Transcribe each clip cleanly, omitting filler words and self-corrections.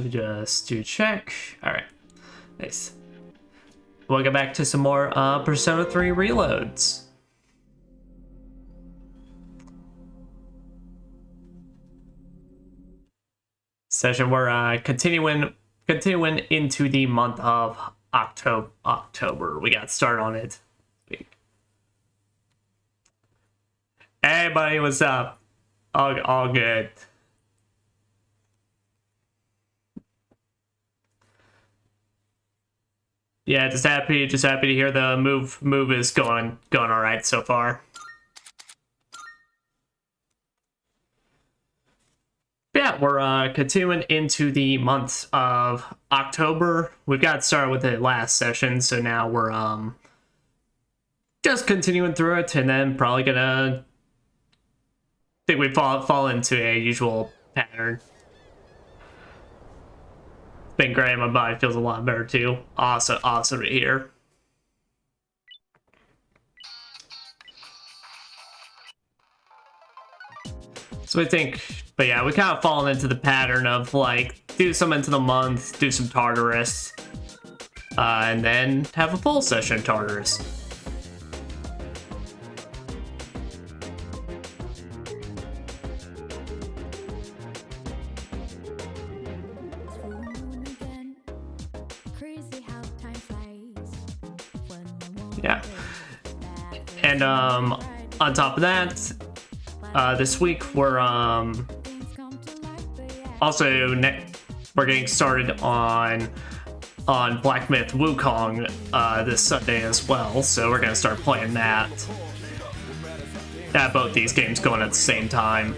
just to check. All right, nice. We'll get back to some more Persona 3 reloads. Session we're continuing into the month of October. We got started on it. Hey buddy, what's up? All good. Yeah, just happy to hear the move is going all right so far. Yeah, we're continuing into the month of October. We've got started with the last session, so now we're just continuing through it, and then probably gonna think we fall into a usual pattern. It's been great. My body feels a lot better too. Awesome to hear. So I think, but yeah, we kind of fallen into the pattern of like do some into the month, do some Tartarus, and then have a full session Tartarus. Yeah, and on top of that, this week we're also we're getting started on Black Myth Wukong this Sunday as well, so we're gonna start playing that. Both these games going at the same time.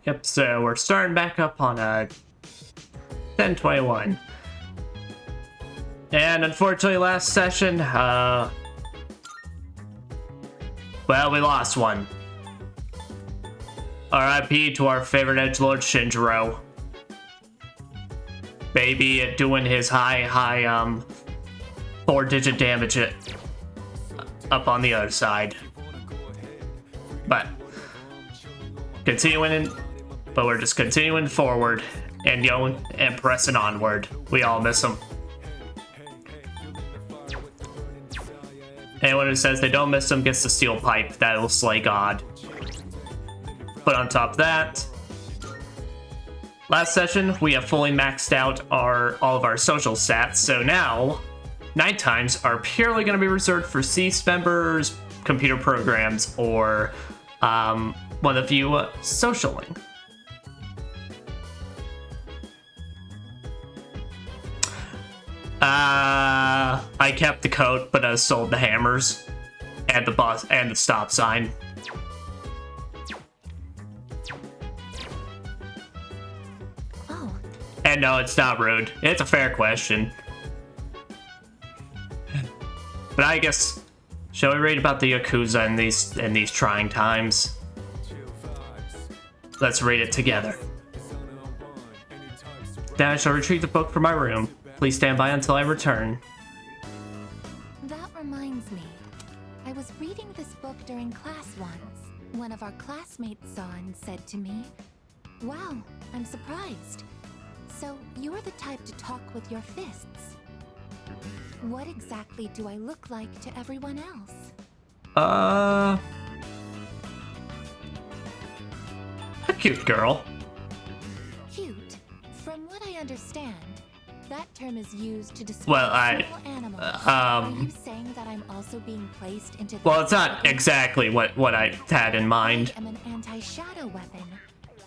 Yep, so we're starting back up on 10:21. And unfortunately last session, well, we lost one. RIP to our favorite edgelord Shinjiro. Baby doing his high 4-digit damage up on the other side. But we're just continuing forward and going and pressing onward. We all miss him. Anyone who says they don't miss him gets the steel pipe that will slay God. But on top of that, last session we have fully maxed out all of our social stats, so now night times are purely going to be reserved for cease members, computer programs, or one of you socialing. I kept the coat, but I sold the hammers and the bus and the stop sign. Oh. And no, it's not rude. It's a fair question. But I guess, shall we read about the Yakuza in these trying times? Let's read it together. Then I shall retrieve the book from my room. Please stand by until I return. That reminds me. I was reading this book during class once. One of our classmates saw and said to me, "Wow, I'm surprised. So you're the type to talk with your fists. What exactly do I look like to everyone else?" I Cute girl. Cute? From what I understand, that term is used to describe Well, small animals. Are you saying that I'm also being placed into well, it's not exactly what I had in mind. I am an anti-shadow weapon,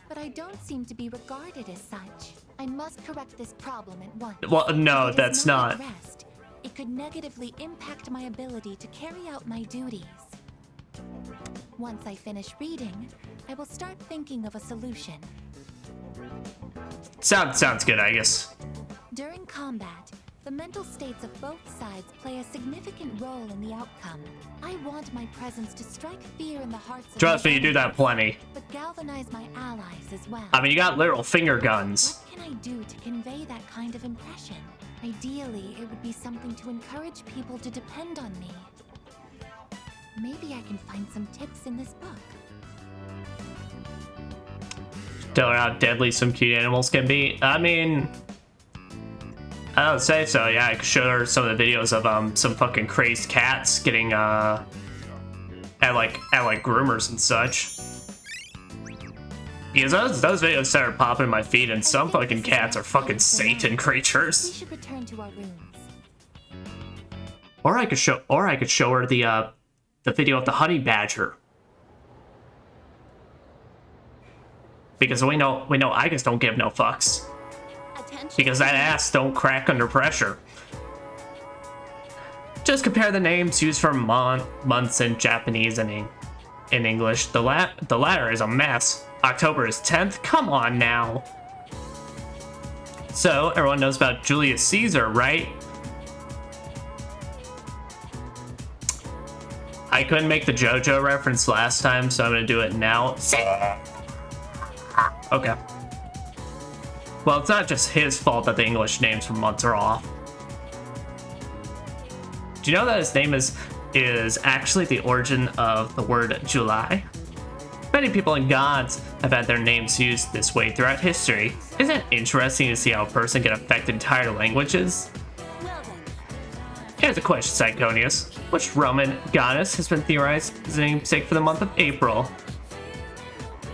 but I don't seem to be regarded as such. I must correct this problem at once. Well, no, If it is that's not. addressed, it could negatively impact my ability to carry out my duties. Once I finish reading, I will start thinking of a solution. Sounds good, I guess. During combat, the mental states of both sides play a significant role in the outcome. I want my presence to strike fear in the hearts of Trust my me, you do that enemies, plenty. but galvanize my allies as well. I mean, you got literal finger guns. What can I do to convey that kind of impression? Ideally, it would be something to encourage people to depend on me. Maybe I can find some tips in this book. Tell her how deadly some cute animals can be. I mean, I would say so. Yeah, I could show her some of the videos of some fucking crazed cats getting at like groomers and such. Because those videos started popping in my feed, and some fucking cats are fucking Satan We creatures. should return to our rooms. Or I could show her the video of the honey badger. Because we know I just don't give no fucks. Because that ass don't crack under pressure. Just compare the names used for months in Japanese and in English. The latter is a mess. October is 10th? Come on now. So, everyone knows about Julius Caesar, right? I couldn't make the JoJo reference last time, so I'm gonna do it now. Okay. Well, it's not just his fault that the English names for months are off. Do you know that his name is actually the origin of the word July? Many people and gods have had their names used this way throughout history. Isn't it interesting to see how a person can affect entire languages? Here's a question, Psychonius. Which Roman goddess has been theorized as the namesake for the month of April?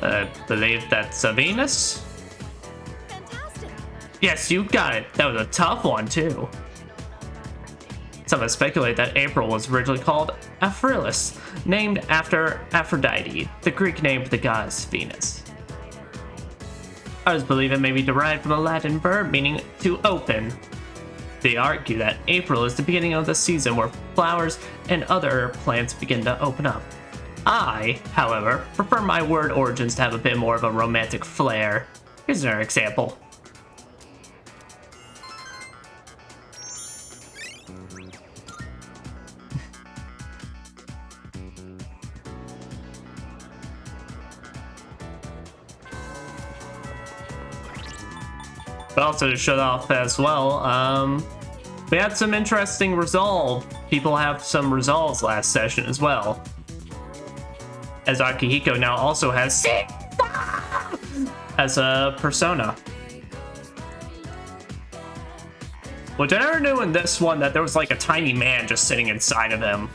I believe that's Venus? Fantastic! Yes, you got it. That was a tough one, too. Some have speculated that April was originally called Aphrodite, named after Aphrodite, the Greek name for the goddess Venus. Others believe it may be derived from a Latin verb meaning to open. They argue that April is the beginning of the season where flowers and other plants begin to open up. I, however, prefer my word origins to have a bit more of a romantic flair. Here's another example. But also to show off as well, we had some interesting resolve. People have some resolves last session as well. As Akihiko now also has as a persona. Which I never knew in this one that there was like a tiny man just sitting inside of him.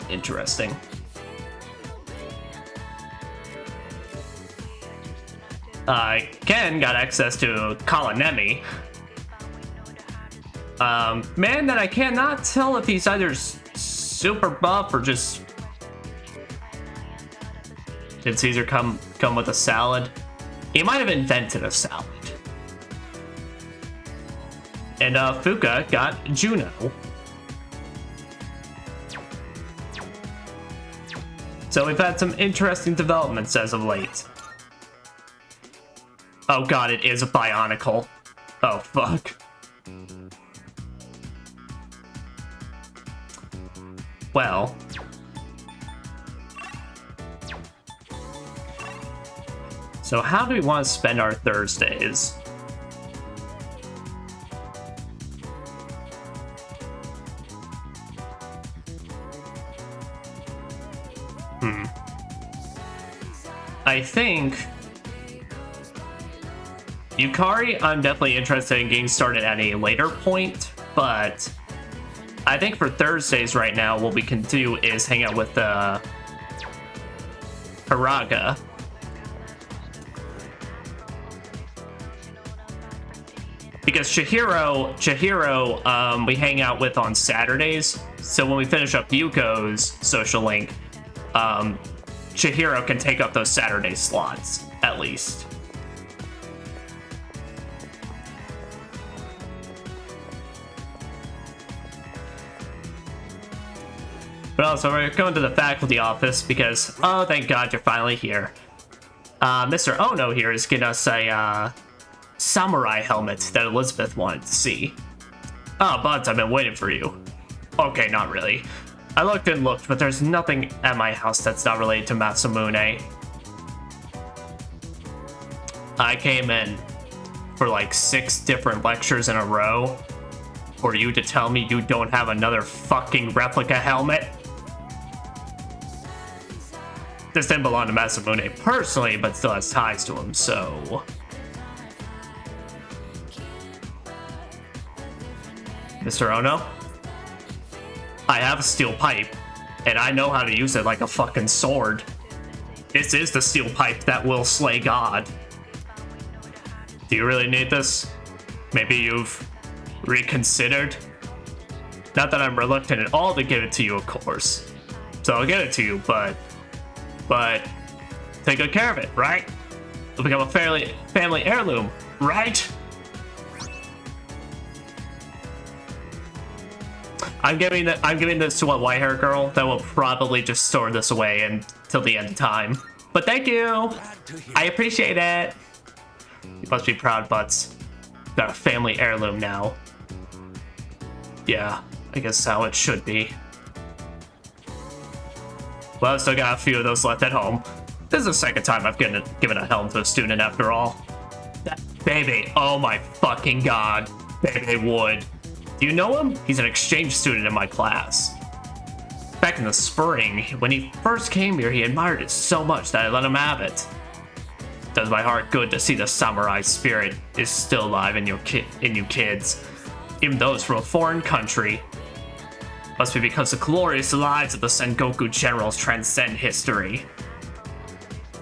Interesting. Ken got access to Kalanemi. Man that I cannot tell if he's either super buff or just... Did Caesar come with a salad? He might have invented a salad. And Fuka got Juno. So we've had some interesting developments as of late. Oh god, it is a Bionicle. Oh fuck. Well. So how do we want to spend our Thursdays? I think Yukari, I'm definitely interested in getting started at a later point, but I think for Thursdays right now, what we can do is hang out with Haraga. because Chihiro, we hang out with on Saturdays. So when we finish up Yuko's social link, Chihiro can take up those Saturday slots, at least. But also, we're going to the faculty office because, oh, thank God you're finally here. Mr. Ono here is getting us a samurai helmet that Elizabeth wanted to see. Oh, Buds, I've been waiting for you. Okay, not really. I looked and looked, but there's nothing at my house that's not related to Masamune. I came in for like 6 different lectures in a row for you to tell me you don't have another fucking replica helmet. This didn't belong to Masamune personally, but still has ties to him, so... Mr. Ono? I have a steel pipe, and I know how to use it like a fucking sword. This is the steel pipe that will slay God. Do you really need this? Maybe you've reconsidered? Not that I'm reluctant at all to give it to you, of course. So I'll give it to you, but take good care of it, right? It'll become a family heirloom, right? I'm giving this to a white-haired girl that will probably just store this away until the end of time. But thank you! I appreciate it! You must be proud, Butts. Got a family heirloom now. Yeah, I guess how it should be. Well, I've still got a few of those left at home. This is the second time I've given a helm to a student after all. That baby, oh my fucking god. Baby Wood. Do you know him? He's an exchange student in my class. Back in the spring, when he first came here, he admired it so much that I let him have it. Does my heart good to see the samurai spirit is still alive in you kids, even though it's from a foreign country. Must be because the glorious lives of the Sengoku generals transcend history.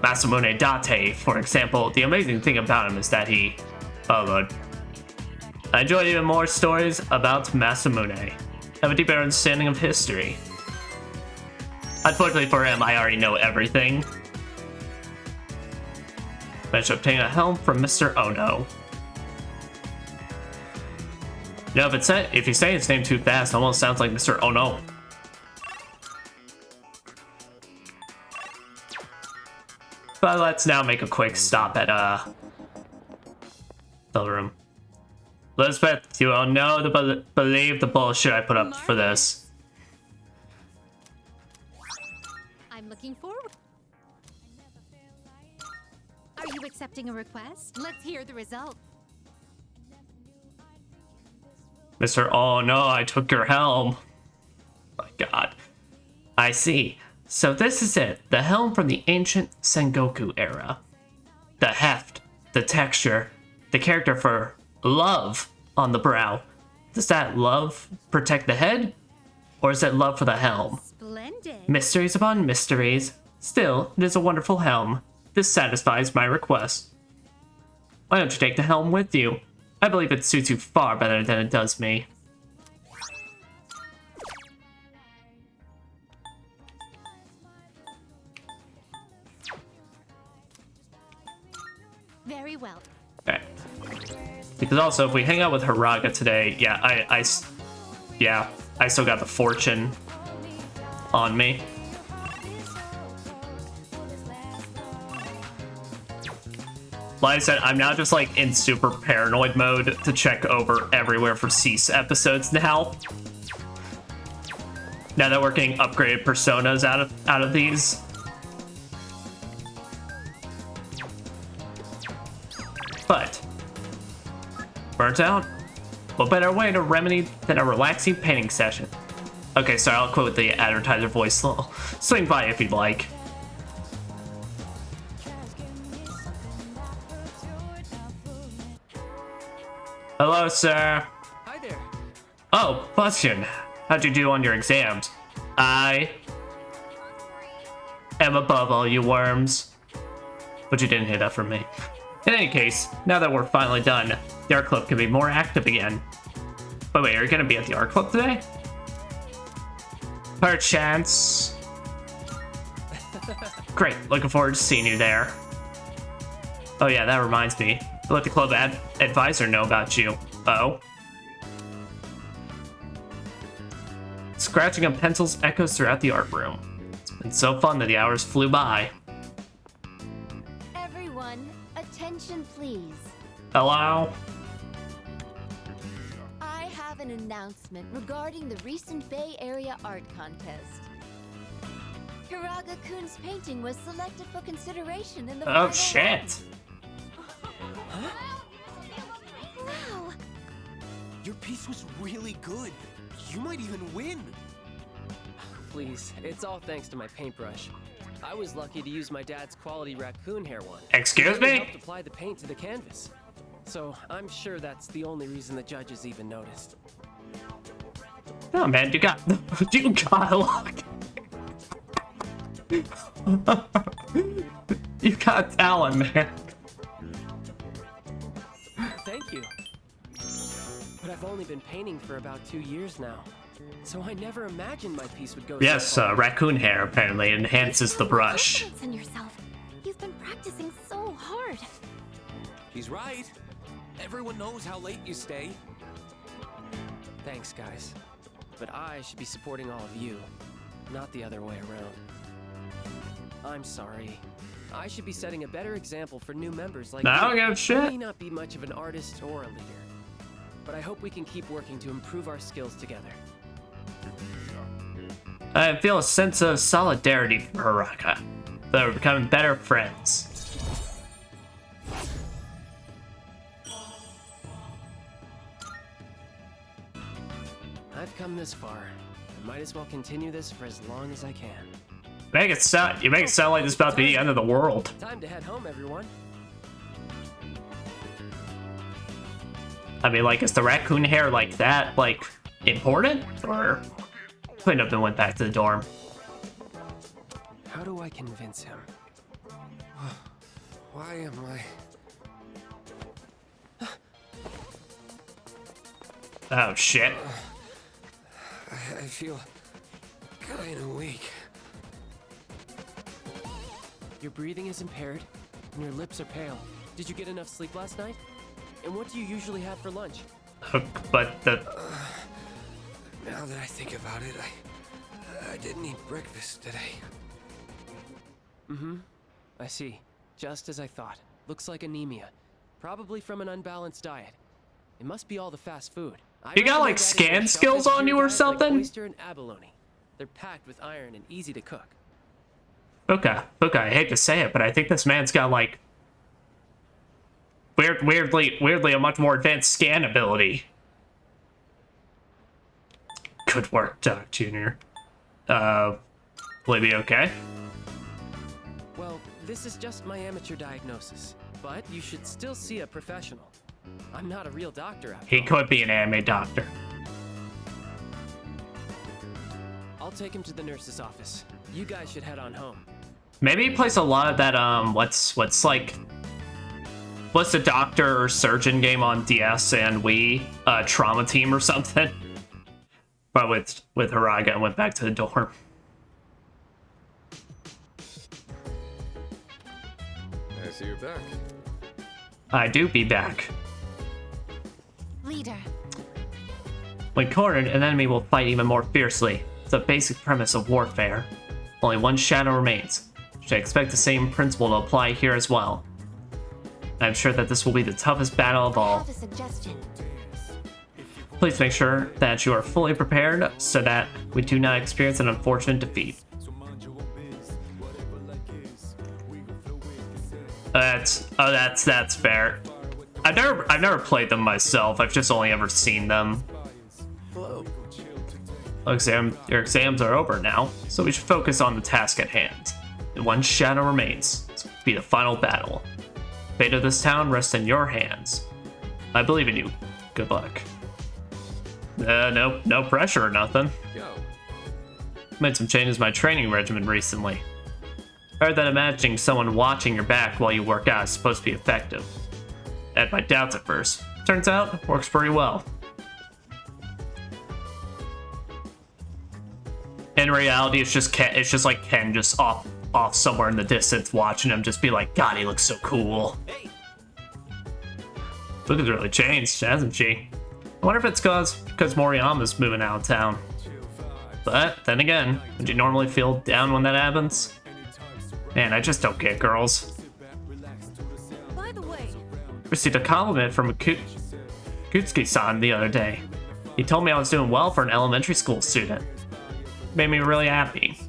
Masamune Date, for example, the amazing thing about him is that he... Oh lord. I enjoyed even more stories about Masamune. Have a deeper understanding of history. Unfortunately for him, I already know everything. Managed to obtain a helm from Mr. Ono. You know, if you say his name too fast, it almost sounds like Mr. Ono. But let's now make a quick stop at the room. Elizabeth, you all know believe the bullshit I put up for this. I'm looking forward. Are you accepting a request? Let's hear the results. Mr. Oh no, I took your helm. My god. I see. So this is it. The helm from the ancient Sengoku era. The heft, the texture, the character for love on the brow. Does that love protect the head? Or is it love for the helm? Splendid. Mysteries upon mysteries. Still, it is a wonderful helm. This satisfies my request. Why don't you take the helm with you? I believe it suits you far better than it does me. Very well. Okay. Because also, if we hang out with Hiraga today, yeah, I still got the fortune on me. Like I said, I'm now just like in super paranoid mode to check over everywhere for Cease episodes now. Now that we're getting upgraded personas out of these. But burnt out? What better way to remedy than a relaxing painting session? Okay, sorry, I'll quote the advertiser voice. Swing by if you'd like. Hello, sir. Hi there. Oh, Bastian. How'd you do on your exams? I am above all you worms. But you didn't hear that from me. In any case, now that we're finally done, the art club can be more active again. But wait, are you gonna be at the art club today? Perchance. Great, looking forward to seeing you there. Oh yeah, that reminds me. Let the club advisor know about you. Uh-oh. Scratching on pencils echoes throughout the art room. It's been so fun that the hours flew by. Everyone, attention please. Hello? I have an announcement regarding the recent Bay Area Art Contest. Hiraga-kun's painting was selected for consideration in the Oh final shit. round. Wow! Your piece was really good. You might even win. Please, it's all thanks to my paintbrush. I was lucky to use my dad's quality raccoon hair one. Excuse It me? helped apply the paint to the canvas. So I'm sure that's the only reason the judges even noticed. Oh man, you got luck. You got talent, man. Thank you. But I've only been painting for about 2 years now. So I never imagined my piece would go Yes, so far. raccoon hair apparently enhances the brush. Confidence in yourself. You've been practicing so hard. He's right. Everyone knows how late you stay. Thanks, guys. But I should be supporting all of you, not the other way around. I'm sorry. I should be setting a better example for new members like I don't you. give a I shit. may not be much of an artist or a leader, but I hope we can keep working to improve our skills together. I feel a sense of solidarity for Hiraga. They're becoming better friends. I've come this far. I might as well continue this for as long as I can. You make it sound like this is about to be the end of the world. Time to head home, everyone. I mean, like, is the raccoon hair like that, like, important? Or cleaned up and went back to the dorm? How do I convince him? Why am I? Oh, shit. I feel kind of weak. Your breathing is impaired, and your lips are pale. Did you get enough sleep last night? And what do you usually have for lunch? But the... Now that I think about it, I didn't eat breakfast today. Mm-hmm. I see. Just as I thought. Looks like anemia. Probably from an unbalanced diet. It must be all the fast food. You got, like, scan skills on you or something? Like oyster and abalone. They're packed with iron and easy to cook. Okay, I hate to say it, but I think this man's got, like, weirdly a much more advanced scan ability. Good work, Doc Jr. Will he be okay? Well, this is just my amateur diagnosis, but you should still see a professional. I'm not a real doctor after He all. could be an anime doctor. I'll take him to the nurse's office. You guys should head on home. Maybe he plays a lot of that, what's the doctor or surgeon game on DS and Wii? Trauma Team or something? But with Hiraga and went back to the dorm. I see you're back. I do be back. Leader, When cornered, an enemy will fight even more fiercely. It's a basic premise of warfare. Only one shadow remains. You should expect the same principle to apply here as well. I'm sure that this will be the toughest battle of I all. have a suggestion. Please make sure that you are fully prepared so that we do not experience an unfortunate defeat. That's fair. I've never played them myself. I've just only ever seen them. Hello. Your exams are over now, so we should focus on the task at hand. And one shadow remains. This will be the final battle. Fate of this town rests in your hands. I believe in you. Good luck. No pressure or nothing. Yo, Made some changes to my training regimen recently. Heard that imagining someone watching your back while you work out is supposed to be effective. I had my doubts at first. Turns out, it works pretty well. In reality, it's just Ken, it's just like Ken just off somewhere in the distance watching him just be like, God, he looks so cool. Luca's really changed, hasn't she? I wonder if it's because Moriyama's moving out of town. But then again, would you normally feel down when that happens? Man, I just don't get girls. By the way, Received a compliment from Kutsuki-san the other day. He told me I was doing well for an elementary school student. Made me really happy.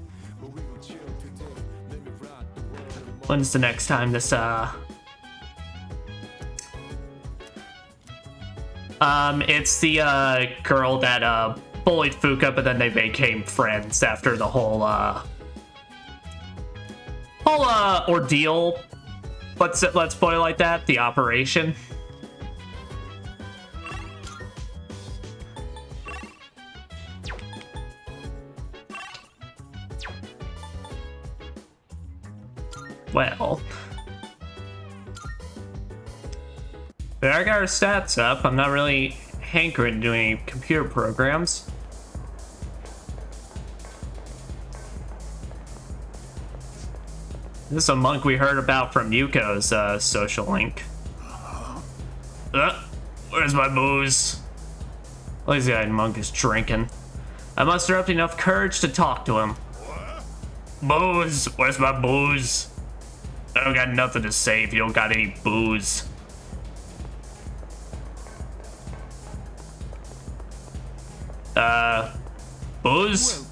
When's the next time this, it's the, girl that, bullied Fuka, but then they became friends after the whole ordeal. Let's put it like that, the operation. Well, but I got our stats up. I'm not really hankering to do any computer programs. This is a monk we heard about from Yuko's social link. Where's my booze? Lazy-eyed monk is drinking. I mustered up enough courage to talk to him. Booze! Where's my booze? I don't got nothing to say if you don't got any booze. Booze?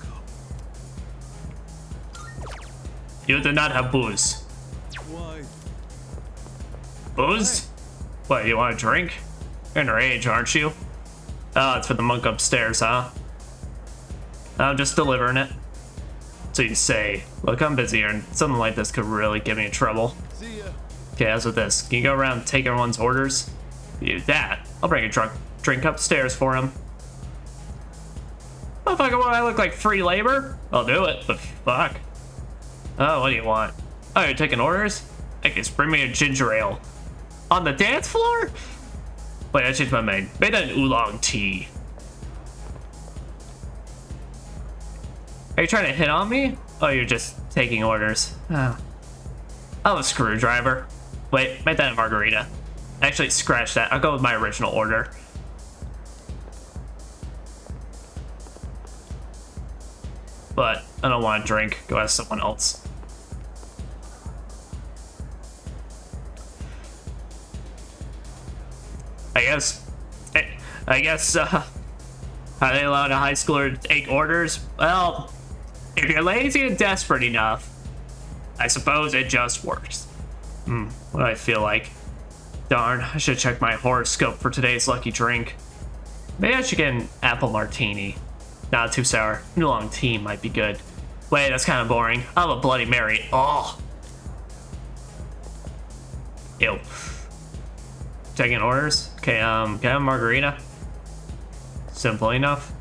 You do not have booze. Why? Booze? What, you want a drink? You're underage, aren't you? Oh, it's for the monk upstairs, huh? I'm just delivering it. So you say, look, I'm busy here, and something like this could really get me in trouble. See ya. Okay, as with this, can you go around and take everyone's orders? If you do that, I'll bring a drink upstairs for him. Motherfucker, what, I look like free labor? I'll do it, but fuck. Oh, what do you want? Oh, you're taking orders? I guess bring me a ginger ale. On the dance floor? Wait, I changed my mind. Made that an oolong tea. Are you trying to hit on me? Oh, you're just taking orders. Oh. I'm a screwdriver. Wait, make that a margarita. Actually, scratch that. I'll go with my original order. But I don't want to drink. Go ask someone else. I guess, are they allowed a high schooler to take orders? Well, if you're lazy and desperate enough, I suppose it just works. What do I feel like? Darn, I should check my horoscope for today's lucky drink. Maybe I should get an apple martini. Not too sour. Oolong tea might be good. Wait, that's kind of boring. I'll have a Bloody Mary. Oh! Ew. Taking orders? Okay, can I have a margarita? Simple enough.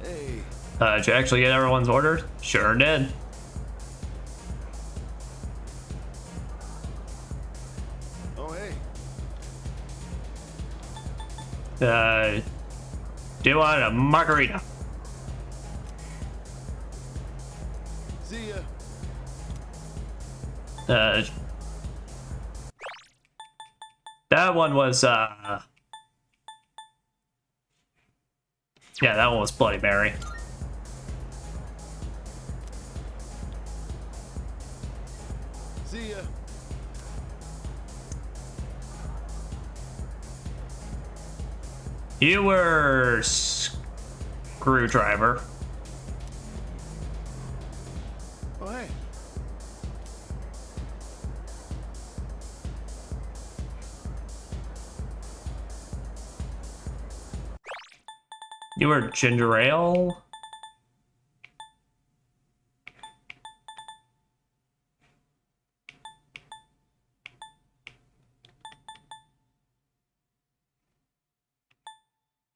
Hey. Did you actually get everyone's order? Sure did. Oh, hey. Do you want a margarita? See ya. That one was, yeah, that one was Bloody Mary. See ya. You were screwdriver. Oh, hey. You were ginger ale.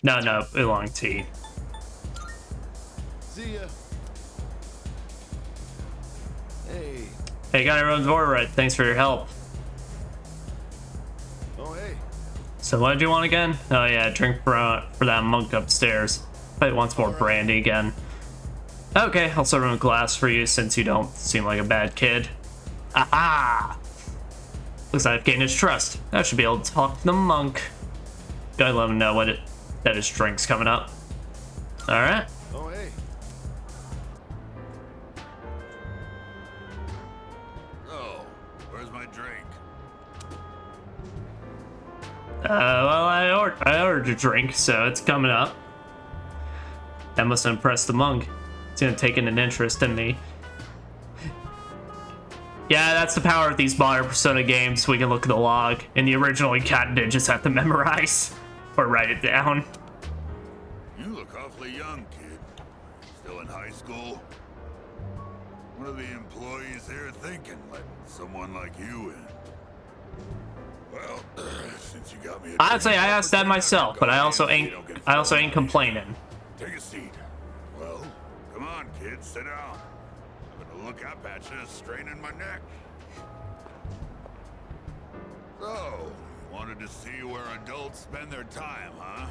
No, oolong tea. See ya. Hey. Hey, got everyone's order right. Thanks for your help. Oh, hey. So what did you want again? Oh yeah, drink for that monk upstairs. Probably wants more brandy again. Okay, I'll serve him a glass for you since you don't seem like a bad kid. Aha! Looks like I've gained his trust. I should be able to talk to the monk. Gotta let him know that his drink's coming up. Alright. Oh, hey. Oh, where's my drink? Well, I ordered a drink, so it's coming up. That must impress the monk. He's gonna take an interest in me. Yeah, that's the power of these modern Persona games. We can look at the log. In the original, you kind of just have to memorize or write it down. You look awfully young, kid. Still in high school? What are the employees here thinking, letting someone like you in? Well, since you got me a I'd say drink, I asked that myself, but I also ain't complaining. Take a seat. Well, come on, kid, sit down. I'm gonna look up at you, straining my neck. So, you wanted to see where adults spend their time, huh?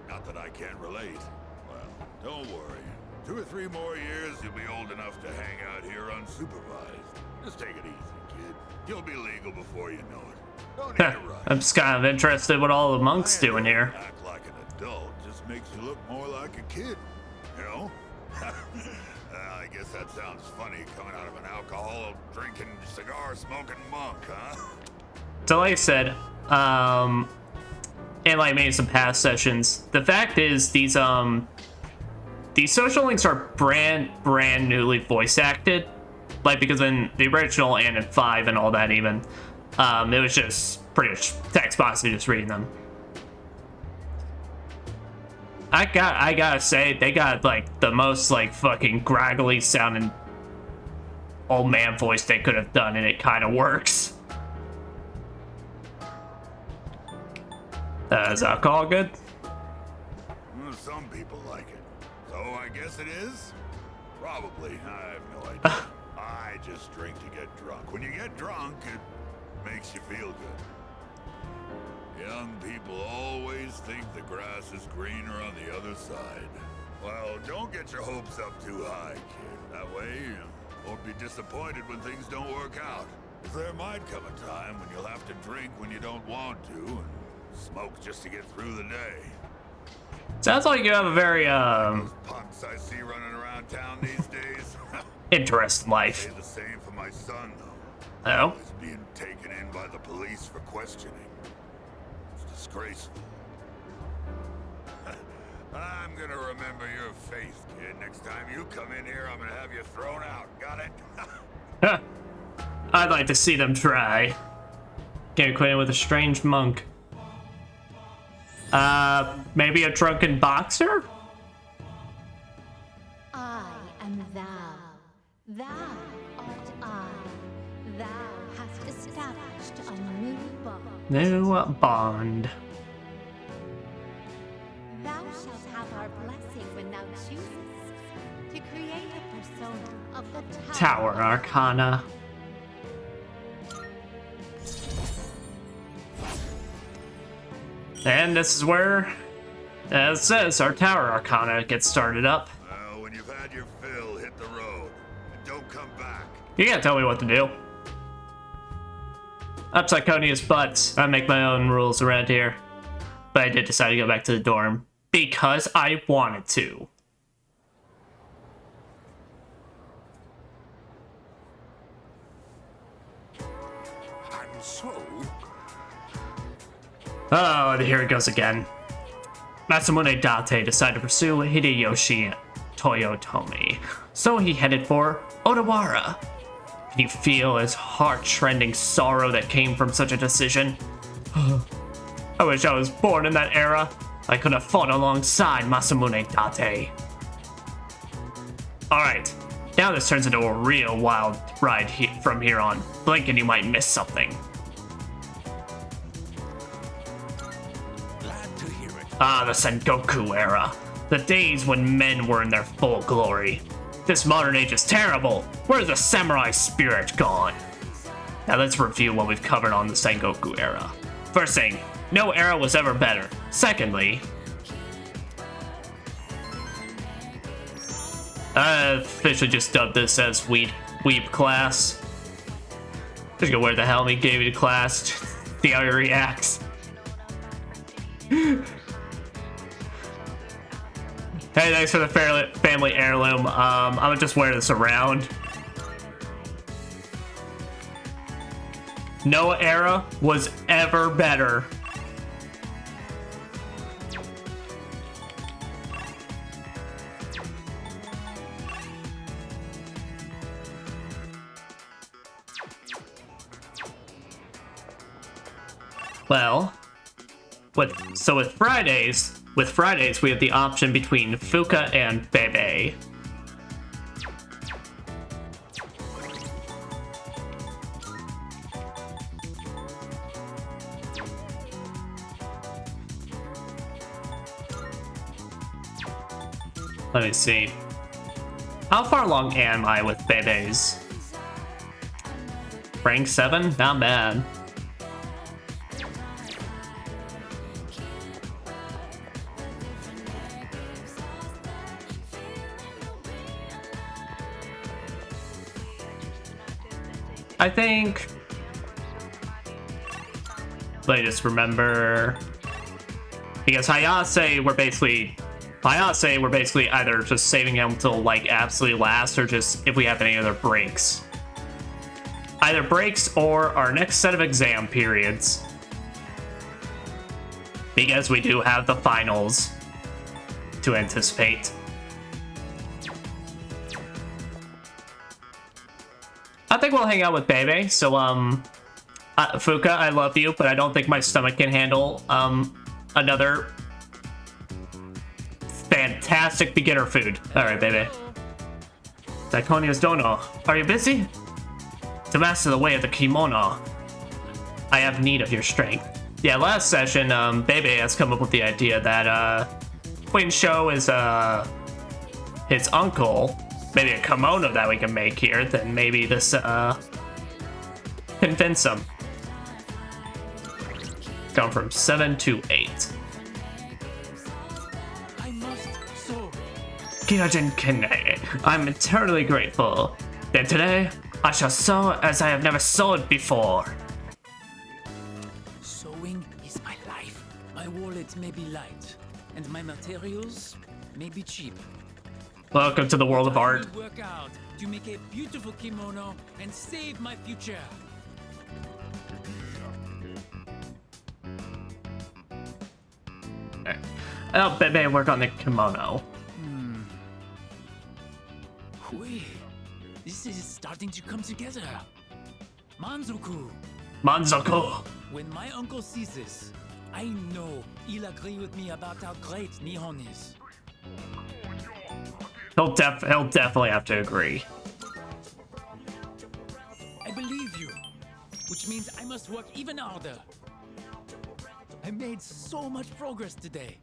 Not that I can't relate. Well, don't worry. 2 or 3 more years, you'll be old enough to hang out here unsupervised. Just take it easy, kid. You'll be legal before you know it. Don't need to rush. I'm just kind of interested what all the monks doing here. Act like an adult just makes you look more like a kid, you know? I guess that sounds funny coming out of an alcohol drinking, cigar smoking monk, huh? So like I said, and like maybe some past sessions, the fact is these social links are brand newly voice acted. Like, because in the original and in 5 and all that even, it was just pretty much text boxes just reading them. I gotta say, they got like the most like fucking graggly sounding old man voice they could have done, and it kind of works. Is alcohol good? Some people like it. So I guess it is? Probably. I have no idea. I just drink to get drunk. When you get drunk, it makes you feel good. Young people always think the grass is greener on the other side. Well, don't get your hopes up too high, kid. That way, you won't be disappointed when things don't work out. 'Cause there might come a time when you'll have to drink when you don't want to, and smoke just to get through the day. Sounds like you have a very Those punks I see running around town these days. interesting life. Say the same for my son, though. Oh? Always being taken in by the police for questioning. It's disgraceful. I'm gonna remember your face, kid. Next time you come in here, I'm gonna have you thrown out. Got it? I'd like to see them try. Get acquainted with a strange monk. Maybe a drunken boxer? I am thou. Thou art I. Thou hast established a new bond. New bond. Thou shalt have our blessing when thou choosest to create a persona of the Tower Arcana. And this is where, as it says, our Tower Arcana gets started up. Well, when you've had your fill, hit the road. And don't come back. You can't tell me what to do. I'm Psychonia's butts. I make my own rules around here. But I did decide to go back to the dorm because I wanted to. And so, Oh, here it goes again. Masamune Date decided to pursue Hideyoshi Toyotomi, so he headed for Odawara. Can you feel his heart-rending sorrow that came from such a decision? I wish I was born in that era. I could have fought alongside Masamune Date. Alright, now this turns into a real wild ride from here on. Blink and you might miss something. glad to hear it. Ah, the Sengoku era. The days when men were in their full glory. This modern age is terrible. Where's the samurai spirit gone? Now let's review what we've covered on the Sengoku era. First thing, no era was ever better. Secondly, I officially just dubbed this as weep class. Just go where the hell he gave me to class. See how he reacts. Hey, thanks for the family heirloom. I'm gonna just wear this around. No era was ever better. Well, with Fridays we have the option between Fuka and Bebe. Let me see. How far along am I with Bebe's? Rank 7? Not bad. I think... Let me just remember... Because Hayase, we're basically either just saving him until, like, absolutely last, or just if we have any other breaks. Either breaks or our next set of exam periods. Because we do have the finals to anticipate. I think we'll hang out with Bebe, so, Fuka, I love you, but I don't think my stomach can handle, another fantastic beginner food. Alright, Bebe. Daikonio's dono. Are you busy? To master the way of the kimono, I have need of your strength. Yeah, last session, Bebe has come up with the idea that, Queen Show is, his uncle. Maybe a kimono that we can make here, then maybe this, convince him. Gone from 7 to 8. Kirajin Kene, I'm eternally grateful. Then today, I shall sew as I have never sewed before. Sewing is my life. My wallet may be light, and my materials may be cheap. Welcome to the world of art. I will work out to make a beautiful kimono and save my future. Okay. I'll Bebe work on the kimono. Wait, this is starting to come together. Manzoku. Manzoku. When my uncle sees this, I know he'll agree with me about how great Nihon is. He'll definitely have to agree. I believe you, which means I must work even harder. I made so much progress today,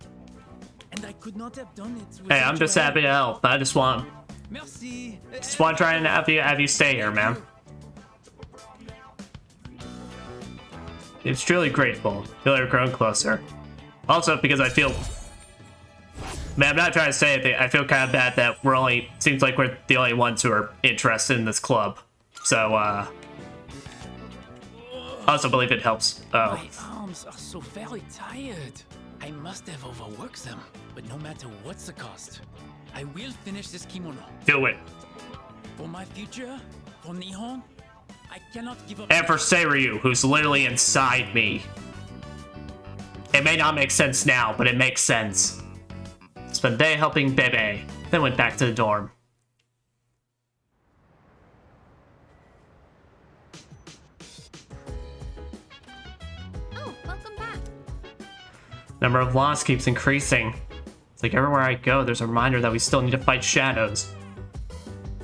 and I could not have done it without Hey, I'm just happy to help. I just want Merci. to try and have you stay here, man. It's truly grateful. Feel like we're growing closer. Also, because I feel... Man, I'm not trying to say anything. I feel kind of bad that seems like we're the only ones who are interested in this club. So, I also believe it helps. Oh. My arms are so very tired. I must have overworked them, but no matter what's the cost, I will finish this kimono. Do it. For my future, for Nihon, I cannot give up. And for Seiryu, who's literally inside me. It may not make sense now, but it makes sense. Spent a day helping Bebe, then went back to the dorm. Oh, welcome back. Number of loss keeps increasing. It's like everywhere I go, there's a reminder that we still need to fight shadows.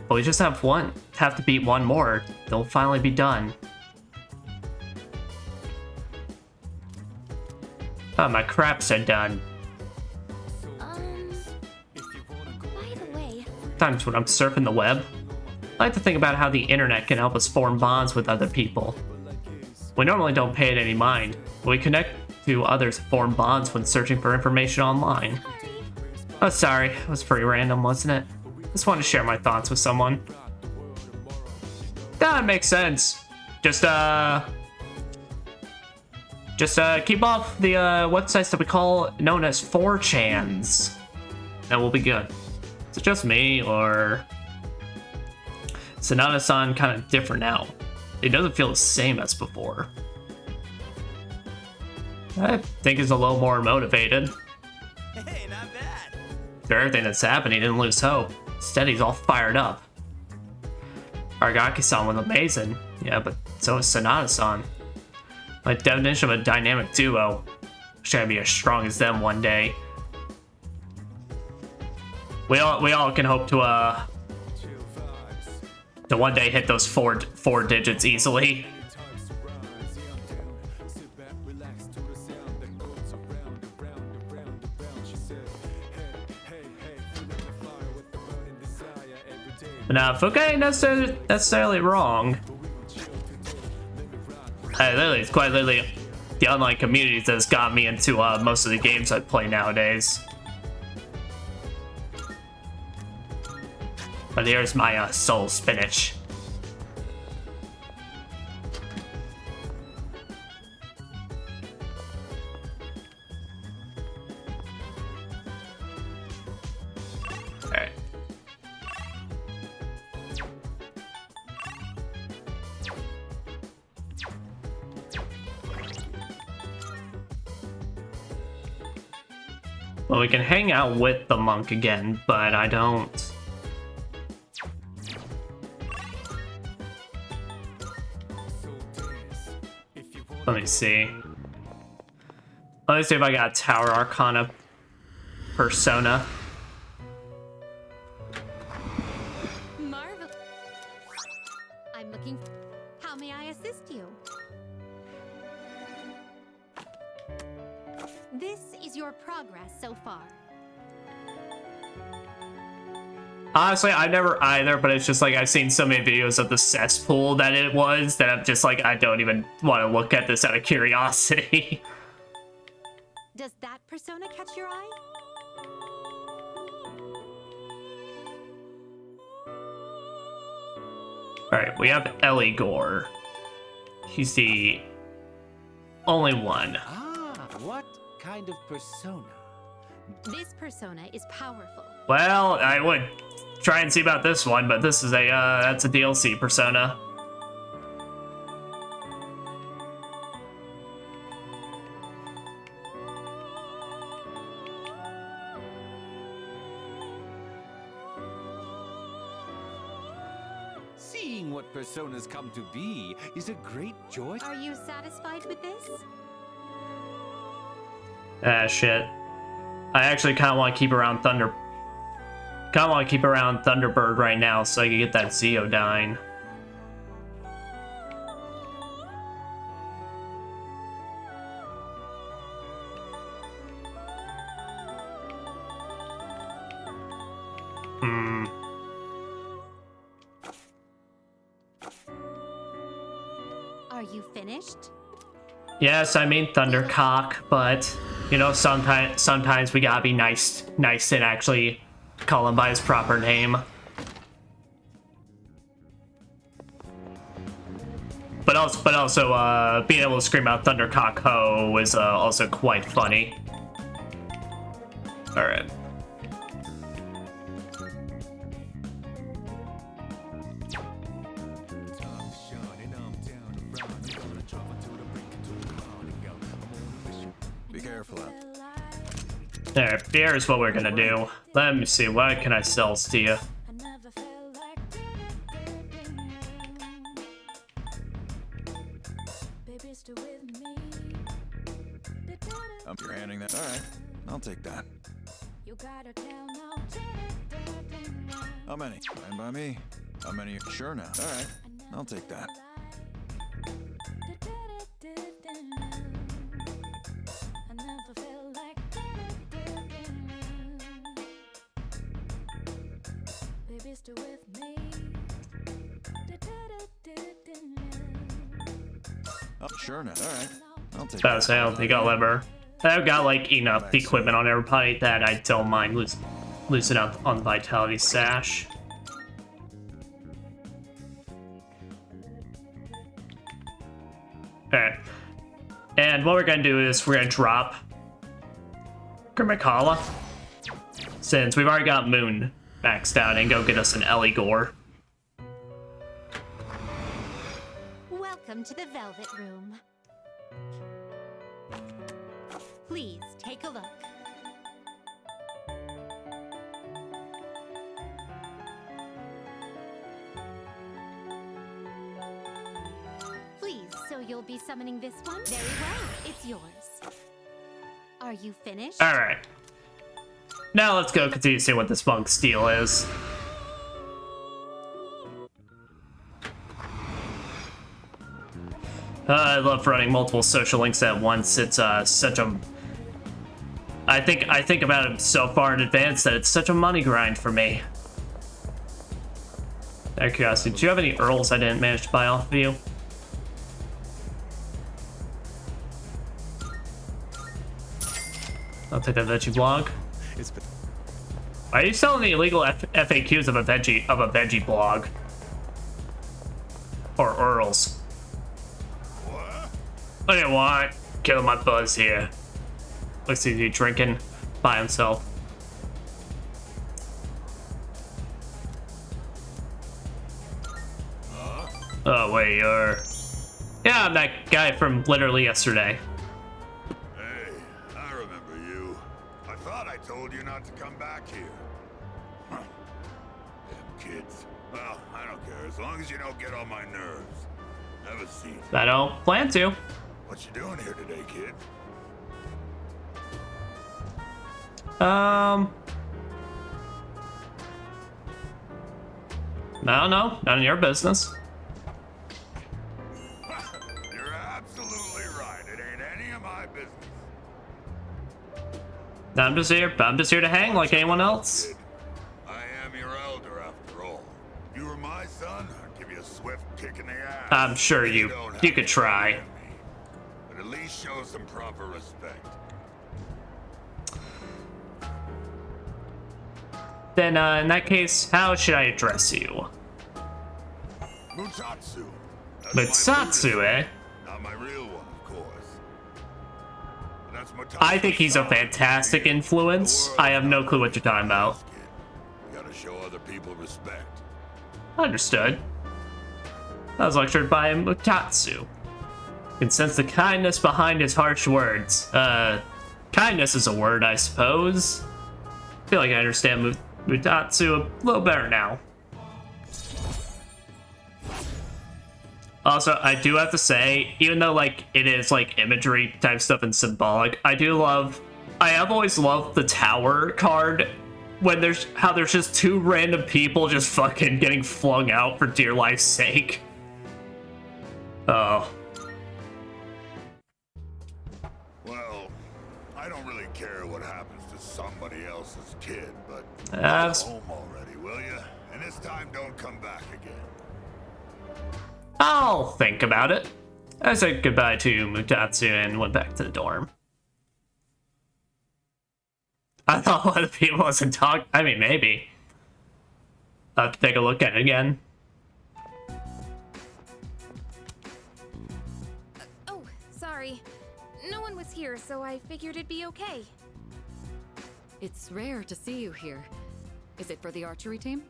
But we just have to beat one more. They'll finally be done. Oh, my craps are done. Sometimes when I'm surfing the web, I like to think about how the internet can help us form bonds with other people. We normally don't pay it any mind, but we connect to others and form bonds when searching for information online. Oh, sorry, it was pretty random, wasn't it? Just wanted to share my thoughts with someone. That makes sense. Just keep off the websites that we call known as 4chans. And we'll be good. Is it just me, or Sonata-san kind of different now? It doesn't feel the same as before. I think he's a little more motivated. Hey, not bad. For everything that's happened, he didn't lose hope. Instead, he's all fired up. Aragaki-san was amazing. Yeah, but so is Sonata-san. My definition of a dynamic duo. Wish I could be as strong as them one day. We all can hope to one day hit those four digits easily. But now, Fuka ain't necessarily wrong. It's quite literally the online communities that's got me into most of the games I play nowadays. But here's my soul spinach. Alright. Well, we can hang out with the monk again, but I don't... Let me see. Let me see if I got Tower Arcana persona. Marvel. I'm looking. How may I assist you? This is your progress so far. Honestly, I've never either, but it's just like I've seen so many videos of the cesspool that it was that I'm just like, I don't even want to look at this out of curiosity. Does that persona catch your eye? Alright, we have Eligor. He's the only one. Ah, what kind of persona? This persona is powerful. Well, I would try and see about this one, but this is that's a DLC persona. Seeing what personas come to be is a great joy. Are you satisfied with this? Ah, shit. I actually kind of want to keep around Thunderbird right now so I can get that Zeodyne. Are you finished? Yes, I mean Thundercock, but you know, sometimes we gotta be nice and actually call him by his proper name. But also, being able to scream out Thundercock Ho is also quite funny. All right. Be careful out There, here's what we're gonna do. Let me see, what can I sell to you? You're handing that. All right, I'll take that. How many? Fine by me. How many? Sure now. All right, I'll take that. Oh, sure now. All right. I'll take About to say, I don't think I'll ever. I've got like enough equipment on everybody that I don't mind losing out on the vitality sash. Alright. And what we're gonna do is we're gonna drop Grimmakala, since we've already got Moon maxed out, and go get us an Ellie Gore. Welcome to the Velvet Room. Please take a look. Please, so you'll be summoning this one? Very well, it's yours. Are you finished? Alright. Now let's go continue to see what this monk's deal is. I love running multiple social links at once. It's such a... I think about it so far in advance that it's such a money grind for me. Out of curiosity, do you have any Earls I didn't manage to buy off of you? I'll take that veggie blog. Are you selling the illegal FAQs of a veggie blog? Or Earls? What? I didn't want killing my buzz here. Looks like he's drinking by himself. Oh wait, you're... Yeah, I'm that guy from literally yesterday. Hey, I remember you. I thought I told you not to come back here. Huh. Damn kids. Well, I don't care, as long as you don't get on my nerves. Have a seat. I don't plan to. What you doing here today, kid? I don't know. None of your business. You're absolutely right. It ain't any of my business. I'm just here to hang like anyone else. Kid, I am your elder after all. If you were my son, I'd give you a swift kick in the ass. I'm sure you don't have could to try. forgive me, but at least show some proper respect. Then, in that case, how should I address you? Mutatsu. That's my Mutatsu, Buddhist eh? name, not my real one, of course. But that's Mutatsu. I think he's a fantastic influence. I have no clue what you're talking about. Kid. You gotta show other people respect. Understood. I was lectured by Mutatsu. You can sense the kindness behind his harsh words. Kindness is a word, I suppose. I feel like I understand Mutatsu a little better now. Also, I do have to say, even though, like, it is, like, imagery type stuff and symbolic, I have always loved the tower card when there's just two random people just fucking getting flung out for dear life's sake. Oh. Well, I don't really care what happens to somebody else's kid, but go That's- home already, will you? And this time, don't come back again. I'll think about it. I said goodbye to Mutatsu and went back to the dorm. I thought one of the people wasn't talking. I mean, maybe. I'll have to take a look at it again. Oh, sorry. No one was here, so I figured it'd be okay. It's rare to see you here. Is it for the archery team?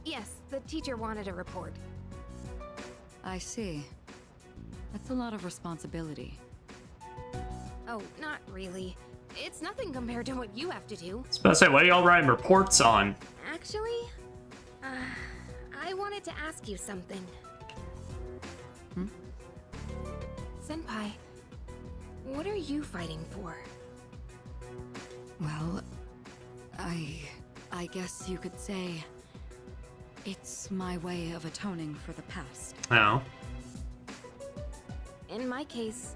Yes, the teacher wanted a report. I see. That's a lot of responsibility. Oh, not really. It's nothing compared to what you have to do. I was about to say, what are y'all writing reports on? Actually, I wanted to ask you something. Senpai, what are you fighting for? Well, I guess you could say it's my way of atoning for the past. Oh. In my case,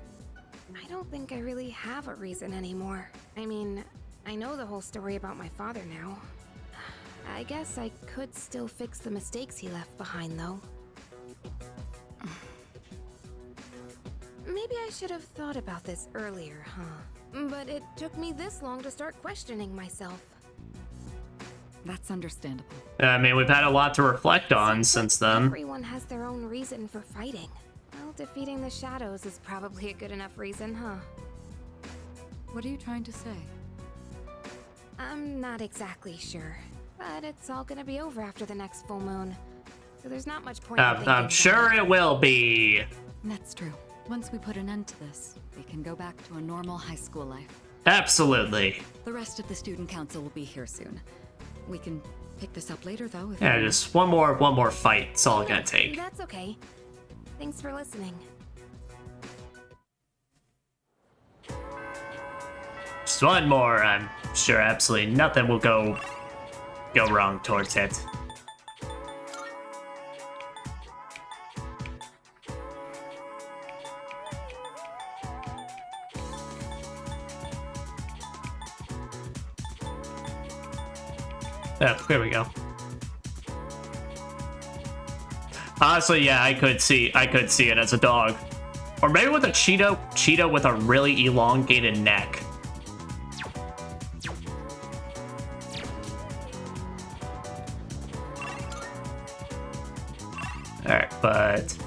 I don't think I really have a reason anymore. I mean, I know the whole story about my father now. I guess I could still fix the mistakes he left behind, though. Maybe I should have thought about this earlier, huh? But it took me this long to start questioning myself. That's understandable. I mean, we've had a lot to reflect on since then. Everyone has their own reason for fighting. Well, defeating the shadows is probably a good enough reason, huh? What are you trying to say? I'm not exactly sure, but it's all gonna be over after the next full moon. So there's not much point in thinking I'm sure it will be. That's true. Once we put an end to this, we can go back to a normal high school life. Absolutely. The rest of the student council will be here soon. We can pick this up later, though. If Yeah, just one more fight. It's all gonna take. That's okay. Thanks for listening. Just one more. I'm sure absolutely nothing will go wrong towards it. Oh, there we go. Honestly, yeah, I could see it as a dog. Or maybe with a cheetah with a really elongated neck. Alright, but...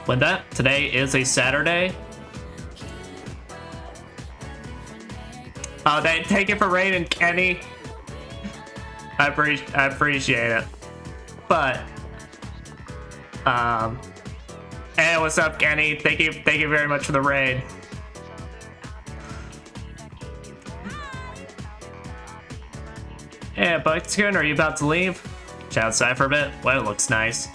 With that, today is a Saturday. Oh, thank you for raiding, Kenny. I appreciate it. But, hey, what's up, Kenny? Thank you very much for the raid. Yeah, Buckskin, are you about to leave? Chat outside for a bit. Well, it looks nice.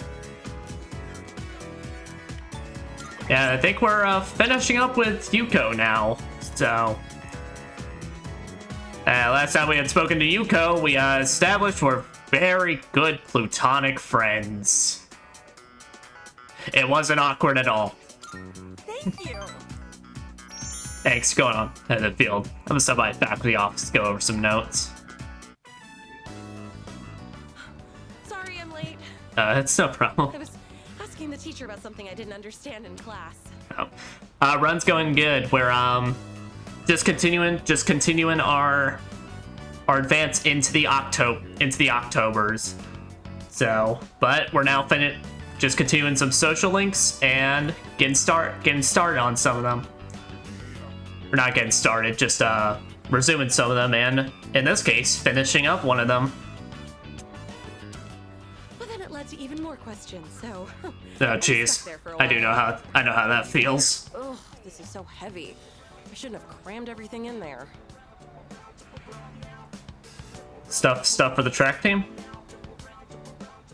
Yeah, I think we're finishing up with Yuko now. So, last time we had spoken to Yuko, we established we're very good platonic friends. It wasn't awkward at all. Thank you. Thanks, going on in the field. I'm gonna stop by the faculty office to go over some notes. Sorry I'm late. It's no problem. I was asking the teacher about something I didn't understand in class. Oh. Run's going good. We're just continuing our advance into the Octobers. So, but we're now just continuing some social links and getting started on some of them. We're not getting started, just resuming some of them, and in this case, finishing up one of them. Well, then it led to even more questions. So. Oh, jeez. I know how that feels. Ugh, this is so heavy. I shouldn't have crammed everything in there. Stuff for the track team?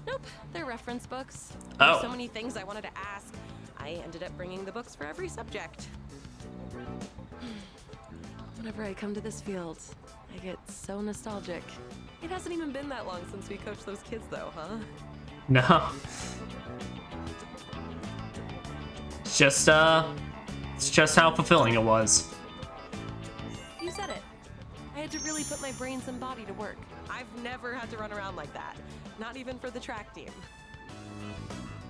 Nope, they're reference books. Oh. There's so many things I wanted to ask. I ended up bringing the books for every subject. Whenever I come to this field, I get so nostalgic. It hasn't even been that long since we coached those kids, though, huh? No. It's just how fulfilling it was. You said it. I had to really put my brains and body to work. I've never had to run around like that. Not even for the track team.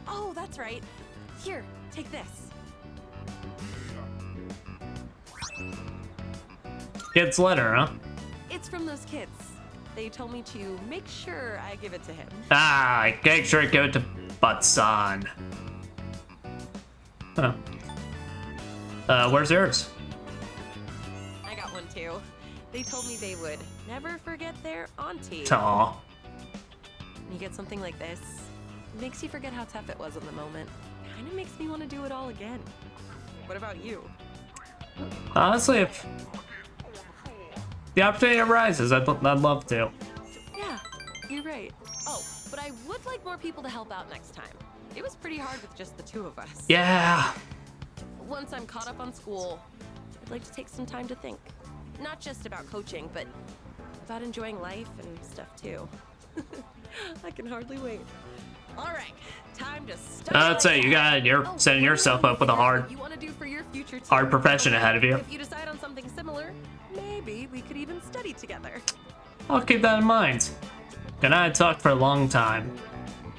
Oh, that's right. Here, take this. Kid's letter, huh? It's from those kids. They told me to make sure I give it to him. Ah, make sure to give it to Butson. Huh. Where's yours? I got one too. They told me they would never forget their auntie. Aw. When you get something like this, it makes you forget how tough it was in the moment. Kinda makes me want to do it all again. What about you? Honestly, if the opportunity arises, I'd love to. Yeah, you're right. Oh, but I would like more people to help out next time. It was pretty hard with just the two of us. Yeah. Once I'm caught up on school, I'd like to take some time to think. Not just about coaching, but about enjoying life and stuff too. I can hardly wait. All right, time to start. I'd say you're setting yourself up with a hard You want to do for your future too. hard profession ahead of you. If you decide on something similar, maybe we could even study together. I'll keep that in mind. And I had talked for a long time.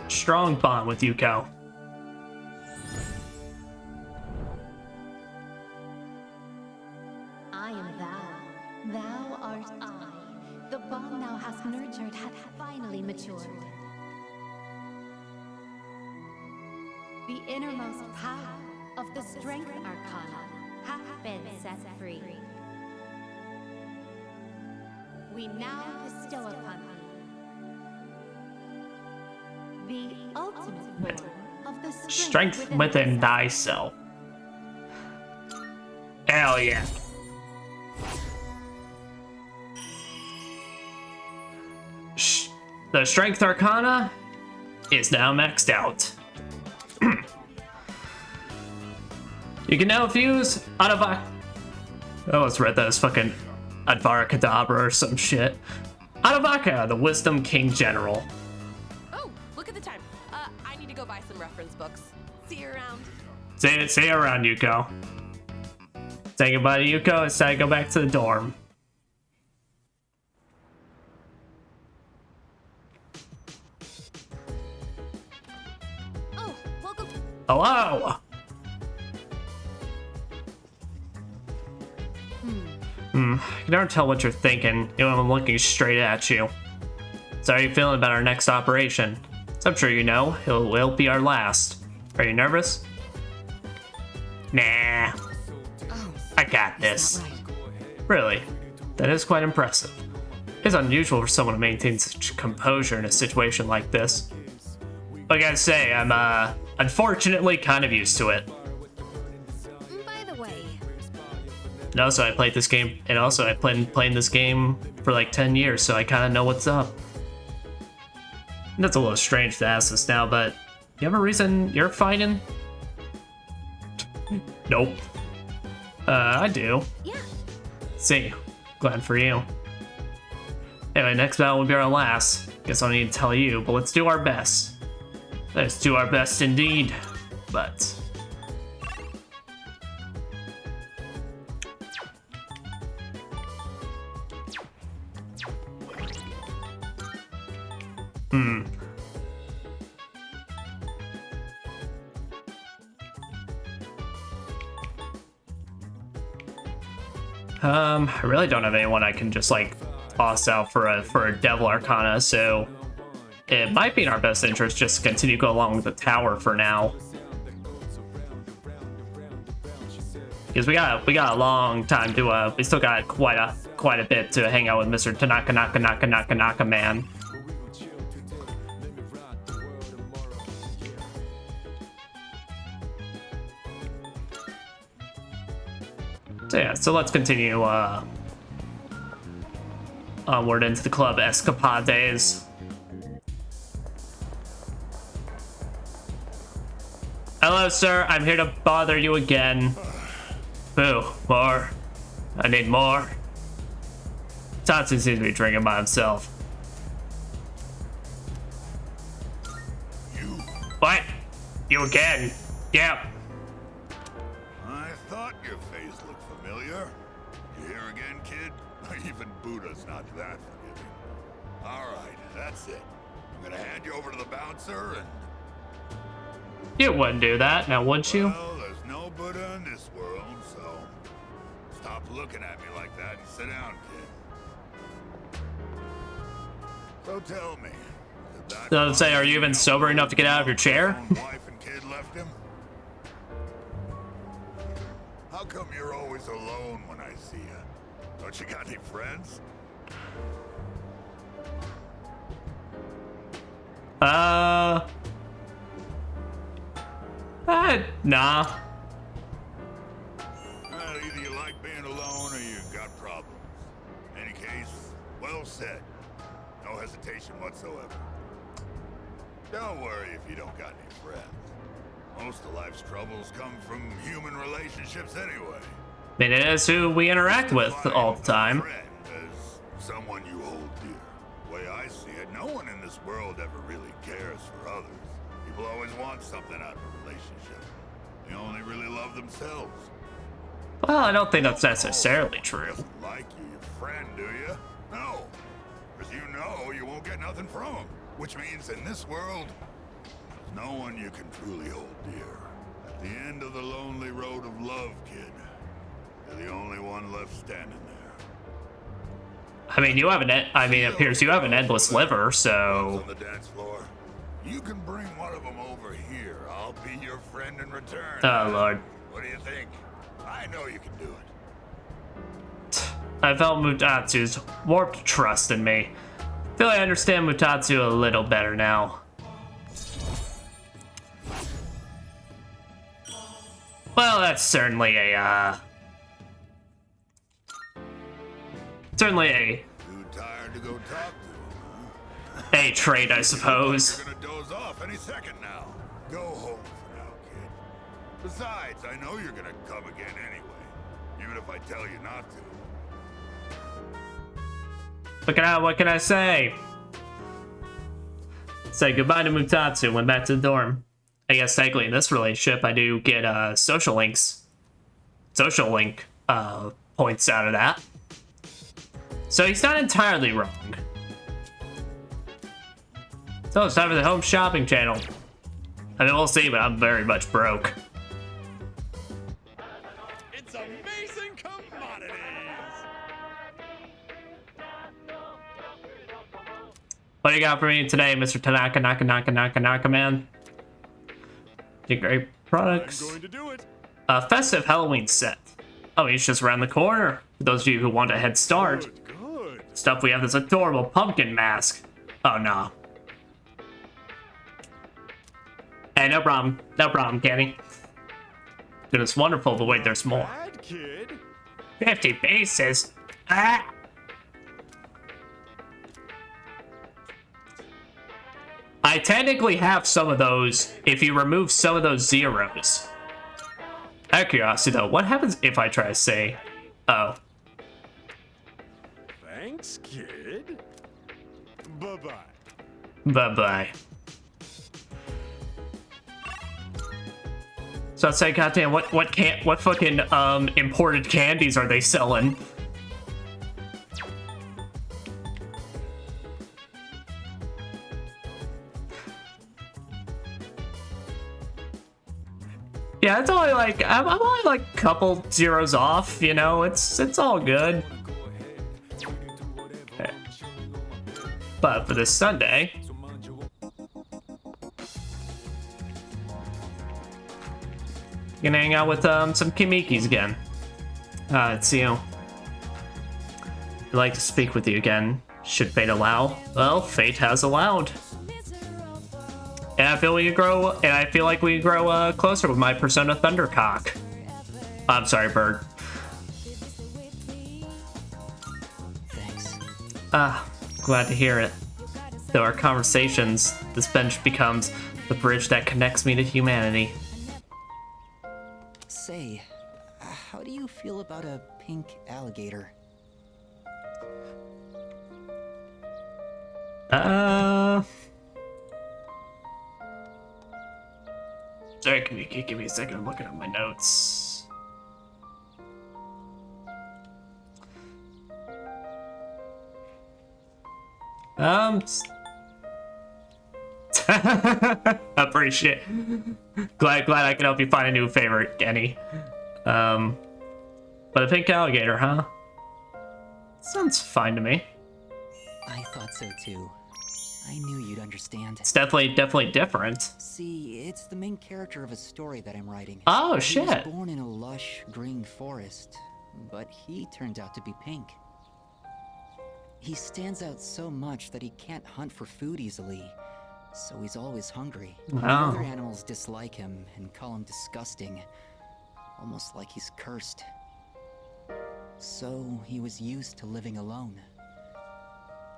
Strong bond with Yuko. I am thou. Thou art I. The bond thou hast nurtured hath finally matured. The innermost power of the strength arcana hath been set free. We now bestow upon thee the ultimate form of the Strength within thyself. Hell yeah. The Strength Arcana is now maxed out. You can now fuse I almost read that as fucking Advara Kedavra or some shit. Adavaka, the Wisdom King General. Oh, look at the time. I need to go buy some reference books. See you around. See you around, Yuko. Say goodbye to Yuko. It's time to go back to the dorm. Oh, welcome. Hello. I can never tell what you're thinking, even when I'm looking straight at you. So how are you feeling about our next operation? So I'm sure you know, it'll be our last. Are you nervous? Nah. Oh, I got this. right. Really? That is quite impressive. It's unusual for someone to maintain such composure in a situation like this. But I gotta say, I'm, unfortunately kind of used to it. By the way, And also, I played this game, and also I've been playing this game for like 10 years, so I kind of know what's up. And that's a little strange to ask this now, but you have a reason you're fighting? Nope. I do. yeah. See, glad for you. Anyway, next battle will be our last. Guess I don't need to tell you, but let's do our best. Let's do our best indeed. But I really don't have anyone I can just like toss out for a Devil Arcana, so it might be in our best interest just to continue to go along with the tower for now. Because we got a long time to we still got quite a bit to hang out with Mr. Tanaka man. So yeah, so let's continue onward into the club escapades. Hello, sir. I'm here to bother you again. Boo, more. I need more. Tatsu seems to be drinking by himself. You? What? You again? Yeah. I thought your face looked familiar. You here again, kid? Even Buddha's not that forgiving. Alright, that's it. I'm gonna hand you over to the bouncer and... You wouldn't do that, now would you? Well, there's no Buddha in this world, so... Stop looking at me like that and sit down, kid. So tell me... Doesn't say, are you even sober enough to get out of your chair? Wife and kid left him? How come you're always alone when I see you? Don't you got any friends? Nah. Well, either you like being alone or you got problems. Any case, well said. No hesitation whatsoever. Don't worry if you don't got any friends. Most of life's troubles come from human relationships anyway. I mean, it is who we interact with all the time. Friend as someone you hold dear. The way I see it, no one in this world ever really cares for others. People always want something out of a relationship. They only really love themselves. Well, I don't think that's necessarily true. Doesn't like you, your friend, do you? No. Because you know you won't get nothing from him. Which means in this world, there's no one you can truly hold dear. At the end of the lonely road of love, kid, you're the only one left standing there. I mean, it appears you have an endless liver, so... On the dance floor. You can bring one of them over here. I'll be your friend in return. Oh, Lord. What do you think? I know you can do it. I felt Mutatsu's warped trust in me. I feel I understand Mutatsu a little better now. Well, that's certainly a, Too tired to go talk to him, huh? a trait, I suppose. You're gonna doze off any second now. Go home for now, kid. Besides, I know you're gonna come again anyway, even if I tell you not to. What can I say? Say goodbye to Mutatsu, went back to the dorm. I guess technically in this relationship, I do get social link points out of that. So he's not entirely wrong. So it's time for the home shopping channel. I mean, we'll see, but I'm very much broke. It's amazing commodities! What do you got for me today, Mr. Tanaka man? Great products. I'm going to do it. A festive Halloween set. Oh, he's just around the corner. For those of you who want a head start. Good. Stuff, we have this adorable pumpkin mask. Oh, no. Hey, no problem, Kenny. Goodness, wonderful, but wait, there's more. Bad kid. 50 pieces. Ah! I technically have some of those if you remove some of those zeros. Out of curiosity, though, what happens if I try to say, oh? Thanks, kid. Bye-bye. Bye-bye. So I'd say, goddamn, what fucking imported candies are they selling? Yeah, it's only like I'm only like a couple zeros off, you know. It's all good. Okay. But for this Sunday, gonna hang out with some Kimikis again. It's you. I'd like to speak with you again. Should fate allow? Well, fate has allowed. And I feel like we grow closer with my Persona Thundercock. I'm sorry, Bird. Thanks. Glad to hear it. Through our conversations, this bench becomes the bridge that connects me to humanity. Say, how do you feel about a pink alligator? Sorry, give me a second. I'm looking at my notes. Appreciate. Glad I can help you find a new favorite, Kenny. But a pink alligator, huh? Sounds fine to me. I thought so too. I knew you'd understand. It's definitely different. See, it's the main character of a story that I'm writing. Oh, shit. He was born in a lush green forest, but he turned out to be pink. He stands out so much that he can't hunt for food easily, so he's always hungry. Oh. Other animals dislike him and call him disgusting, almost like he's cursed. So he was used to living alone.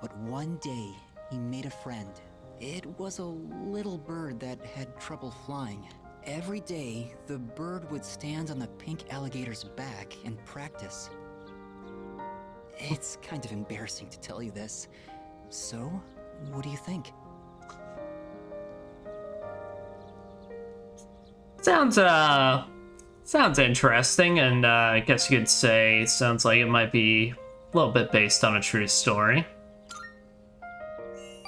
But one day, he made a friend. It was a little bird that had trouble flying. Every day, the bird would stand on the pink alligator's back and practice. It's kind of embarrassing to tell you this. So, what do you think? Sounds interesting, and I guess you could say sounds like it might be a little bit based on a true story.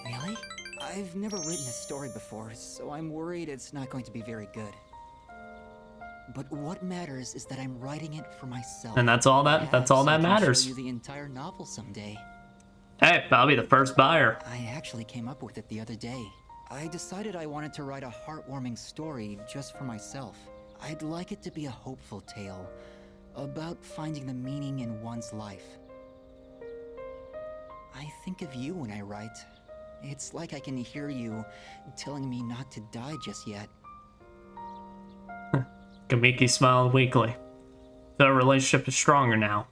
Really? I've never written a story before, so I'm worried it's not going to be very good. But what matters is that I'm writing it for myself. And that's all that matters. Show you the entire novel someday. Hey, I'll be the first buyer. I actually came up with it the other day. I decided I wanted to write a heartwarming story just for myself. I'd like it to be a hopeful tale about finding the meaning in one's life. I think of you when I write. It's like I can hear you telling me not to die just yet. Kamiki smiled weakly. The relationship is stronger now.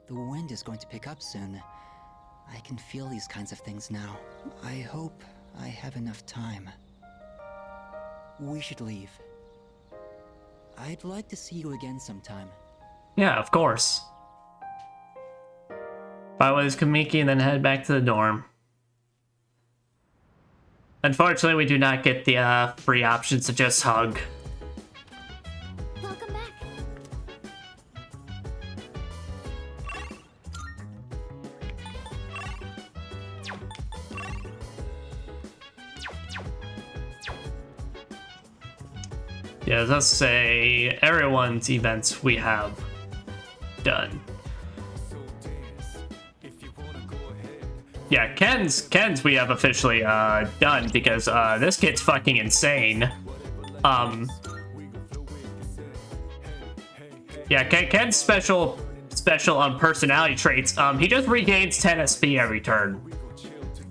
The wind is going to pick up soon. I can feel these kinds of things now. I hope I have enough time. We should leave. I'd like to see you again sometime. Yeah, of course. Bye with Kamiki and then head back to the dorm. Unfortunately, we do not get the free options to just hug. Welcome back. Yeah, let's say everyone's events we have done. Yeah, Ken's we have officially done because this kid's fucking insane. Yeah, Ken's special personality traits. He just regains 10 SP every turn.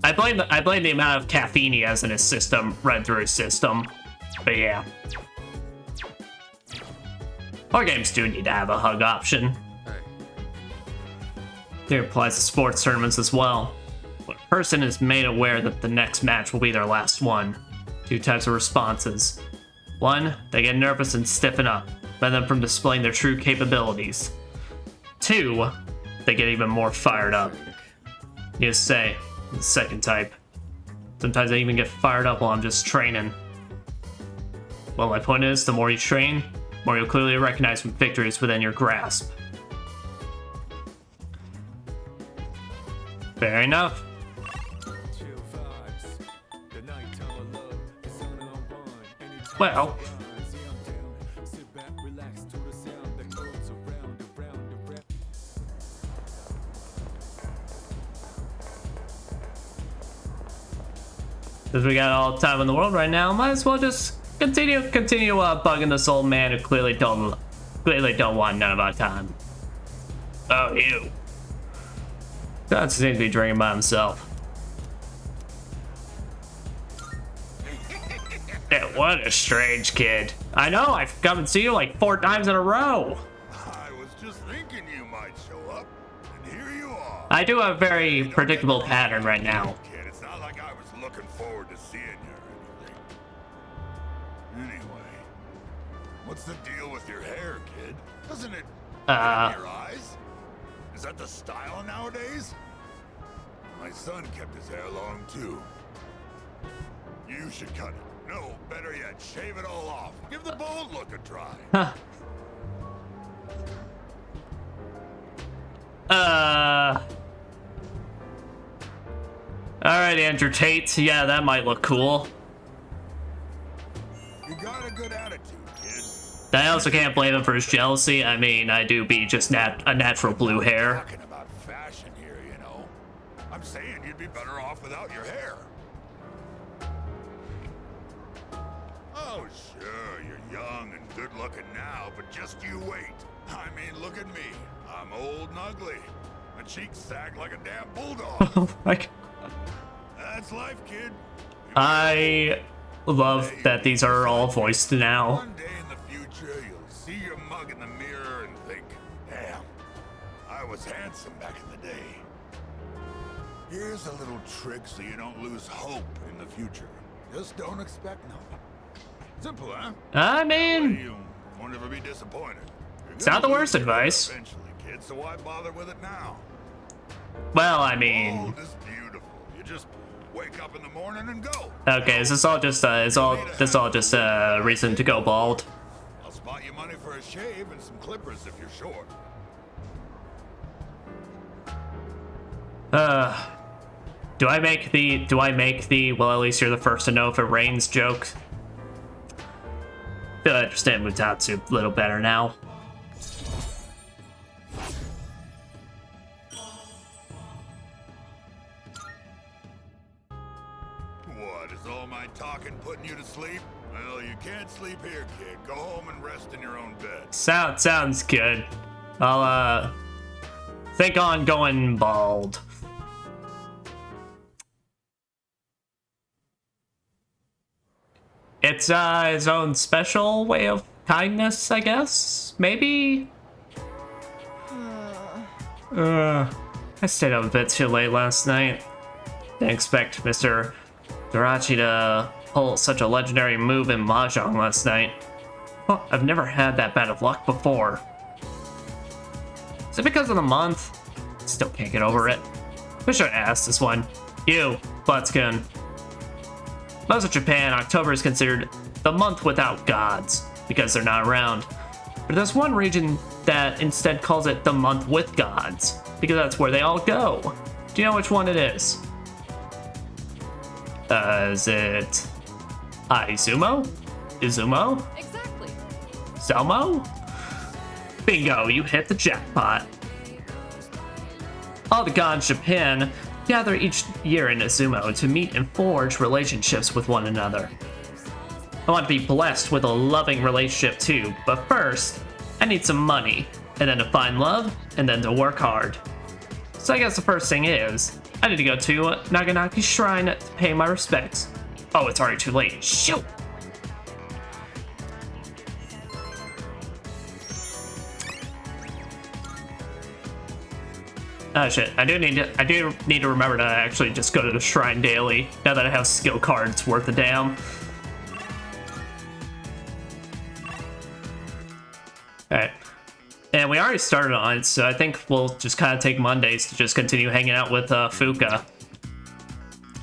I blame the amount of caffeine he has in his system, read through his system. But yeah. Our games do need to have a hug option. It applies to sports tournaments as well. When a person is made aware that the next match will be their last one, two types of responses. One, they get nervous and stiffen up, prevent them from displaying their true capabilities. Two, they get even more fired up. Needless to say, the second type. Sometimes I even get fired up while I'm just training. Well, my point is, the more you train, the more you'll clearly recognize when victory is within your grasp. Fair enough. Well, since we got all the time in the world right now, might as well just continue bugging this old man who clearly don't want none of our time. Oh, you. That seems to be drinking by himself. Yeah, what a strange kid. I know, I've come and seen you like 4 times in a row. I was just thinking you might show up, and here you are. I do have a very predictable pattern right now. Kid, it's not like I was looking forward to seeing you or anything. Anyway, what's the deal with your hair, kid? Doesn't it hurt your eyes? Is that the style nowadays? My son kept his hair long too. You should cut it. No, better yet, shave it all off. Give the bald look a try. Huh. Alright, Andrew Tate. Yeah, that might look cool. You got a good attitude, kid. I also can't blame him for his jealousy. I mean, I do be just a natural blue hair. Talking about fashion here, you know. I'm saying you'd be better off without your hair. Oh, sure, you're young and good-looking now, but just you wait. I mean, look at me. I'm old and ugly. My cheeks sag like a damn bulldog. Oh my God. That's life, kid. I love that these are all voiced now. One day in the future, you'll see your mug in the mirror and think, damn, I was handsome back in the day. Here's a little trick so you don't lose hope in the future. Just don't expect nothing. Simple, huh? I mean, You won't ever be disappointed. it's not the worst advice. Eventually, kid, so why bother with it now? Well, I mean... Bald is beautiful. You just wake up in the morning and go. Okay, is this all just, this all just a reason to go bald? I'll spot you money for a shave and some clippers if you're short. Do I make the, well, at least you're the first to know if it rains joke? I feel I understand Mutatsu a little better now. What, is all my talking putting you to sleep? Well, you can't sleep here, kid. Go home and rest in your own bed. Sounds good. I'll, think on going bald. It's, his own special way of kindness, I guess? Maybe? I stayed up a bit too late last night. Didn't expect Mr. Darachi to pull such a legendary move in Mahjong last night. Well, I've never had that bad of luck before. Is it because of the month? Still can't get over it. Wish I'd asked this one. You, Buttskin. Most of Japan, October is considered the month without gods, because they're not around. But there's one region that instead calls it the month with gods, because that's where they all go. Do you know which one it is? Is it... Izumo? Izumo? Exactly. Selmo? Bingo, you hit the jackpot. All the gods in Japan gather each year in Izumo to meet and forge relationships with one another. I want to be blessed with a loving relationship too, but first, I need some money, and then to find love, and then to work hard. So I guess the first thing is, I need to go to Naganaki's shrine to pay my respects. Oh, it's already too late. Shoot! Oh shit, I do need to remember to actually just go to the shrine daily, now that I have skill cards worth a damn. Alright. And we already started on it, so I think we'll just kind of take Mondays to just continue hanging out with Fuka.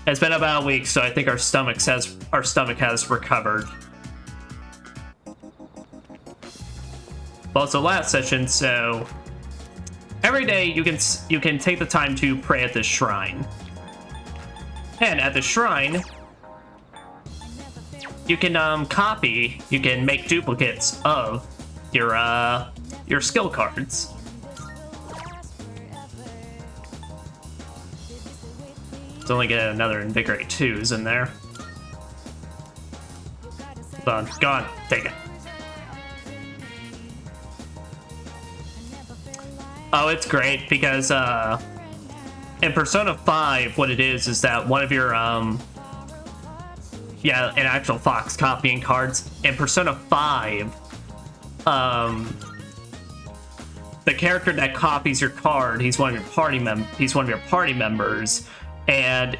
It's been about a week, so I think our stomach has recovered. Well, it's the last session, so every day you can take the time to pray at this shrine. And at the shrine, you can make duplicates of your skill cards. Let's only get another Invigorate 2s in there. Hold on, go on, take it. Oh, it's great because in Persona 5, what it is that one of your yeah, an actual Fox copying cards. In Persona 5, the character that copies your card, he's one of your party members, and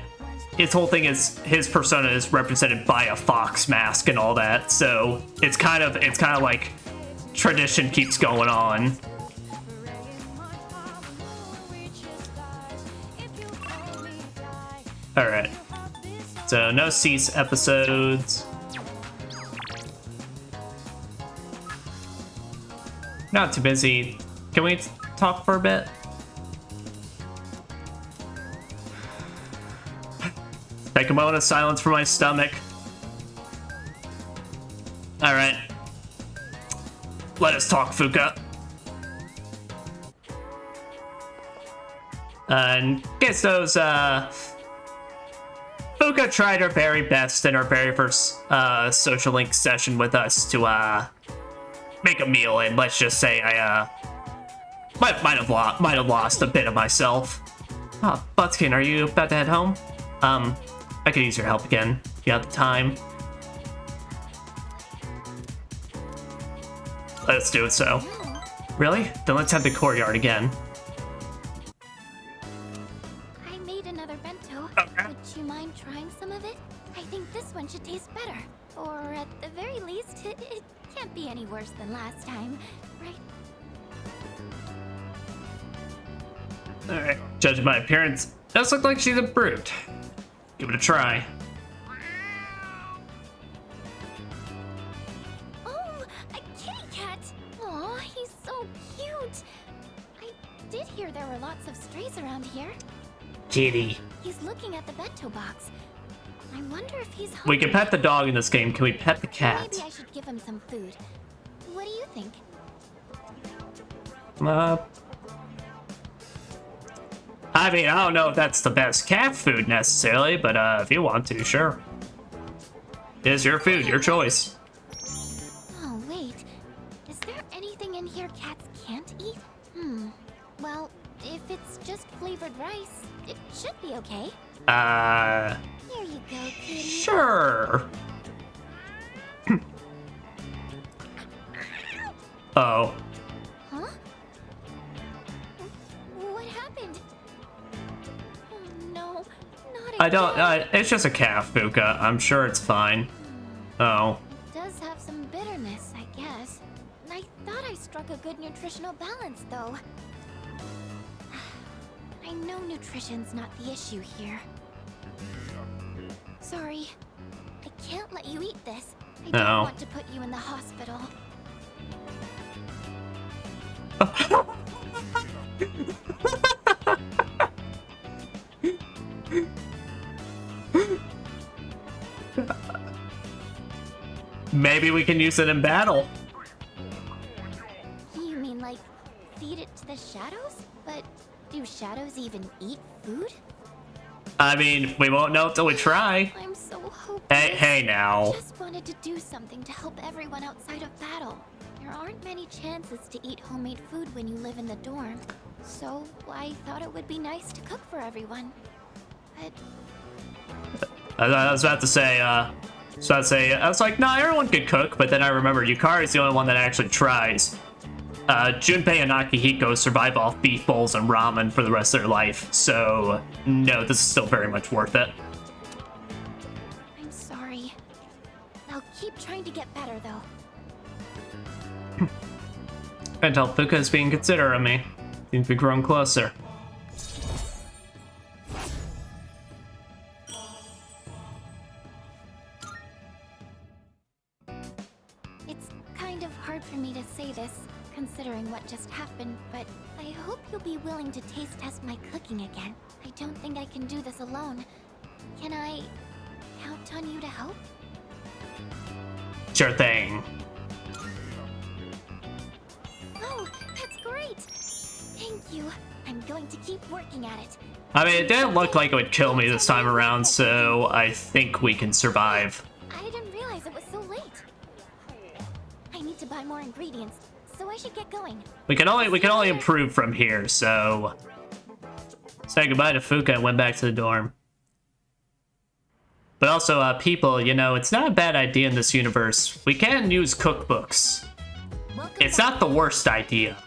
his whole thing is his persona is represented by a fox mask and all that. So it's kind of like tradition keeps going on. All right. So no Cease episodes. Not too busy. Can we talk for a bit? Take a moment of silence for my stomach. All right. Let us talk, Fuka. In case those, Fuka tried her very best in her very first social link session with us to make a meal, and let's just say I might have lost a bit of myself. Oh, Buttskin, are you about to head home? I could use your help again if you have the time. Let's do it so. Really? Then let's have the courtyard again. I made another bento. Okay. Would you mind trying some of it? I think this one should taste better. Or at the very least, it can't be any worse than last time, right? Alright, judging by appearance, does look like she's a brute. Give it a try. Oh, a kitty cat! Aw, he's so cute! I did hear there were lots of strays around here. Kitty. He's looking at the bento box. I wonder if he's hungry. We can pet the dog in this game. Can we pet the cat? Maybe I should give him some food. What do you think? I mean, I don't know if that's the best cat food necessarily, but if you want to, sure. It's your food, your choice. Oh, wait. Is there anything in here cats can't eat? Well, if it's just flavored rice, it should be okay. Here you go, kitty. Sure. Oh. Huh? What happened? Oh no, not again. I don't, it's just a calf, Fuka. I'm sure it's fine. Oh. It does have some bitterness, I guess. I thought I struck a good nutritional balance, though. I know nutrition's not the issue here. Sorry. I can't let you eat this. I don't want to put you in the hospital. Maybe we can use it in battle. You mean like feed it to the shadows? But do shadows even eat food? I mean, we won't know until we try. I'm so hopeless. Hey now. I just wanted to do something to help everyone outside of battle. There aren't many chances to eat homemade food when you live in the dorm. So I thought it would be nice to cook for everyone. But I was about to say, I was like, nah, everyone can cook, but then I remembered Yukari's the only one that actually tries. Junpei and Akihiko survive off beef bowls and ramen for the rest of their life, so no, this is still very much worth it. I'm sorry. I'll keep trying to get better, though. Can't tell Fuka is being considerate of me. Seems to be growing closer. It's kind of hard for me to say this, considering what just happened, but I hope you'll be willing to taste test my cooking again. I don't think I can do this alone. Can I count on you to help? Sure thing. Oh, that's great! Thank you. I'm going to keep working at it. I mean, it didn't look like it would kill me this time around, so I think we can survive. I didn't realize it was so late. I need to buy more ingredients, so I should get going. We can only improve from here, so say goodbye to Fuka and went back to the dorm. But also, people, you know, it's not a bad idea in this universe. We can use cookbooks. It's not the worst idea.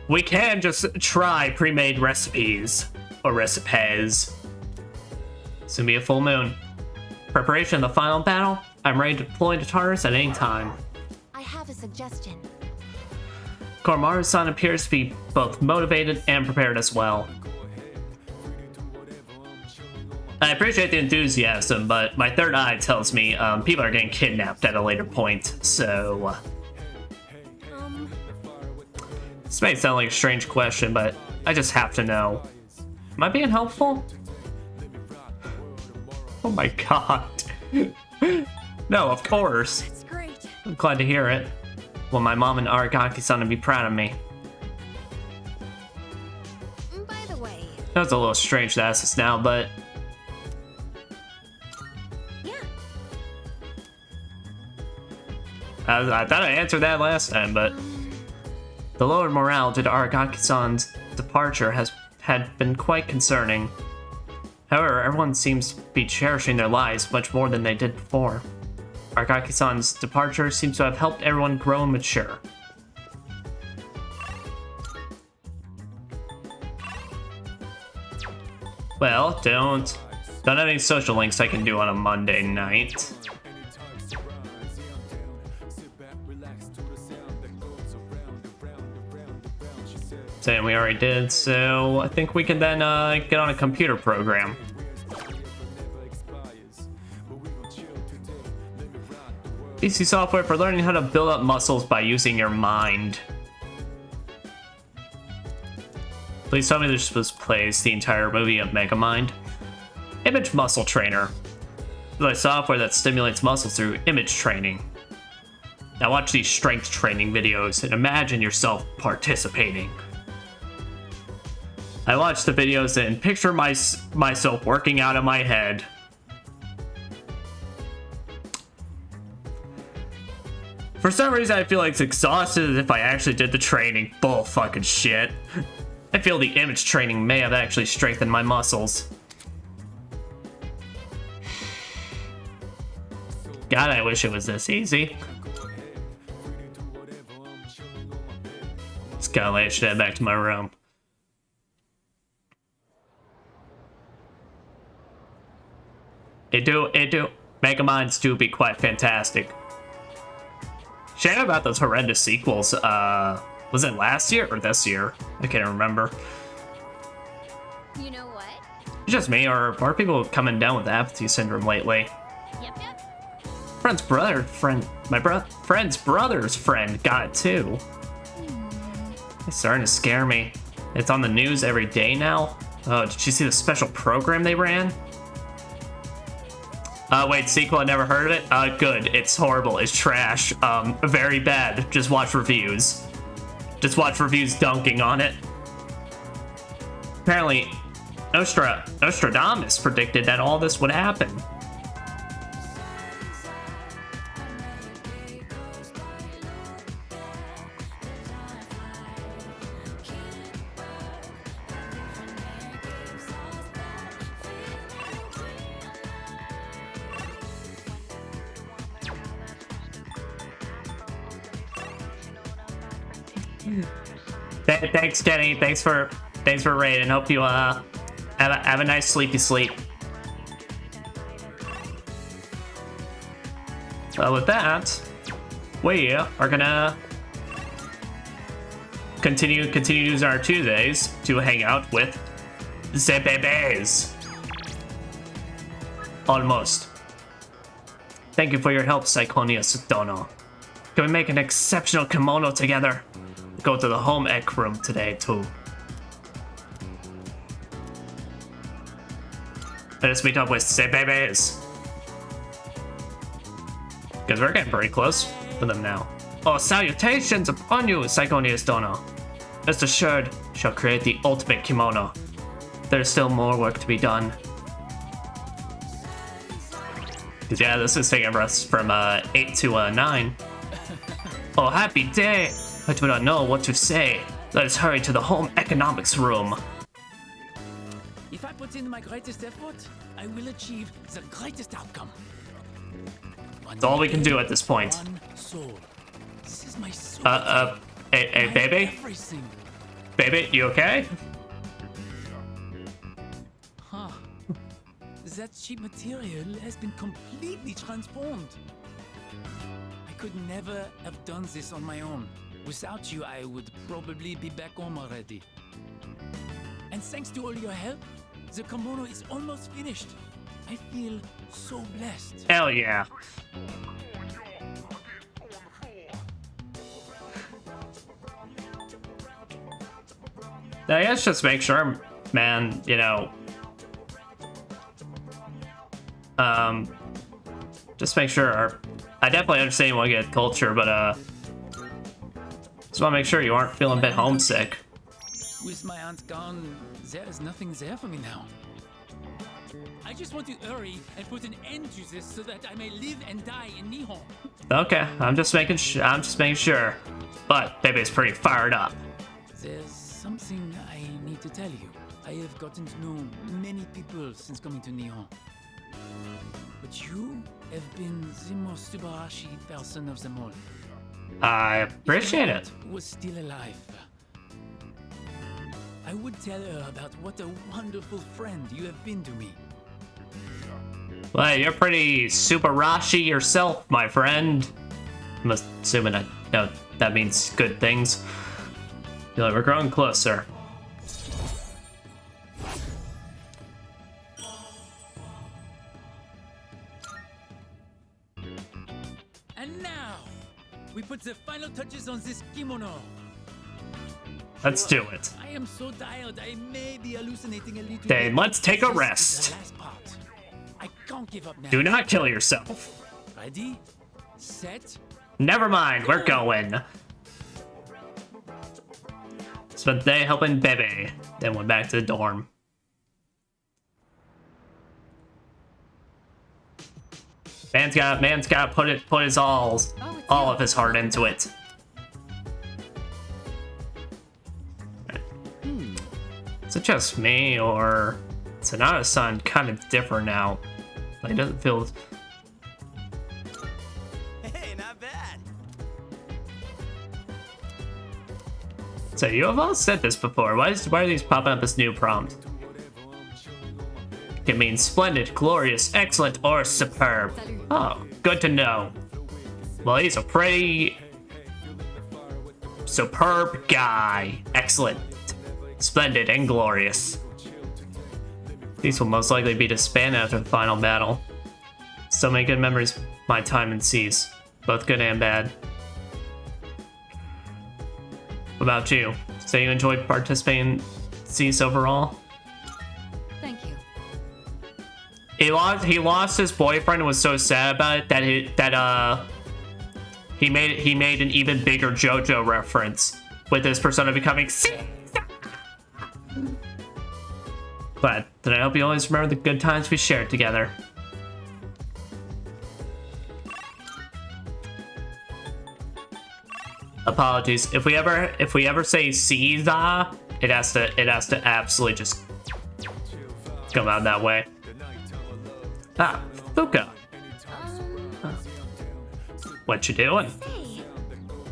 We can just try pre-made recipes or recipes. It's gonna be a full moon. Preparation of the final battle. I'm ready to deploy to Tartarus at any time. I have a suggestion. Koromaru-san appears to be both motivated and prepared as well. I appreciate the enthusiasm, but my third eye tells me people are getting kidnapped at a later point, so... This may sound like a strange question, but I just have to know. Am I being helpful? Oh my god. No, of course. That's great. I'm glad to hear it. Well, my mom and Aragaki-san would be proud of me. By the way... That was a little strange to ask this now, but... Yeah. I thought I answered that last time, but... The lowered morale due to Aragaki-san's departure had been quite concerning. However, everyone seems to be cherishing their lives much more than they did before. Aragaki-san's departure seems to have helped everyone grow and mature. Well, don't have any social links I can do on a Monday night. Saying we already did, so I think we can then get on a computer program. PC software for learning how to build up muscles by using your mind. Please tell me this was plays the entire movie of Megamind. Image Muscle Trainer. The software that stimulates muscles through image training. Now watch these strength training videos and imagine yourself participating. I watch the videos and picture myself working out in my head. For some reason, I feel like it's exhausted as if I actually did the training. Bull fucking shit. I feel the image training may have actually strengthened my muscles. God, I wish it was this easy. It's kinda late, I should head back to my room. It do. Megaminds do be quite fantastic. Shame about those horrendous sequels. Was it last year or this year? I can't remember. You know what? It's just me, or are people coming down with apathy syndrome lately? Yep. Friend's brother's friend got it too. It's starting to scare me. It's on the news every day now. Oh, did you see the special program they ran? Wait, sequel, I never heard of it? Good. It's horrible. It's trash. Very bad. Just watch reviews. Just watch reviews dunking on it. Apparently, Nostradamus predicted that all this would happen. Thanks, Kenny. Thanks for raiding. Hope you have a nice sleepy sleep. Well, with that, we are gonna continue using our Tuesdays to hang out with the bebes. Almost. Thank you for your help, Psychonius Dono. Can we make an exceptional kimono together? Go to the home ec room today too. Let us meet up with Sebebes. Because we're getting pretty close to them now. Oh, salutations upon you, Psychonius Dono. Rest assured, shall create the ultimate kimono. There's still more work to be done. Because yeah, this is taking us from 8 to 9. Oh, happy day! I do not know what to say. Let us hurry to the home economics room. If I put in my greatest effort, I will achieve the greatest outcome. That's all we can do at this point. One soul. This is my soul. Hey, baby? Everything. Baby, you okay? Huh. That cheap material has been completely transformed. I could never have done this on my own. Without you, I would probably be back home already. And thanks to all your help, the kimono is almost finished. I feel so blessed. Hell yeah. I guess just make sure, man, you know, just make sure I definitely understand you want to get culture, but just want to make sure you aren't feeling a bit homesick. With my aunt gone, there is nothing there for me now. I just want to hurry and put an end to this so that I may live and die in Nihon. Okay, I'm just making sure. But baby's pretty fired up. There's something I need to tell you. I have gotten to know many people since coming to Nihon. But you have been the most Subarashi person of them all. I appreciate it. Was still alive. I would tell her about what a wonderful friend you have been to me. Well, you're pretty Subarashi yourself, my friend. I'm assuming that means good things. Feel like we're growing closer. And now, we put the final touches on this kimono. Let's do it. I am so tired, I may be hallucinating a little Then bit. let's take a This is rest. the last part. I can't give up now. Do not kill yourself. Ready? Set? Never mind, we're going. Spent the day helping Bebe, then went back to the dorm. Man's got put his all of his heart into it. Is it just me, or Sonata-san kind of different now? Like, it doesn't feel. Hey, not bad. So you have all said this before. Why are these popping up as new prompts? It means splendid, glorious, excellent, or superb. Oh, good to know. Well, he's a pretty superb guy. Excellent, splendid, and glorious. These will most likely be disbanded after the final battle. So many good memories of my time in Seas, both good and bad. What about you? Say you enjoyed participating in Seas overall? Thank you. He lost his boyfriend and was so sad about it that he made an even bigger JoJo reference with his persona becoming. But I hope you always remember the good times we shared together. Apologies. If we ever say Caesar, it has to absolutely just come out that way. Ah, Fuka. What you doing?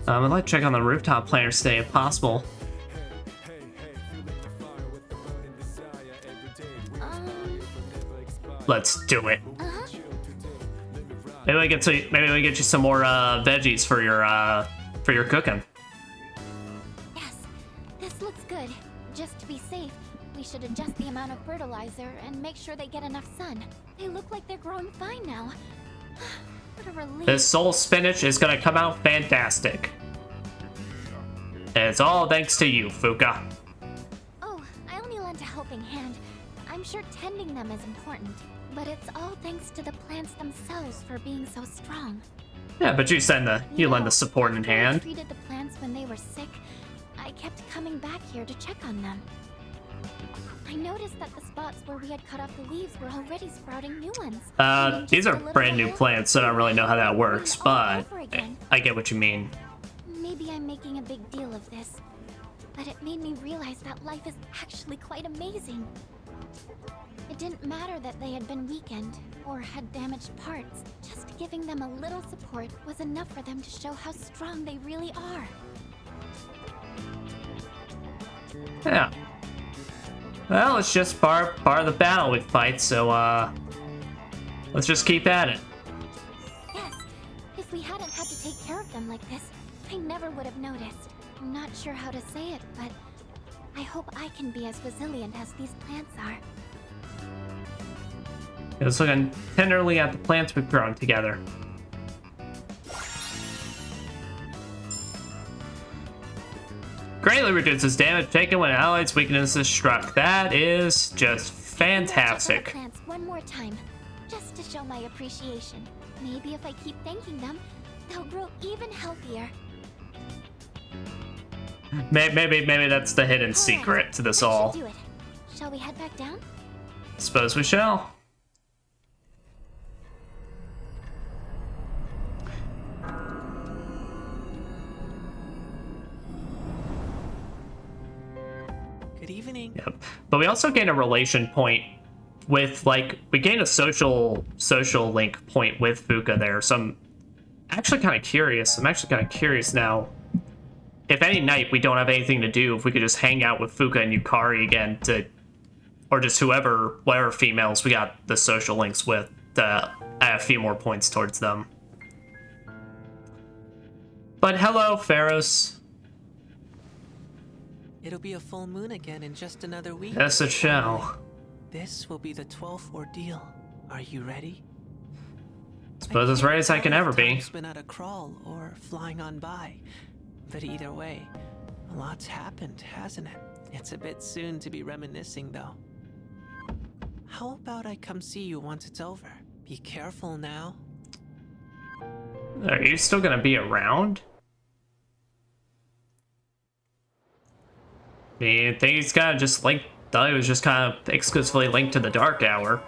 I'd like to check on the rooftop planners today if possible. Let's do it. Maybe we get you some more veggies for your cooking. Yes, this looks good. Just to be safe, we should adjust the amount of fertilizer and make sure they get enough sun. They look like they're growing fine now. What a relief. This soul spinach is gonna come out fantastic. And it's all thanks to you, Fuka. Oh, I only lent a helping hand. I'm sure tending them is important, but it's all thanks to the plants themselves for being so strong. Yeah, but you lend the support in After I hand. treated the plants when they were sick, I kept coming back here to check on them. I noticed that the spots where we had cut off the leaves were already sprouting new ones. These are brand new plants, so I don't really know how that works, but I get what you mean. Maybe I'm making a big deal of this, but it made me realize that life is actually quite amazing. It didn't matter that they had been weakened or had damaged parts. Just giving them a little support was enough for them to show how strong they really are. Yeah. Well, it's just part of the battle we fight, so let's just keep at it. Yes, if we hadn't had to take care of them like this, I never would have noticed. I'm not sure how to say it, but I hope I can be as resilient as these plants are. It's looking tenderly at the plants we've grown together. Greatly reduces damage taken when allies' weakness is struck. That is just fantastic. Plants one more time, just to show my appreciation. Maybe if I keep thanking them, they'll grow even healthier. Maybe that's the hidden secret to this all. Do it. Shall we head back down? Suppose we shall. Good evening. Yep. But we also gain a relation point with, like, we gain a social link point with Fuka there. So I'm actually kind of curious. Now. If any night we don't have anything to do, if we could just hang out with Fuka and Yukari again or just whatever females we got the social links with, to add a few more points towards them. But hello, Pharos. It'll be a full moon again in just another week. Yes, it shall. This will be the 12th ordeal. Are you ready? Suppose as ready as I can ever be. Time's been at a crawl or flying on by. But either way, a lot's happened, hasn't it? It's a bit soon to be reminiscing, though. How about I come see you once it's over? Be careful now. Are you still gonna be around? I think he's kind of just linked. Thought he was just kind of exclusively linked to the Dark Hour.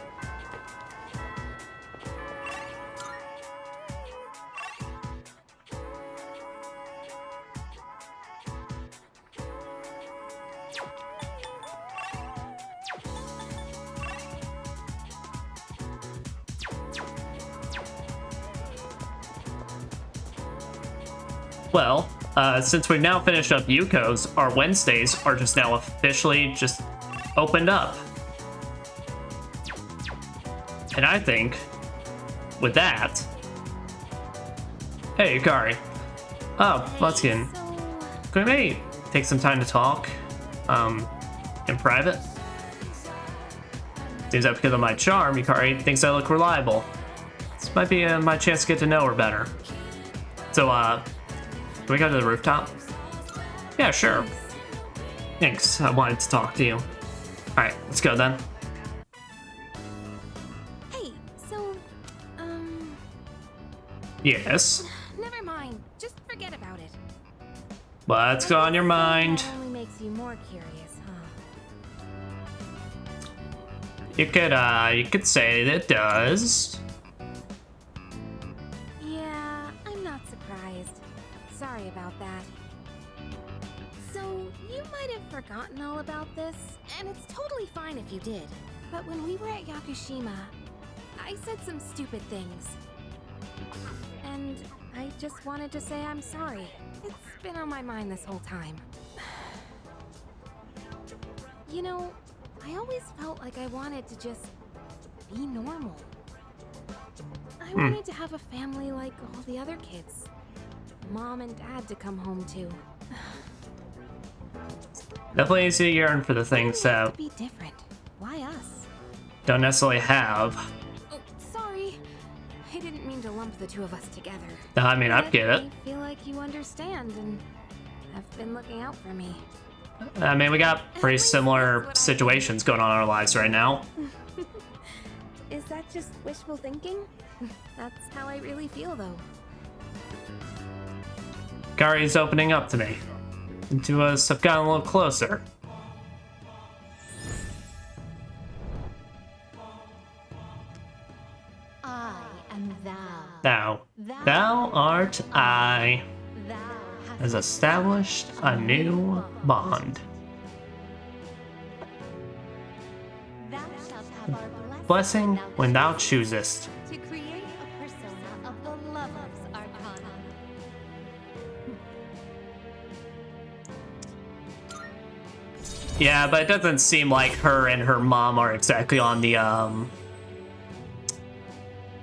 Well, since we've now finished up Yuko's, our Wednesdays are just now officially just opened up. And I think, with that... Hey, Yukari. Oh, let's get in. Can we maybe take some time to talk? In private? Seems that because of my charm, Yukari thinks I look reliable. This might be my chance to get to know her better. So, can we go to the rooftop? Yeah, sure. Thanks, I wanted to talk to you. Alright, let's go then. Hey, so, Yes? never mind. Just forget about it. What's on your mind? That only makes you more curious, huh? You could say that it does. Yeah, I'm not surprised. Sorry about that. So, you might have forgotten all about this, and it's totally fine if you did. But when we were at Yakushima, I said some stupid things. And I just wanted to say I'm sorry. It's been on my mind this whole time. You know, I always felt like I wanted to just be normal. I wanted to have a family like all the other kids. Mom and dad to come home to. Definitely easy to yearn for the things that Be different. Why us? don't necessarily have. Oh, sorry. I didn't mean to lump the two of us together. I mean, I get it. I feel like you understand and have been looking out for me. I mean, we got pretty similar situations going on in our lives right now. Is that just wishful thinking? That's how I really feel, though. Gari's opening up to me. And to us have gotten a little closer. I am thou. Thou. Thou art I. Has established a new bond. Thou shalt have our Blessing when thou choosest. to create a persona of the Lover's Arcana. Yeah, but it doesn't seem like her and her mom are exactly on the, I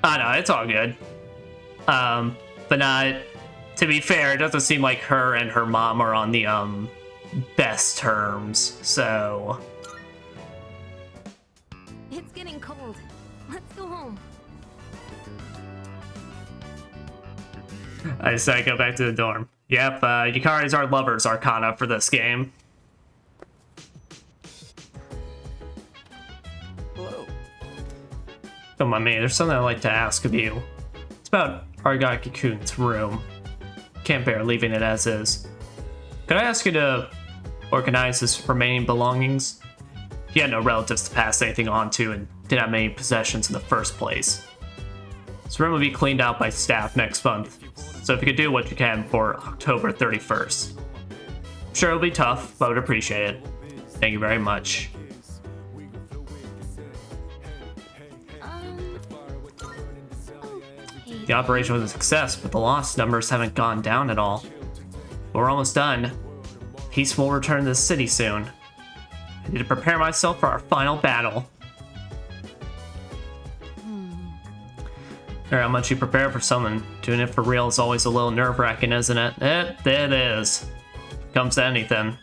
don't know, it's all good. But not, to be fair, it doesn't seem like her and her mom are on the, best terms, so... It's getting cold. Let's go home. I decided to go back to the dorm. Yep, Yukari's our Lover's Arcana for this game. Hello. Don't mind me, there's something I'd like to ask of you. It's about Argaki-kun's room. Can't bear leaving it as is. Could I ask you to organize his remaining belongings? He had no relatives to pass anything on to and didn't have many possessions in the first place. His room will be cleaned out by staff next month, so if you could do what you can for October 31st. I'm sure it'll be tough, but I would appreciate it. Thank you very much. The operation was a success, but the loss numbers haven't gone down at all. We're almost done. Peace will return to the city soon. I need to prepare myself for our final battle. Or how much you prepare for something. Doing it for real is always a little nerve-wracking, isn't it? It is. Comes to anything.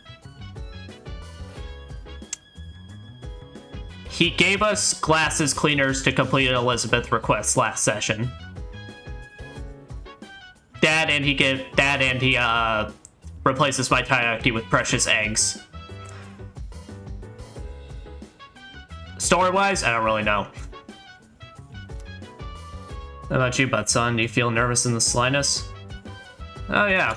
he gave us glasses cleaners to complete an Elizabeth request last session. That and he replaces my taiyaki with precious eggs. Story-wise, I don't really know. How about you, Butson? Do you feel nervous in the slightest? Oh yeah.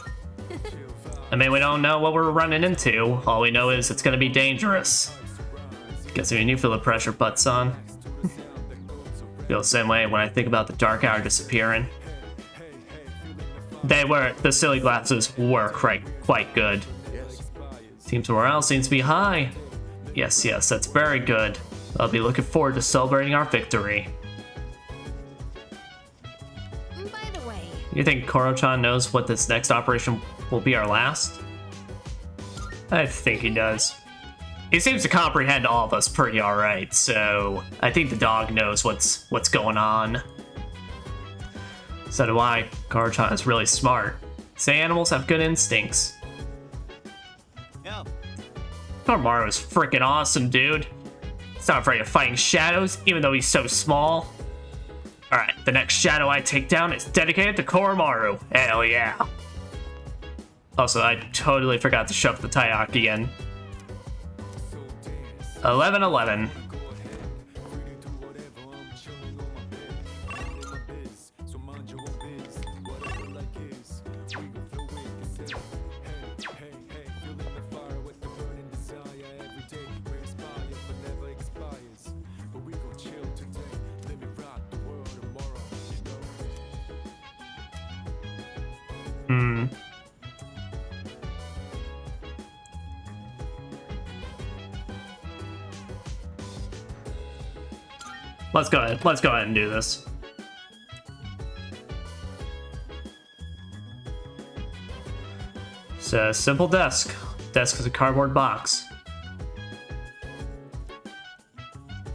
I mean, we don't know what we're running into. All we know is it's gonna be dangerous. Guess I mean, you feel the pressure, Butson. Feel the same way when I think about the dark hour disappearing. The silly glasses were quite good. Team's morale seems to be high. Yes, that's very good. I'll be looking forward to celebrating our victory. By the way, You think Koro-chan knows what this next operation will be our last? I think he does. He seems to comprehend all of us pretty alright, so I think the dog knows what's going on. So do I. Koro-chan is really smart. Say animals have good instincts. Yeah. Koromaru is freaking awesome, dude. He's not afraid of fighting shadows, even though he's so small. Alright, the next shadow I take down is dedicated to Koromaru. Hell yeah. Also, I totally forgot to shove the taiyaki in. 11-11. Let's go ahead and do this. It's a simple desk. Desk is a cardboard box.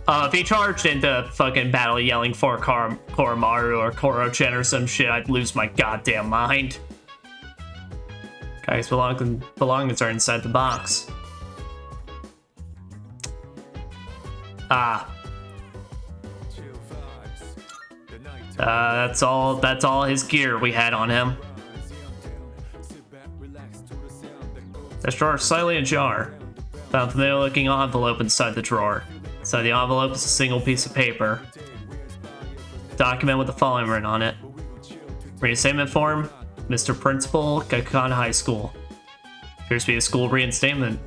If he charged into fucking battle yelling for Koromaru or Koro-chan or some shit, I'd lose my goddamn mind. Guys' belongings are inside the box. That's all his gear we had on him. This drawer is slightly ajar. Found a familiar looking envelope inside the drawer. Inside the envelope is a single piece of paper. Document with the following written on it. Reinstatement form, Mr. Principal, Gakukan High School. Appears to be a school reinstatement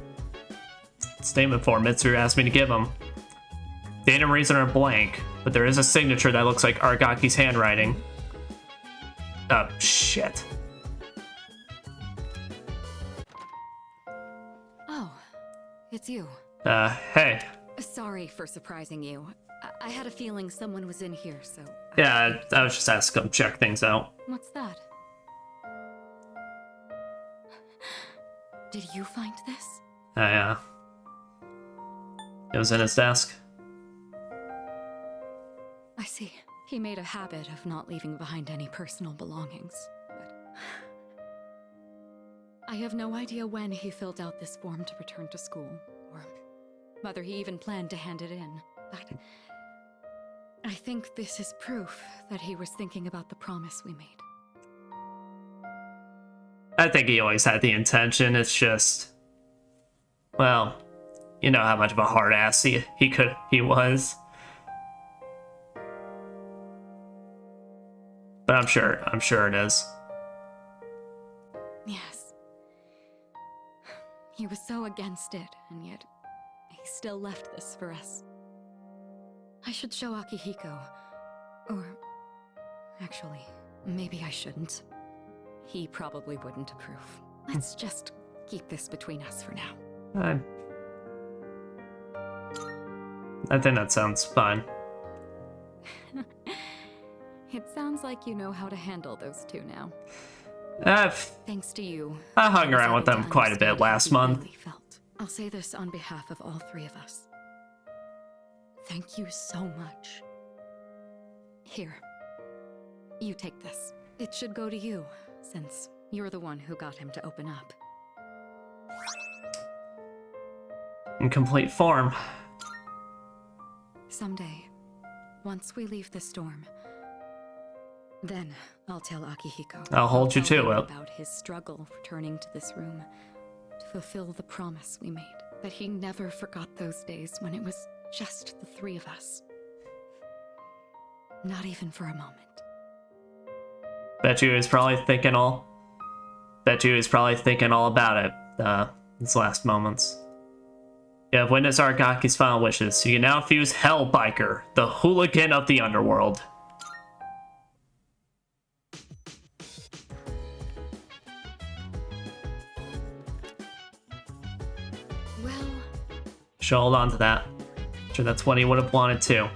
statement form Mitsuru asked me to give him. Date and reason are blank, but there is a signature that looks like Aragaki's handwriting. Oh, shit. Oh, it's you. Hey. Sorry for surprising you. I had a feeling someone was in here, so... Yeah, I was just asked to come check things out. What's that? Did you find this? Yeah. It was in his desk. I see. He made a habit of not leaving behind any personal belongings, but... I have no idea when he filled out this form to return to school, or whether he even planned to hand it in, but... I think this is proof that he was thinking about the promise we made. I think he always had the intention, it's just... Well, you know how much of a hard ass he was. But I'm sure it is. Yes. He was so against it, and yet he still left this for us. I should show Akihiko. Or... actually, maybe I shouldn't. He probably wouldn't approve. Let's just keep this between us for now. I think that sounds fine. It sounds like you know how to handle those two now. Thanks to you. I hung around with them quite a bit last month. Really felt. I'll say this on behalf of all three of us. Thank you so much. Here. You take this. It should go to you, since you're the one who got him to open up. In complete form. Someday, once we leave the storm, then I'll tell Akihiko. I'll hold you tell to him it. about his struggle returning to this room to fulfill the promise we made. That he never forgot those days when it was just the three of us. Not even for a moment. Bet you he's probably thinking all about it, these last moments. You have witnessed Aragaki's final wishes. You can now fuse Hellbiker, the hooligan of the underworld. Well, Should hold on to that. Sure, that's what he would have wanted too.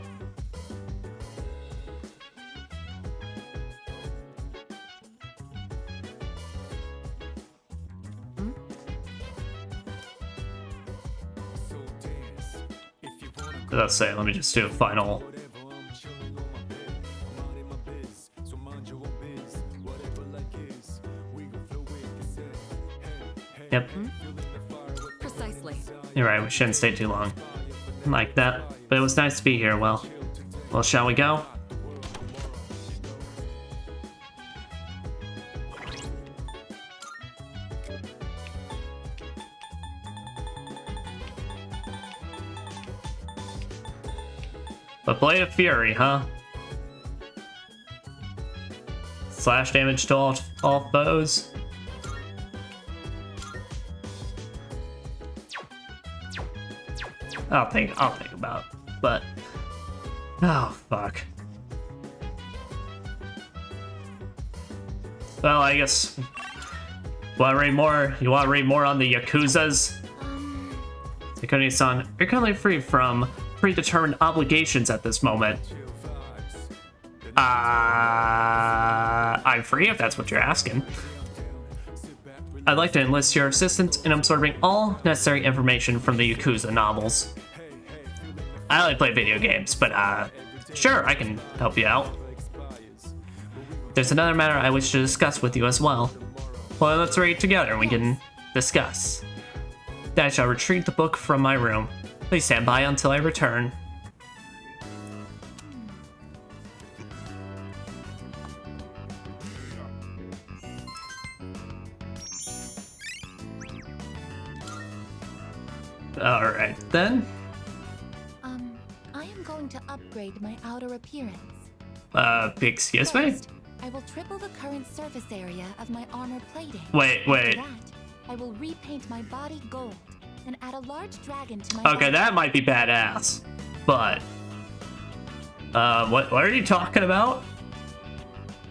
Let's say, let me just do a final. Yep. precisely. You're right, we shouldn't stay too long. Like that. But it was nice to be here. Well, shall we go? But Blade of Fury, huh? Slash damage to all foes. I'll think about it. But oh fuck. Well, I guess wanna read more? You wanna read more on the Yakuzas? Takuni-san, you're currently free from predetermined obligations at this moment. I'm free if that's what you're asking. I'd like to enlist your assistance in absorbing all necessary information from the Yakuza novels. I only play video games, but sure, I can help you out. There's another matter I wish to discuss with you as well. Well, let's read together and we can discuss. Then I shall retrieve the book from my room. Please stand by until I return. Alright, then. I am going to upgrade my outer appearance. Excuse me? First, I will triple the current surface area of my armor plating. Wait. After that, I will repaint my body gold and add a large dragon to my Okay, body. that might be badass. But what are you talking about?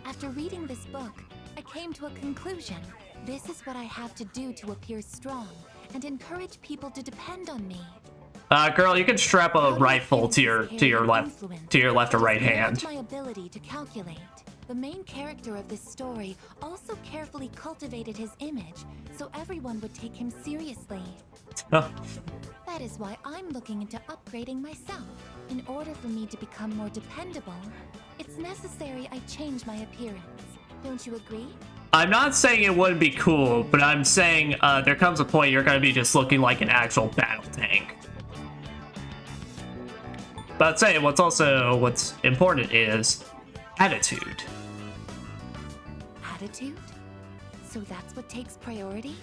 After reading this book, I came to a conclusion. This is what I have to do to appear strong and encourage people to depend on me. Girl, you can strap a rifle to your left or right hand. My ability to calculate. The main character of this story also carefully cultivated his image, so everyone would take him seriously. Oh. That is why I'm looking into upgrading myself. In order for me to become more dependable, it's necessary I change my appearance. Don't you agree? I'm not saying it wouldn't be cool, but I'm saying there comes a point you're gonna be just looking like an actual battle tank. But I'd say what's important is attitude. Attitude? So that's what takes priority?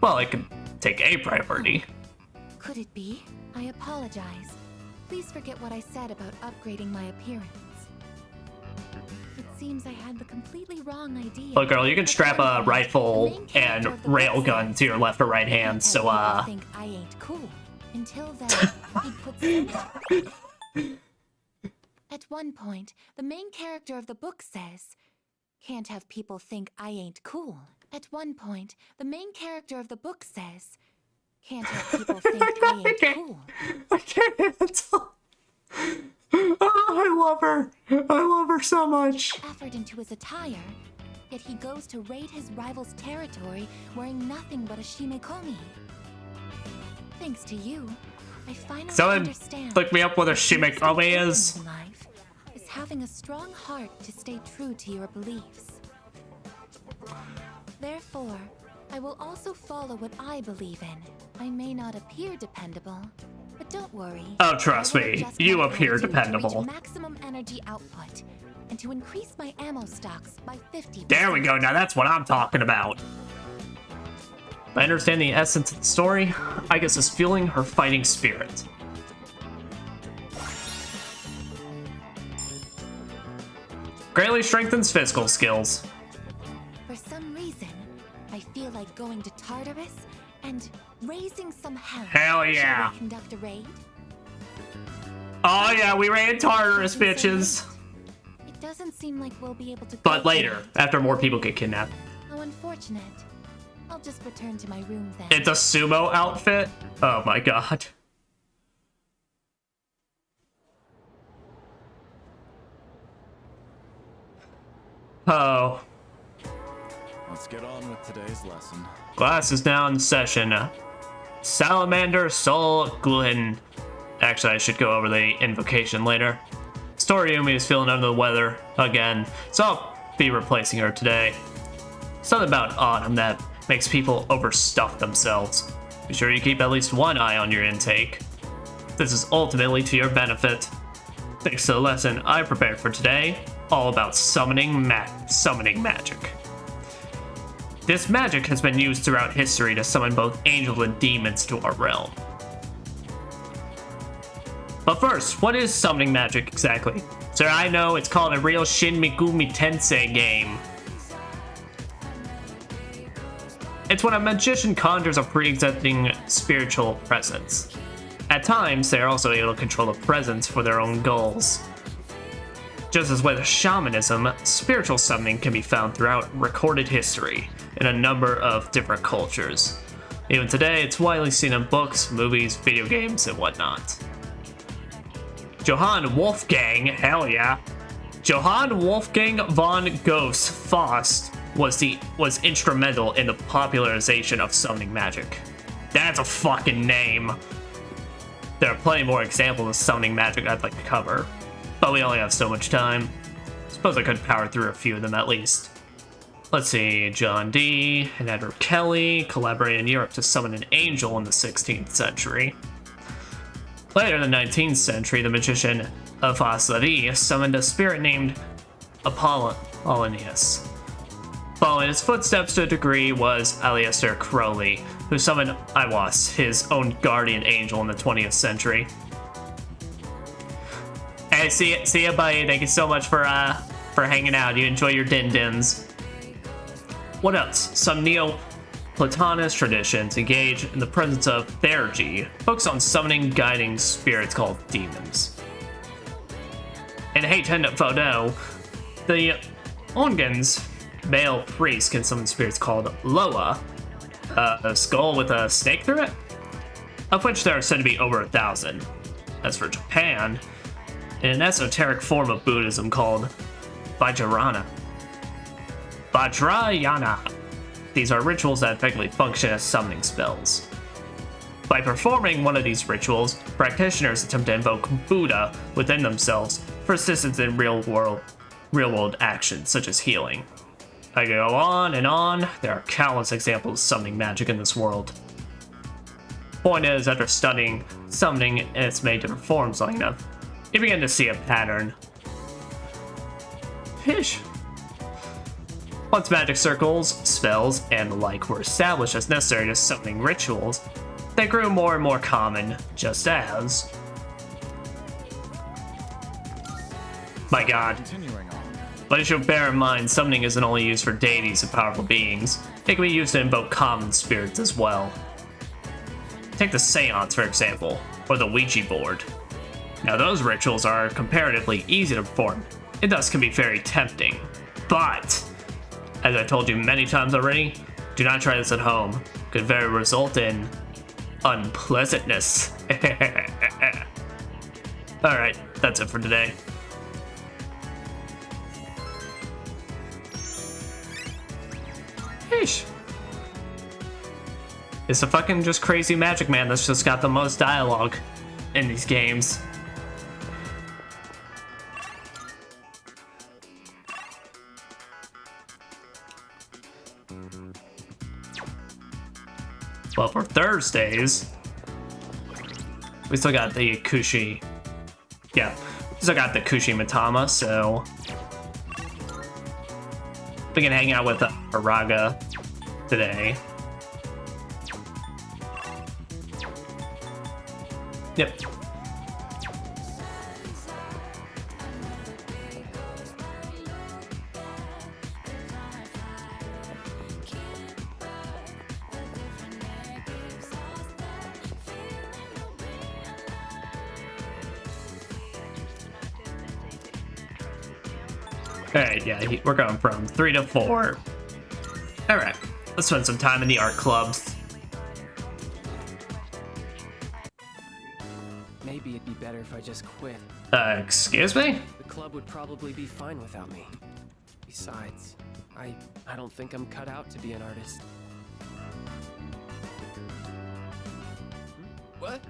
Well, it can take a priority. Could it be? I apologize. Please forget what I said about upgrading my appearance. It seems I had the completely wrong idea. Look, girl, you can strap a rifle and railgun to your left or right hand, so I think I ain't cool. Until then, he puts At one point, the main character of the book says, "Can't have people think I ain't cool." At one point, the main character of the book says, "Can't have people think I ain't cool." I can't handle. Oh, I love her. I love her so much. Effort into his attire, yet he goes to raid his rival's territory wearing nothing but a shimekomi. Thanks to you, I finally understand. Look me up what a shimekomi is. In life is having a strong heart to stay true to your beliefs. Therefore, I will also follow what I believe in. I may not appear dependable, but Don't worry. Oh, trust me, Just you my appear attitude to dependable. reach maximum energy output and to increase my ammo stocks by 50%. There we go, now that's what I'm talking about. By understanding the essence of the story, I guess is fueling her fighting spirit. Greatly strengthens physical skills. For some reason, I feel like going to Tartarus and raising some hell. Hell yeah. Shall we conduct a raid? Oh yeah, we ran Tartarus, bitches. It doesn't seem like we'll be able to. But later, after more people get kidnapped. How unfortunate. I'll just return to my room then. It's a sumo outfit? Oh my god. Oh. Let's get on with today's lesson. Class is now in session. Salamander Soul Gluten. Actually, I should go over the invocation later. Storyumi is feeling under the weather again, so I'll be replacing her today. Something about autumn that makes people overstuff themselves. Be sure you keep at least one eye on your intake. This is ultimately to your benefit. Thanks to the lesson I prepared for today, all about summoning magic. This magic has been used throughout history to summon both angels and demons to our realm. But first, what is summoning magic exactly? Sir, I know it's called a real Shin Megami Tensei game. It's when a magician conjures a pre-existing spiritual presence. At times, they are also able to control the presence for their own goals. Just as with shamanism, spiritual summoning can be found throughout recorded history in a number of different cultures. Even today, it's widely seen in books, movies, video games, and whatnot. Johann Wolfgang, hell yeah. Johann Wolfgang von Goethe Faust was instrumental in the popularization of summoning magic. That's a fucking name. There are plenty more examples of summoning magic I'd like to cover, but we only have so much time. Suppose I could power through a few of them at least. Let's see, John Dee and Edward Kelly collaborated in Europe to summon an angel in the 16th century. Later in the 19th century, the magician Avasari summoned a spirit named Apollonius. Following his footsteps to a degree was Aleister Crowley, who summoned Iwas, his own guardian angel in the 20th century. Hey, see ya, buddy. Thank you so much for hanging out. You enjoy your din-dins. What else? Some Neoplatonist traditions engage in the presence of theurgy, focus on summoning guiding spirits called demons. In Heiten Fodo, the Ongans, male priest, can summon spirits called Loa, a skull with a snake through it, of which there are said to be over 1,000. As for Japan, in an esoteric form of Buddhism called Vajrayana. These are rituals that effectively function as summoning spells. By performing one of these rituals, practitioners attempt to invoke Buddha within themselves for assistance in real-world actions, such as healing. I could go on and on. There are countless examples of summoning magic in this world. Point is, after studying summoning in its many different forms long enough, you begin to see a pattern. Fish. Once magic circles, spells, and the like were established as necessary to summoning rituals, they grew more and more common, just as... My god. But you should bear in mind, summoning isn't only used for deities and powerful beings. It can be used to invoke common spirits as well. Take the seance, for example, or the Ouija board. Now those rituals are comparatively easy to perform, and thus can be very tempting. But, as I told you many times already, do not try this at home. It could very result in unpleasantness. Alright, that's it for today. Sheesh. It's a fucking just crazy magic man that's just got the most dialogue in these games. Well, for Thursdays, we still got the Kushi. Yeah, we still got the Kushi Matama, so we can hang out with Araga today. Yep. Alright, yeah, we're going from 3 to 4. Alright, let's spend some time in the art clubs. Maybe it'd be better if I just quit. Excuse me? The club would probably be fine without me. Besides, I don't think I'm cut out to be an artist. What?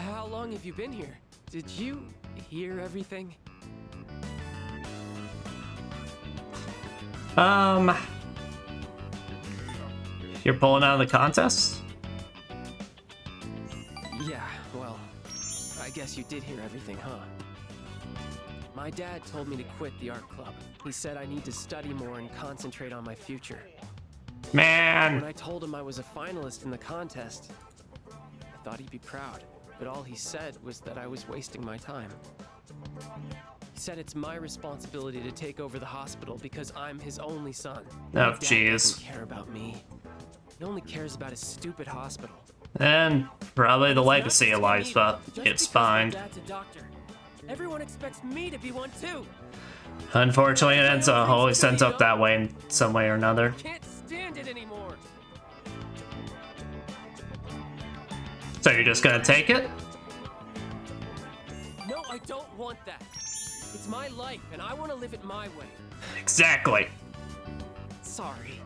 How long have you been here? Did you hear everything? You're pulling out of the contest? Yeah, well, I guess you did hear everything, huh? My dad told me to quit the art club. He said I need to study more and concentrate on my future. Man! When I told him I was a finalist in the contest, I thought he'd be proud, but all he said was that I was wasting my time. He said it's my responsibility to take over the hospital because I'm his only son. Oh, Dad jeez. doesn't care about me. He only cares about his stupid hospital. And probably the legacy of life gets spined. Dad's a doctor. Everyone expects me to be one too. Unfortunately, it always ends up that way in some way or another. Can't stand it anymore. So you're just gonna take it? No, I don't want that. It's my life, and I want to live it my way. Exactly. Sorry.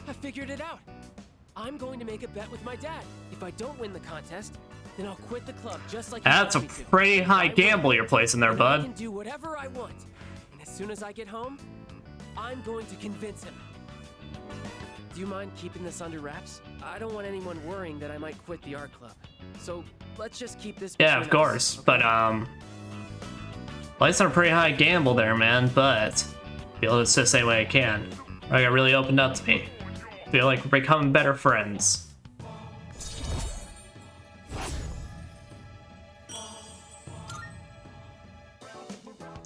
I figured it out. I'm going to make a bet with my dad. If I don't win the contest, then I'll quit the club just like he That's a wants me to. pretty high gamble you're placing there, I bud. can do whatever I want. And as soon as I get home, I'm going to convince him. Do you mind keeping this under wraps? I don't want anyone worrying that I might quit the art club. So let's just keep this Yeah, of between us, course. okay? But placing a pretty high gamble there, man, but feel it's the same way I can. I got really opened up to me. Feel like we're becoming better friends.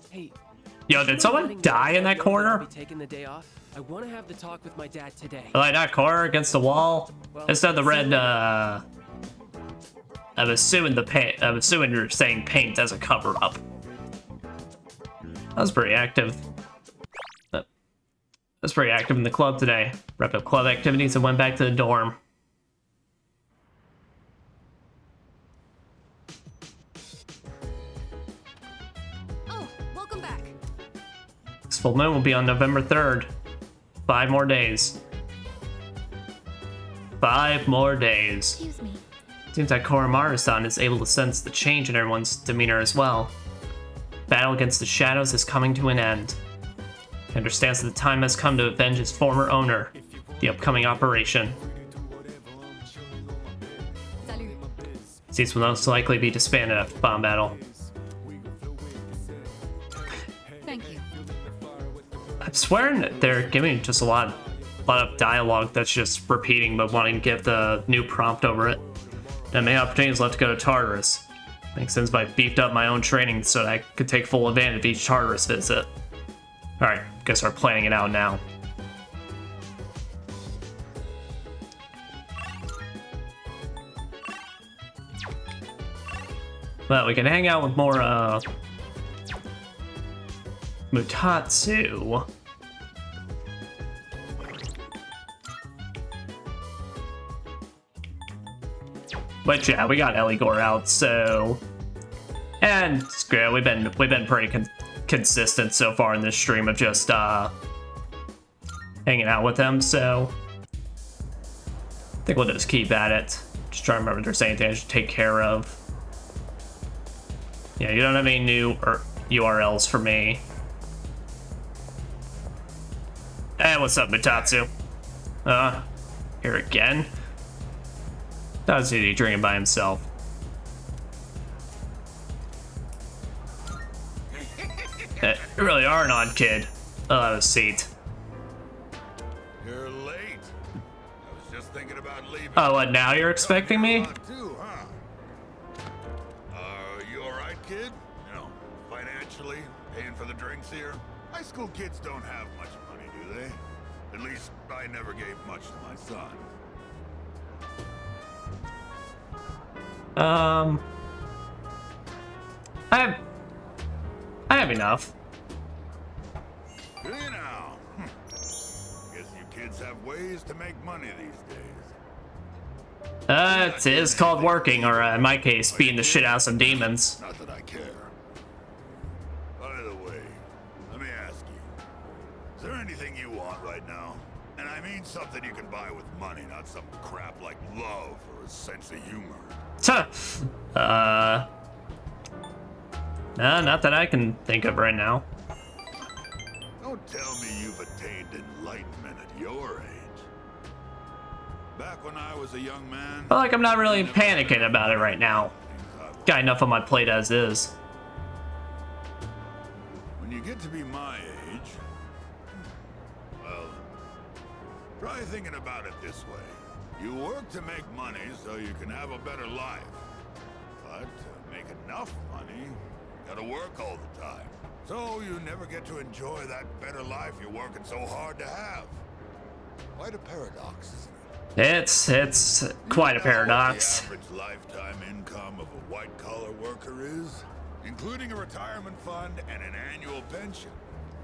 Hey, Yo, did someone die in that corner? taking the day off. I want to have the talk with my dad today. Like that corner against the wall? Instead of the red, I'm assuming you're saying paint as a cover-up. That was pretty active. That was pretty active in the club today. Wrapped up club activities and went back to the dorm. Oh, welcome back. This full moon will be on November 3rd. 5 more days. 5 more days. Excuse me. Seems like Koromaru-san is able to sense the change in everyone's demeanor as well. Battle against the shadows is coming to an end. He understands that the time has come to avenge his former owner, the upcoming operation. Salut. Cease will most likely be disbanded after the bomb battle. Thank you. I'm swearing that they're giving just a lot of dialogue that's just repeating but wanting to give the new prompt over it. And many opportunities left to go to Tartarus. Makes sense if I beefed up my own training so that I could take full advantage of each Tartarus visit. Alright, guess we're planning it out now. Well, we can hang out with more, Mutatsu. Which, yeah, we got Eligor out, so... And, screw it, we've been pretty consistent so far in this stream of just, hanging out with them, so... I think we'll just keep at it. Just try to remember if there's anything I should take care of. Yeah, you don't have any new URLs for me. Hey, what's up, Mutatsu? Here again? That was he drinking by himself. You really are an odd kid. Oh, a seat. You're late. I was just thinking about leaving. Oh, what, now you're expecting me? Too, huh? You alright, kid? You know, financially, paying for the drinks here? High school kids don't have much money, do they? At least, I never gave much to my son. I have enough. Do you now? Guess you kids have ways to make money these days. It is called working, or in my case, beating the shit out of some demons. Not that I care. By the way, let me ask you. Is there anything you want right now? And I mean something you can buy with money, not some crap like love or a sense of humor. No, not that I can think of right now. Don't tell me you've attained enlightenment at your age. Back when I was a young man... But like, I'm not really panicking about it right now. Got enough on my plate as is. When you get to be my age... Well... Try thinking about it this way. You work to make money so you can have a better life. But to make enough money, you gotta work all the time. So you never get to enjoy that better life you're working so hard to have. Quite a paradox, isn't it? It's quite a paradox. The average lifetime income of a white-collar worker is, including a retirement fund and an annual pension.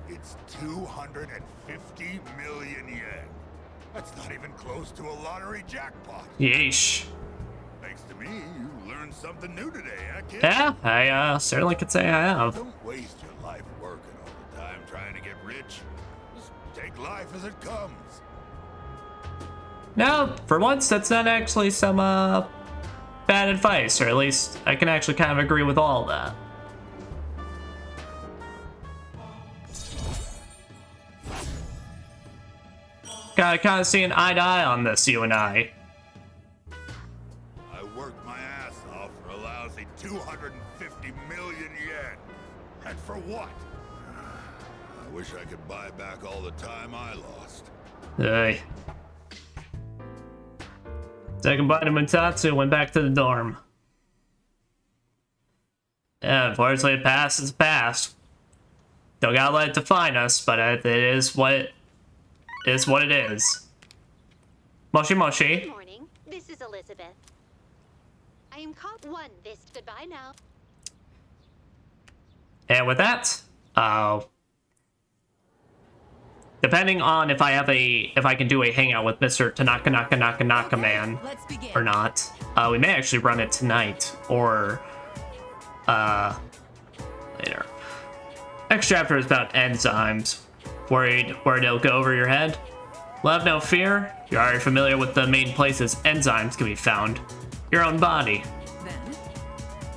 It's 250 million yen. That's not even close to a lottery jackpot. Yeesh. Thanks to me, you learned something new today, huh, kid? Yeah, I certainly could say I have. Don't waste your life working all the time trying to get rich. Just take life as it comes. No, for once, that's not actually some bad advice, or at least I can actually kind of agree with all of that. Gotta kind of see an eye to eye on this, you and I. I worked my ass off for a lousy 250 million yen. And for what? I wish I could buy back all the time I lost. Hey. Second bite of Mutatsu went back to the dorm. Yeah, unfortunately, the past is past. Don't gotta let it define us, but it is what it is. What it is. Moshi Moshi. Good morning. This is Elizabeth. I am called one this. Goodbye now. And with that, depending on if I can do a hangout with Mr. Tanaka Naka Man or not, we may actually run it tonight or later. Next chapter is about enzymes. Worried it'll go over your head? Well, have no fear. You're already familiar with the main places enzymes can be found. Your own body.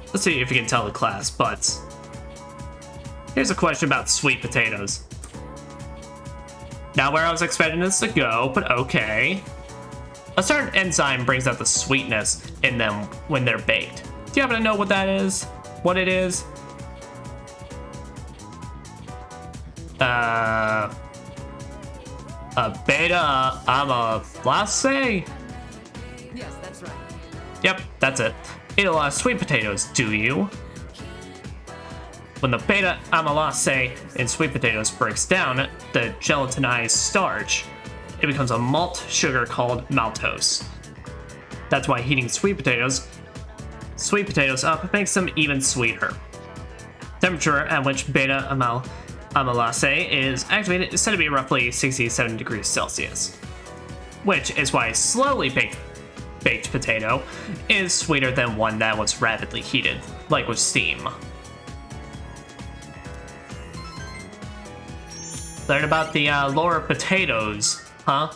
Let's see if you can tell the class, but here's a question about sweet potatoes. Not where I was expecting this to go, but okay. A certain enzyme brings out the sweetness in them when they're baked. Do you happen to know what that is? What it is? Beta amylase? Yes, that's right. Yep, that's it. Eat a lot of sweet potatoes, do you? When the beta amylase in sweet potatoes breaks down the gelatinized starch, it becomes a malt sugar called maltose. That's why heating sweet potatoes up makes them even sweeter. Temperature at which beta amylase is activated is said to be roughly 67 degrees Celsius, which is why a slowly baked potato is sweeter than one that was rapidly heated, like with steam. Learn about the lore of potatoes, huh?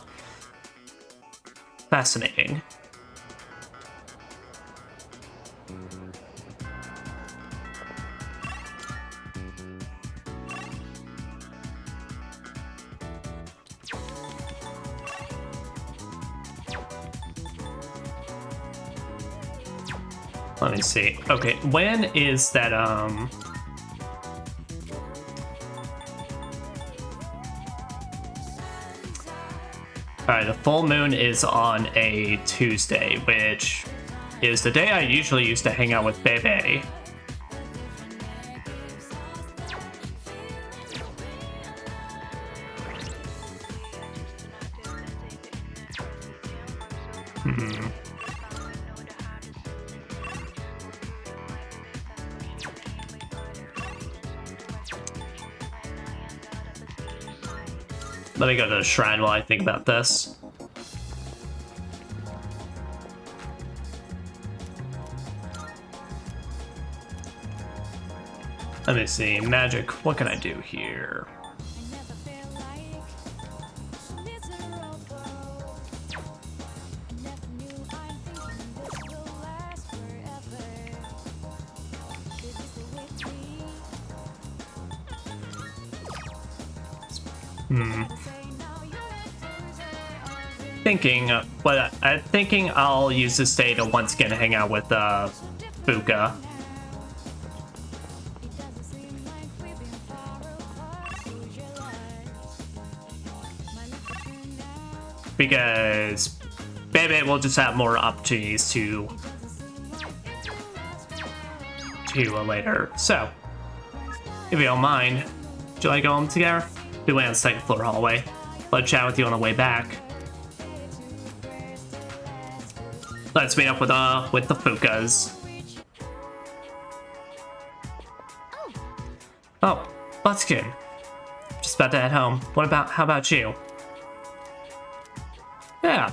Fascinating. Let me see. Okay, when is that, Alright, the full moon is on a Tuesday, which is the day I usually used to hang out with Bebe. Let me go to the shrine while I think about this. Let me see. Magic. What can I do here? I'm thinking I'll use this day to once again hang out with Fuka. Because Bebe will just have more opportunities to later. So, if you don't mind, would you like to go home together? We went on the second floor hallway. Let's chat with you on the way back. Let's meet up with the Fukas. Oh, Buckskin. Just about to head home. How about you? Yeah.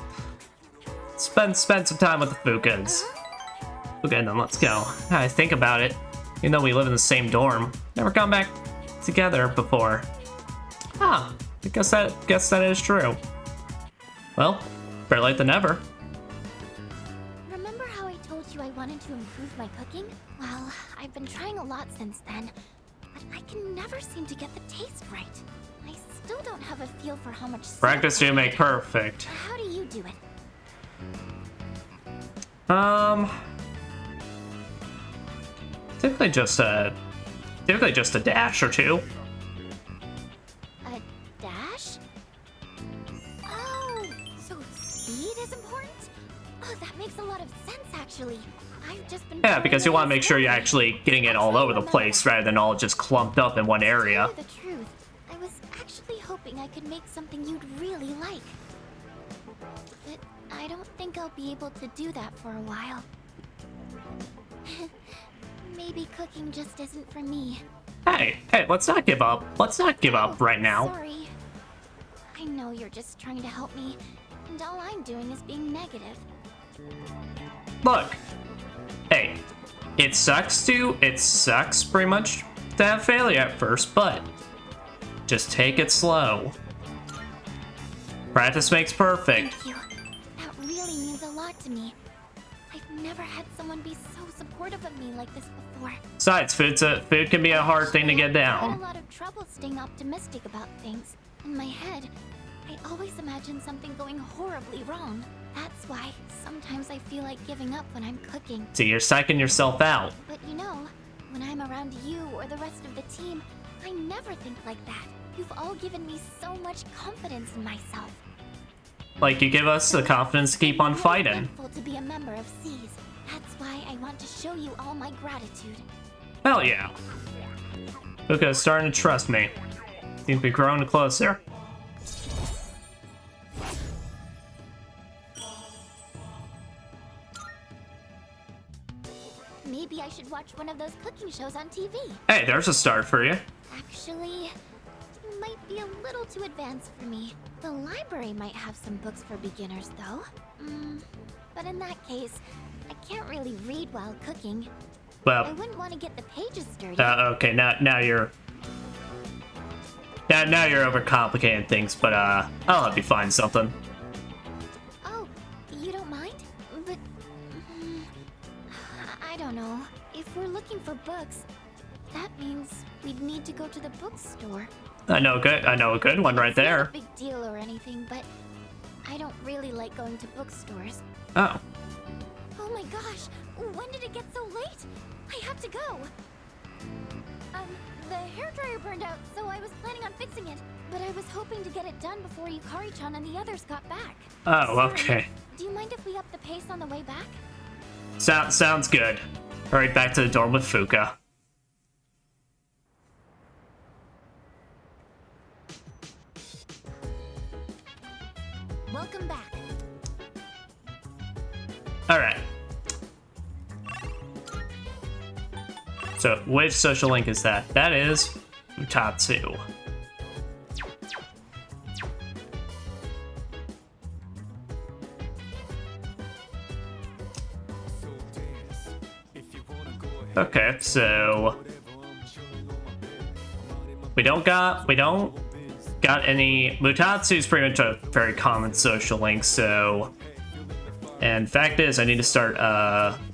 Spend some time with the Fukas. Okay, then let's go. I think about it. Even though we live in the same dorm, never gone back together before. Ah, I guess that is true. Well, better late than never. Remember how I told you I wanted to improve my cooking? Well, I've been trying a lot since then, but I can never seem to get the taste right. I still don't have a feel for how much Practice do make perfect. How do you do it? Typically just a dash or two. A dash? Oh, so speed is important? Oh, that makes a lot of sense actually. I've just been Because you want to make sure you're actually getting it all over the place rather than all just clumped up in one area. To tell you the truth, I was actually hoping I could make something you'd really like. But I don't think I'll be able to do that for a while. Maybe cooking just isn't for me. Hey, let's not give up. Let's not give up right now. Sorry. I know you're just trying to help me, and all I'm doing is being negative. Look. Hey, it sucks pretty much to have failure at first, but just take it slow. Practice makes perfect. Thank you. That really means a lot to me. I've never had someone be so supportive of me like this before. Besides, food can be a hard thing to get I had down. a lot of trouble staying optimistic about things. In my head, I always imagine something going horribly wrong. That's why sometimes I feel like giving up when I'm cooking. See, you're psyching yourself out. But you know, when I'm around you or the rest of the team, I never think like that. You've all given me so much confidence in myself. Like, you give us the confidence to keep on fighting. I'm grateful to be a member of C's. That's why I want to show you all my gratitude. Hell yeah. Luca's starting to trust me. Seems to be growing closer. Maybe I should watch one of those cooking shows on TV. Hey, there's a start for you. Actually, it might be a little too advanced for me. The library might have some books for beginners, though. But in that case, I can't really read while cooking. Well, I wouldn't want to get the pages dirty. okay, now you're overcomplicating things, but I'll help you find something. Oh, you don't mind? But I don't know. If we're looking for books, that means we'd need to go to the bookstore. I know a good one right there. It's not a big deal or anything, but I don't really like going to bookstores. Oh. Oh my gosh, when did it get so late? I have to go. The hairdryer burned out, so I was planning on fixing it. but I was hoping to get it done before Yukari-chan and the others got back. Oh, Sorry. okay. Do you mind if we up the pace on the way back? Sounds good. Alright, back to the dorm with Fuka. Welcome back. Alright. So, which social link is that? That is Utatsu. Okay, so we don't got any. Mutatsu is pretty much a very common social link, so, and fact is I need to start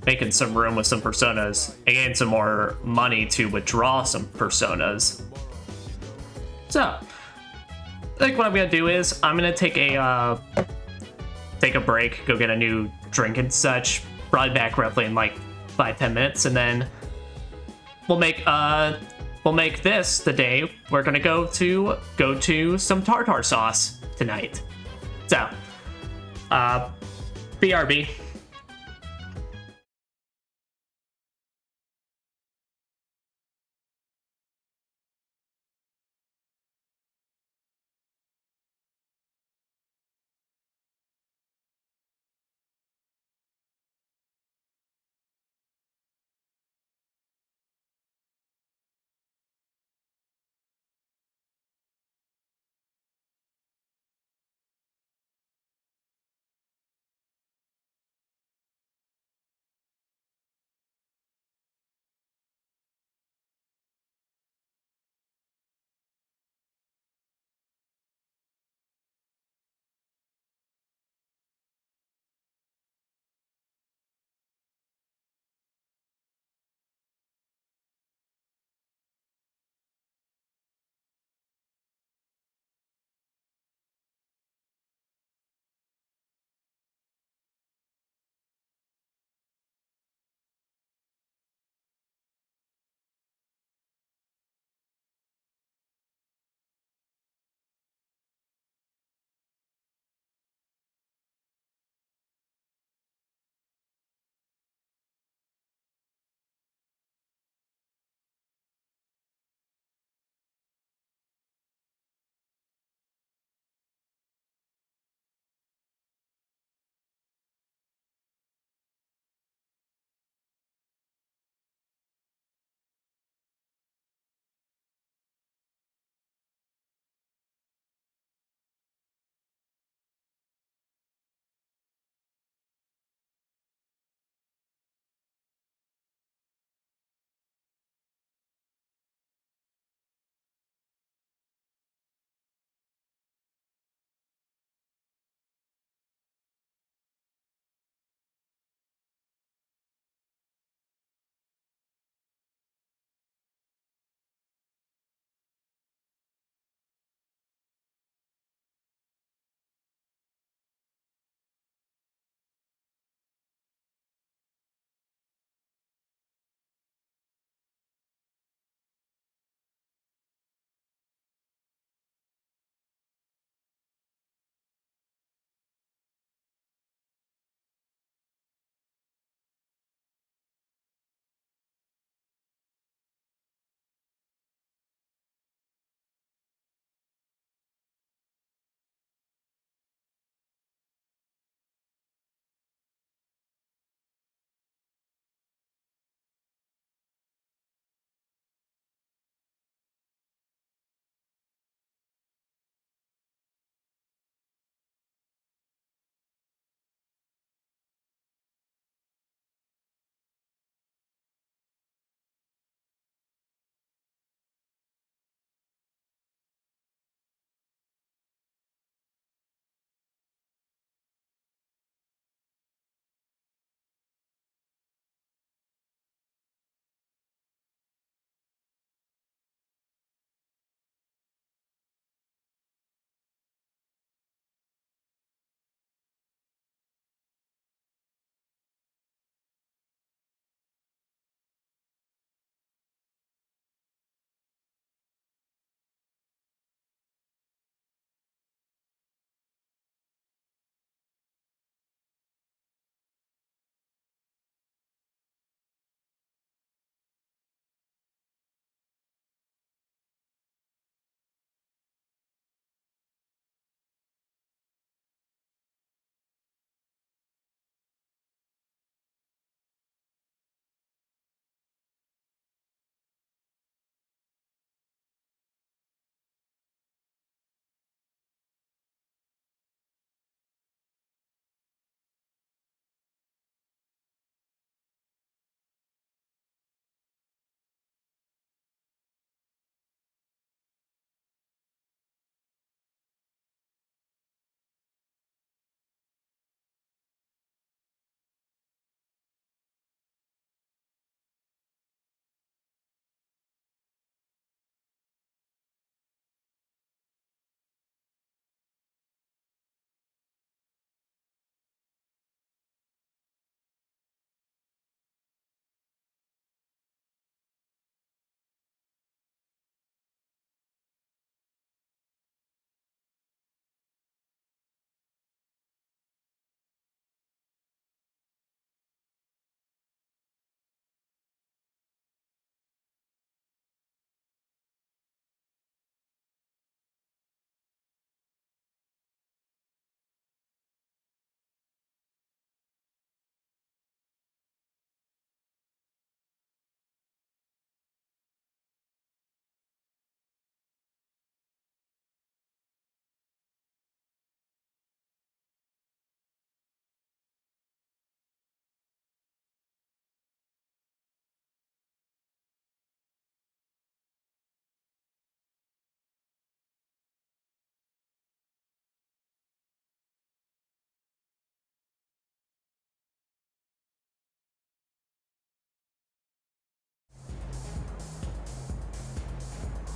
making some room with some personas and getting some more money to withdraw some personas. So I think what I'm gonna do is I'm gonna take a break, go get a new drink and such, probably back roughly in like 5-10 minutes, and then we'll make this the day we're gonna go to some tartar sauce tonight. So, BRB.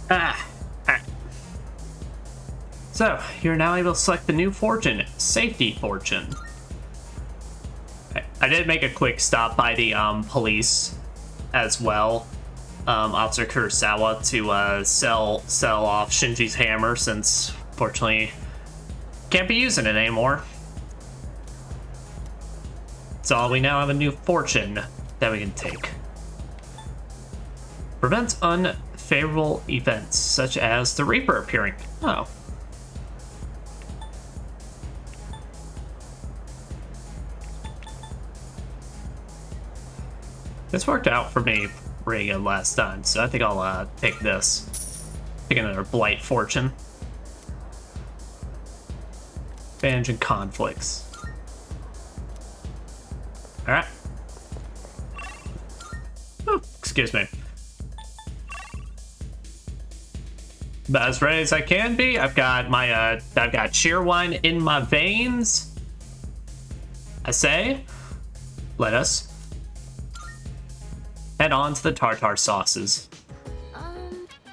Ah. So, you're now able to select the new fortune, Safety Fortune. I did make a quick stop by the police as well, Officer Kurosawa, to sell off Shinji's hammer, since fortunately can't be using it anymore. So we now have a new fortune that we can take. Prevents unfavorable events such as the Reaper appearing. Oh. This worked out for me pretty good last time, so I think I'll take this. Take another Blight Fortune. Advantage and conflicts. Alright. Oh, excuse me. But as ready as I can be, I've got my I've got cheer wine in my veins. I say, let us head on to the tartar sauces.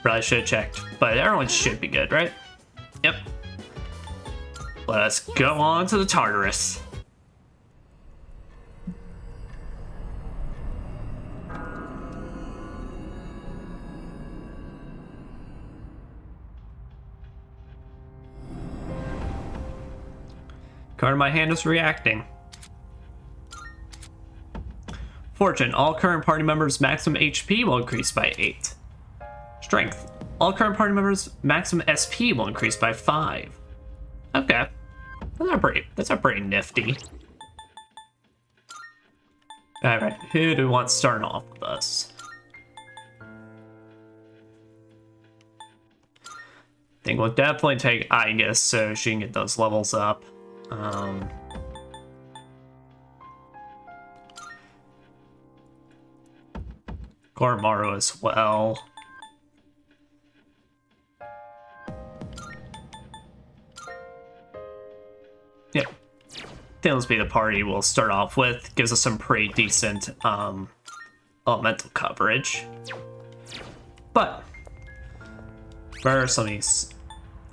Probably should have checked, but everyone should be good, right? Yep. Let us go on to the Tartarus. Card in my hand is reacting. Fortune. All current party members' maximum HP will increase by 8. Strength. All current party members' maximum SP will increase by 5. Okay. That's a pretty nifty. Alright, who do we want starting off with us? I think we'll definitely take Aigis so she can get those levels up. Gormaru as well. Yep. Tales be the party we'll start off with. Gives us some pretty decent elemental coverage. But first, let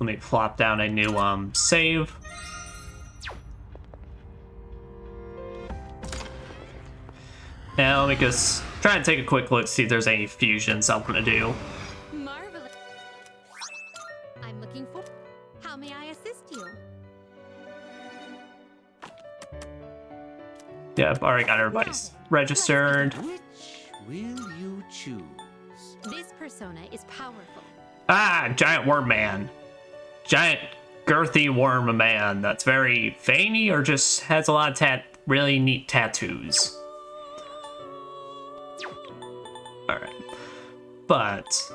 me plop down a new save. Now let me just try and take a quick look, see if there's any fusions I want to do. Marvelous. I'm looking for. How may I assist you? Yeah, I've already got everybody registered. Which will you choose? This persona is powerful. Ah, giant worm man. Giant girthy worm man that's very veiny or just has a lot of really neat tattoos. Alright. But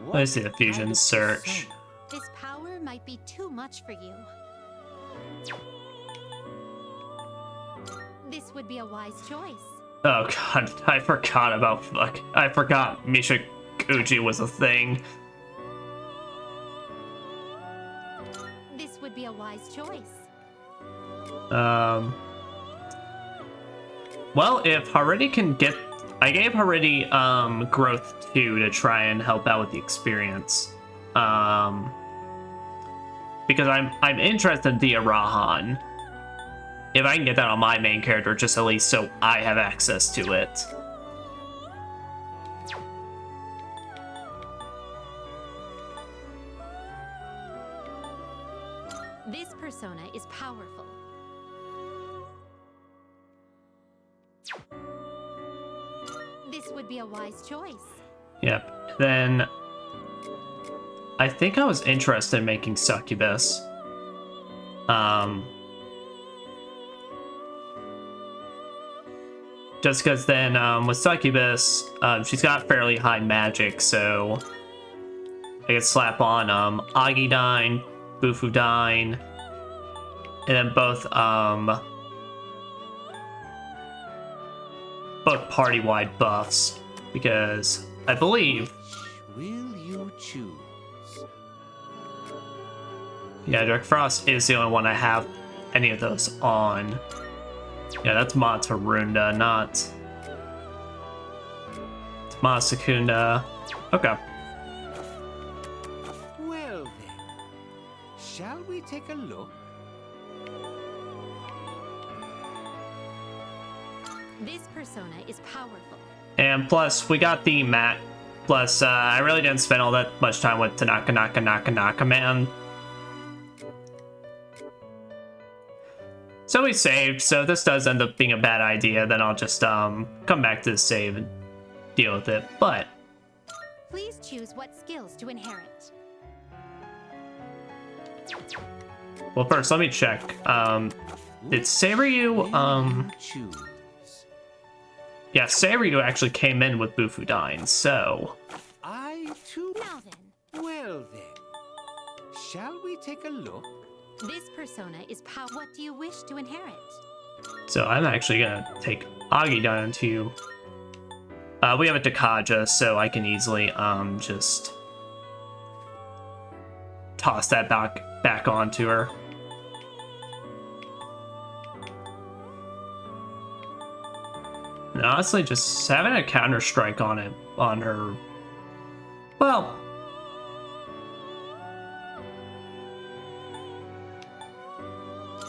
let's see the fusion search. This power might be too much for you. This would be a wise choice. Oh god, I forgot Mishakuji was a thing. This would be a wise choice. Well, if Haredi can get, I gave Haredi growth 2 to try and help out with the experience. Because I'm interested in the Arahan. If I can get that on my main character, just at least so I have access to it. This persona is powerful. This would be a wise choice. Yep. Then I think I was interested in making Succubus. Just because then with Succubus, she's got fairly high magic, so I could slap on Agidine, Bufudine, and then both party-wide buffs, because I believe. Which will you choose? Yeah, Dark Frost is the only one I have any of those on. Yeah, that's Matarunda, not Masakunda. Okay. Well then, shall we take a look? This persona is powerful. And plus, we got the mat. Plus, I really didn't spend all that much time with Tanaka Naka Naka Naka Man. So we saved, so if this does end up being a bad idea, then I'll just come back to the save and deal with it. But Please choose what skills to inherit. well, first let me check. Did Seiryu Choose. yeah, Seiryu actually came in with Bufudine, so I too. Now then, Well then, shall we take a look? this persona is power. What do you wish to inherit? so I'm actually gonna take Agi down to we have a Takaja, so I can easily just toss that back onto her. And honestly, just having a counter strike on her. Well,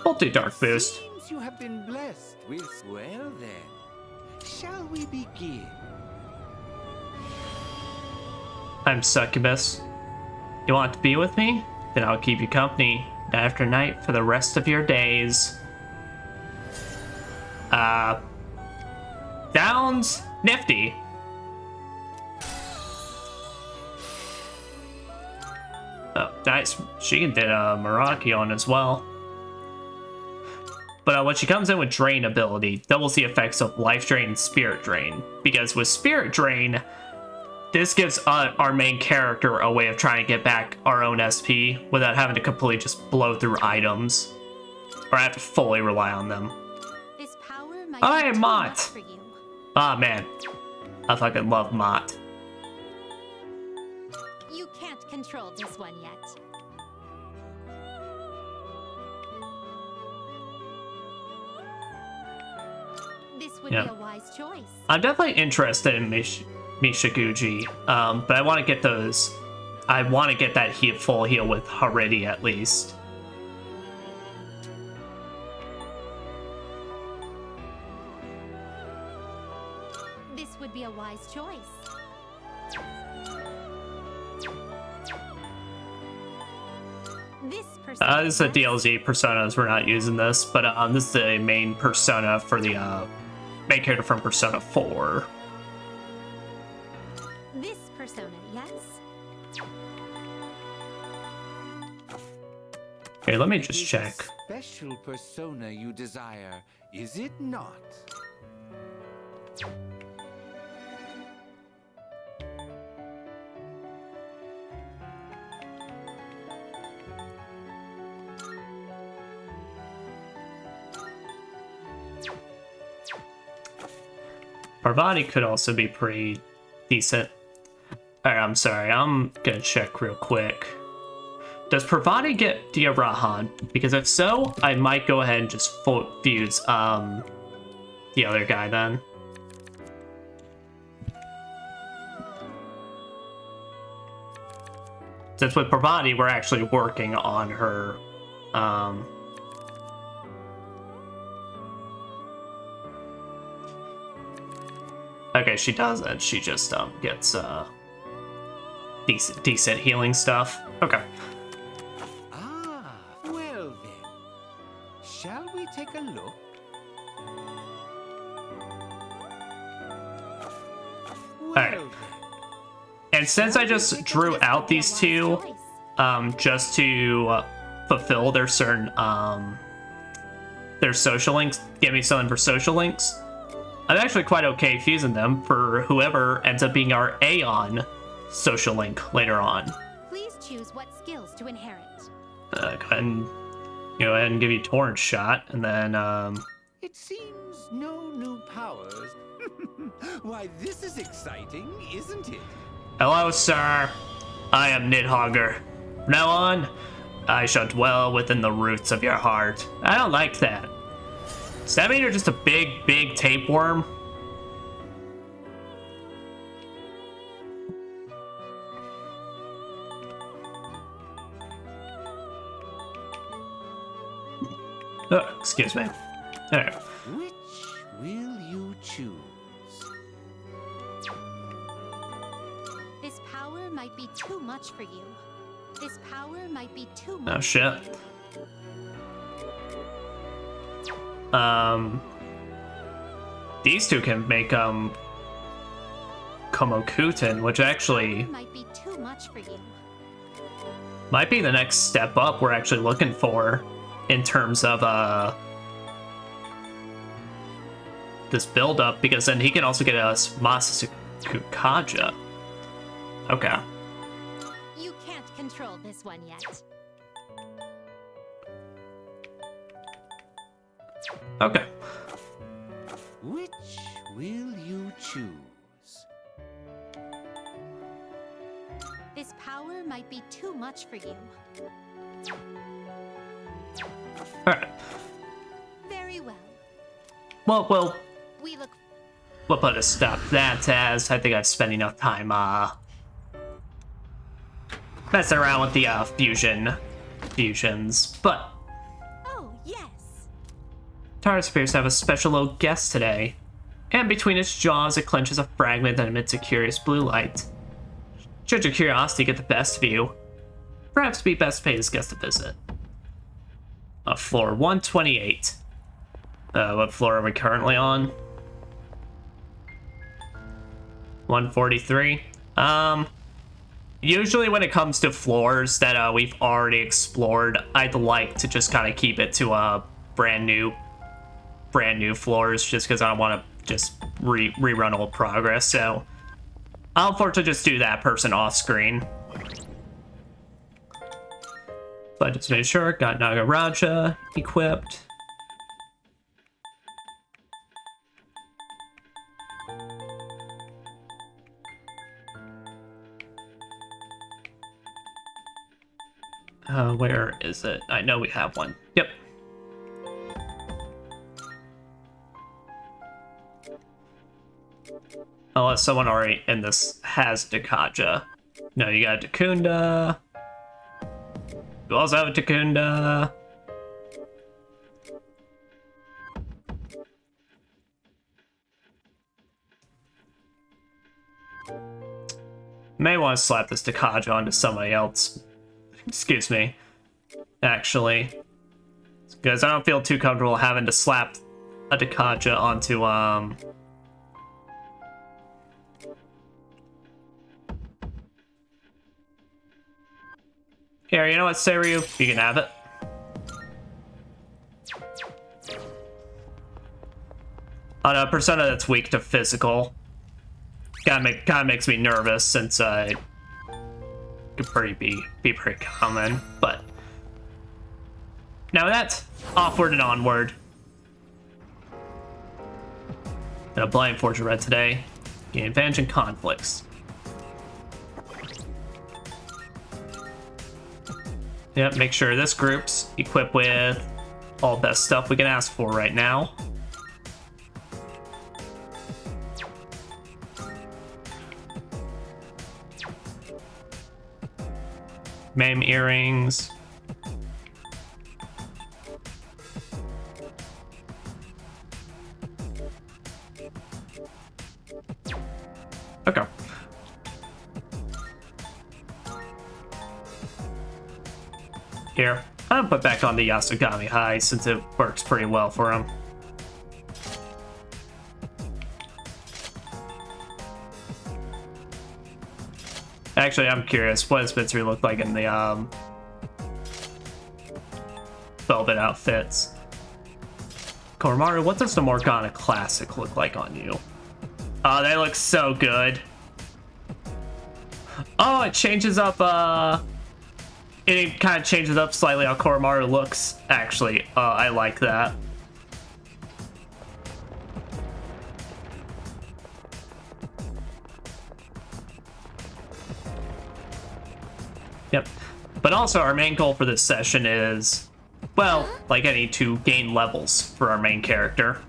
multi-dark boost. Seems you have been blessed with. Well then, shall we begin? I'm Succubus. You want to be with me? Then I'll keep you company night after night for the rest of your days. Sounds nifty. Oh, nice. She did a Meraki on as well. But when she comes in with Drain ability, doubles the effects of Life Drain and Spirit Drain. Because with Spirit Drain, this gives our main character a way of trying to get back our own SP without having to completely just blow through items. Or have to fully rely on them. This power might Hi, be too Mott. much for you. Ah, man. I fucking love Mott. You can't control this one yet. This would Yeah. be a wise choice. I'm definitely interested in Mishiguchi, but I want to get those. I want to get that full heal with Haridi at least. This would be a wise choice. This persona. This is a DLZ personas. We're not using this, but this is the main persona for the main character from Persona 4. This persona, yes? Okay, let me It just is check. a special persona you desire, is it not? Parvati could also be pretty decent. Alright, I'm sorry. I'm gonna check real quick. Does Parvati get Diarahan? Because if so, I might go ahead and just fuse the other guy then. Since with Parvati, we're actually working on her okay, she doesn't. She just gets decent healing stuff. Okay. Ah, well then. Shall we take a look? Alright. And since I just drew out these two, just to fulfill their certain their social links, give me something for social links, I'm actually quite okay fusing them for whoever ends up being our Aeon social link later on. Please choose what skills to inherit. Go ahead and give you Torrent Shot, and then It seems no new powers. Why, this is exciting, isn't it? hello, sir. I am Nidhogger. From now on, I shall dwell within the roots of your heart. I don't like that. Does that mean you're just a big tapeworm? Oh, excuse me. There. Which will you choose? This power might be too much for you. This power might be too much. Oh shit. These two can make Komokuten, which actually Might be too much for you. might be the next step up we're actually looking for in terms of this build up, because then he can also get us Masasukukaja. Okay. You can't control this one yet. Okay. Which will you choose? This power might be too much for you. Alright. Very well. Well, We look. we'll put a stop to that, as I think I've spent enough time messing around with the fusions. But Oh, yes. Taurus appears to have a special little guest today, and between its jaws it clenches a fragment that emits a curious blue light. Should your curiosity get the best of you, perhaps it'd be best to pay this guest a visit. Floor 128. What floor are we currently on? 143. Usually when it comes to floors that we've already explored, I'd like to just kind of keep it to brand new floors, just because I don't want to just rerun old progress. So I'll unfortunately just do that person off screen. But just make sure, got Nagaraja equipped. Where is it? I know we have one. Yep. Unless someone already in this has Dakaja. No, you got Takunda. You also have a Takunda. May want to slap this Dakaja onto somebody else. Excuse me. Actually. Because I don't feel too comfortable having to slap a Dakaja onto, Here, you know what, Seiryu? You can have it. On a persona that's weak to physical. Kinda makes me nervous, since it could be pretty common, but now that's offward and onward. Gonna blind fortune red today. Gain advantage in conflicts. Yep, make sure this group's equipped with all best stuff we can ask for right now. Mame earrings. Okay. Here, I'm gonna put back on the Yasugami High since it works pretty well for him. Actually, I'm curious, what does Mitsuru look like in the velvet outfits? Koromaru, what does the Morgana Classic look like on you? Oh, they look so good. Oh, it changes up, it kind of changes up slightly how Koromaru looks, actually. I like that. Yep. But also, our main goal for this session is well, like I need to gain levels for our main character.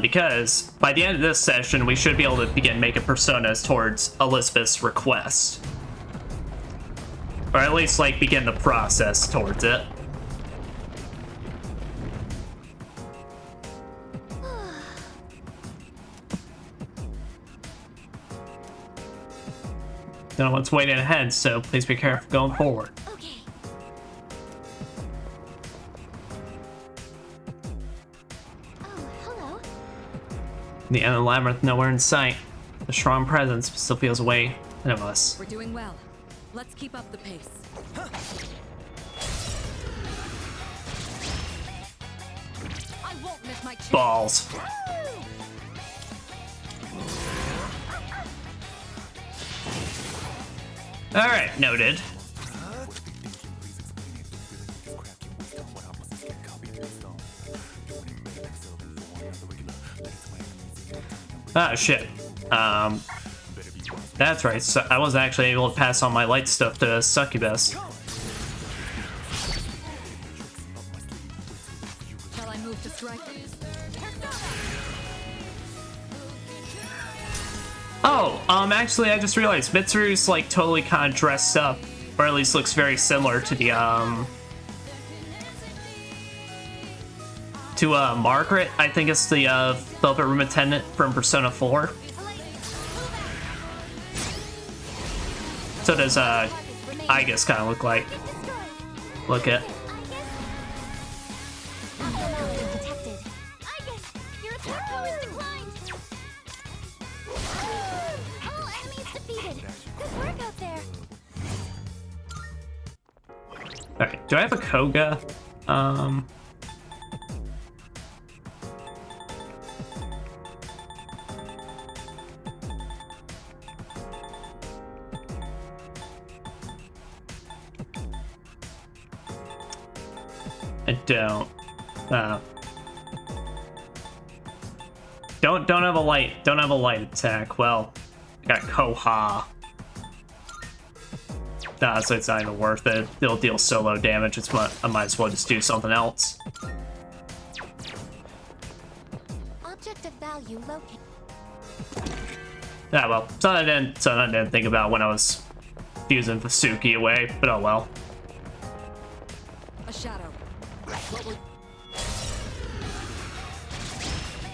Because by the end of this session, we should be able to begin making personas towards Elizabeth's request. Or at least, like, begin the process towards it. Don't know what's waiting ahead, so please be careful going forward. Okay. Oh, hello. The end of the labyrinth nowhere in sight. The strong presence still feels away ahead of us. We're doing well. Let's keep up the pace. I won't miss my chance. Balls. Alright, noted. Ah, shit. That's right, so I wasn't actually able to pass on my light stuff to Succubus. Shall I move to strike? Oh, actually, I just realized Mitsuru's, like, totally kind of dressed up, or at least looks very similar to the, Margaret. I think it's the, Velvet Room Attendant from Persona 4. So does, Igus kind of look like. Look at. Alright, do I have a Koga? I don't. Don't have a light. Don't have a light attack. Well, I got Koha. Nah, so it's not even worth it. It'll deal solo damage. I might as well just do something else. Object of value located. Yeah, well, something I didn't think about when I was fusing Vasuki away, but oh well. A shadow.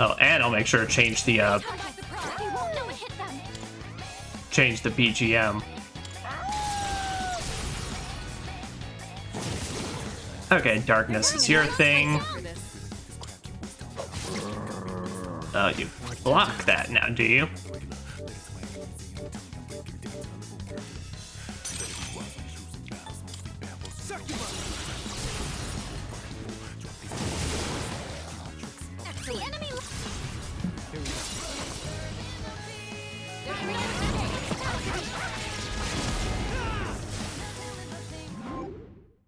Oh, and I'll make sure to change the BGM. Okay, darkness is your thing. Oh, you block that now, do you?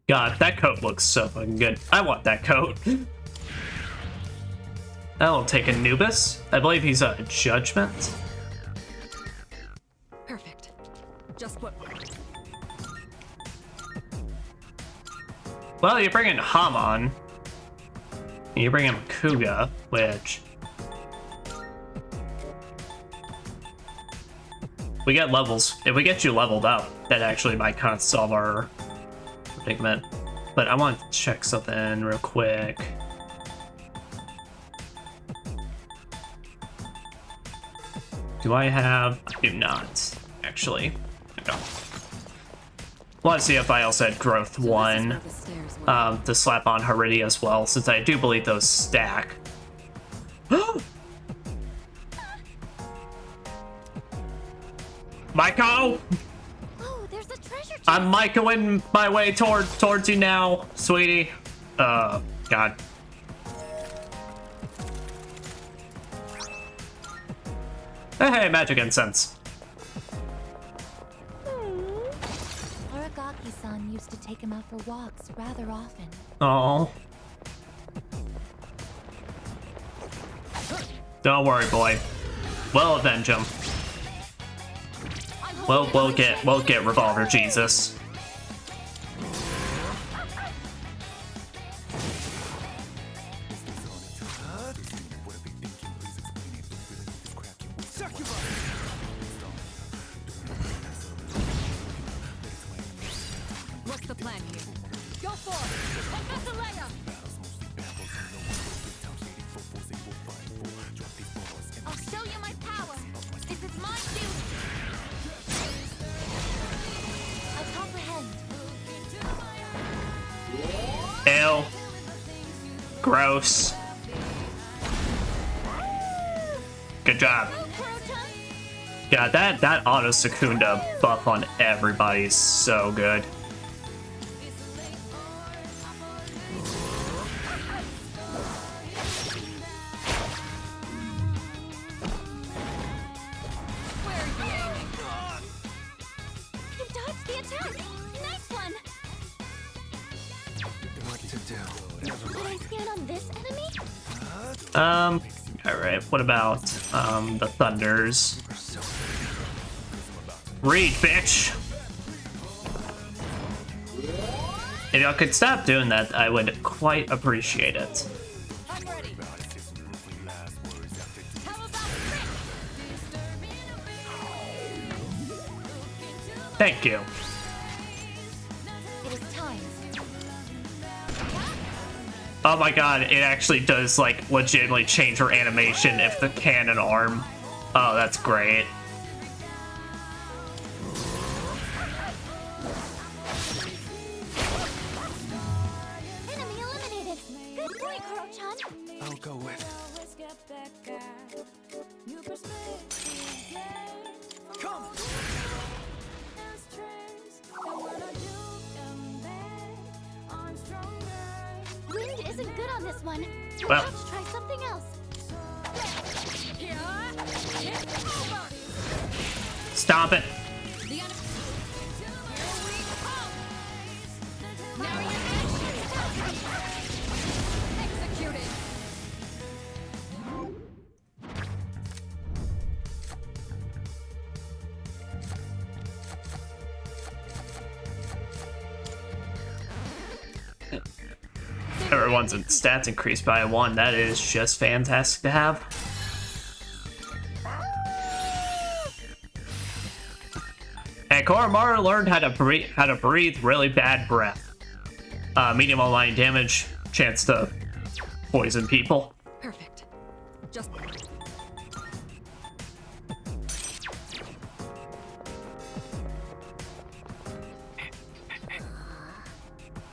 God, that coat looks so fucking good. I want that coat. I'll take Anubis. I believe he's a Judgment. Perfect. Just what. Well, you bring in Hamon. You bring in Kuga, which we get levels. If we get you leveled up, that actually might kind of solve our predicament. But I want to check something real quick. Do I have? I do not, actually. Okay. Want to see if I also had Growth 1 to slap on Heredia as well, since I do believe those stack. Maiko! Oh, there's a treasure chest. I'm Maikoing my way towards you now, sweetie. God. Hey, magic incense. Aragaki-san used to take him out for walks rather often. Oh. Don't worry, boy. We'll avenge him. We'll get Revolver Jesus. plan here. Go for it! And that's a layup! I'll show you my power! This is my duty! I comprehend. Ew. Gross. Good job. Yeah, that auto Secunda buff on everybody is so good. You dodged the attack! Nice one! What to do? Should I stand on this enemy? Alright, what about, the Thunders? Read, bitch! If y'all could stop doing that, I would quite appreciate it. I'm ready. Thank you. It is time. Oh my god, it actually does, like, legitimately change her animation if the cannon arm. Oh, that's great. Enemy eliminated! Good point, Kuro-chan! I'll go with. Come! Wind isn't good on this one. Well. Let's try something else. Stop it. Executed. Everyone's stats increased by 1. That is just fantastic to have. And Koromaru learned how to breathe really bad breath. Medium online damage, chance to poison people. Perfect. Just...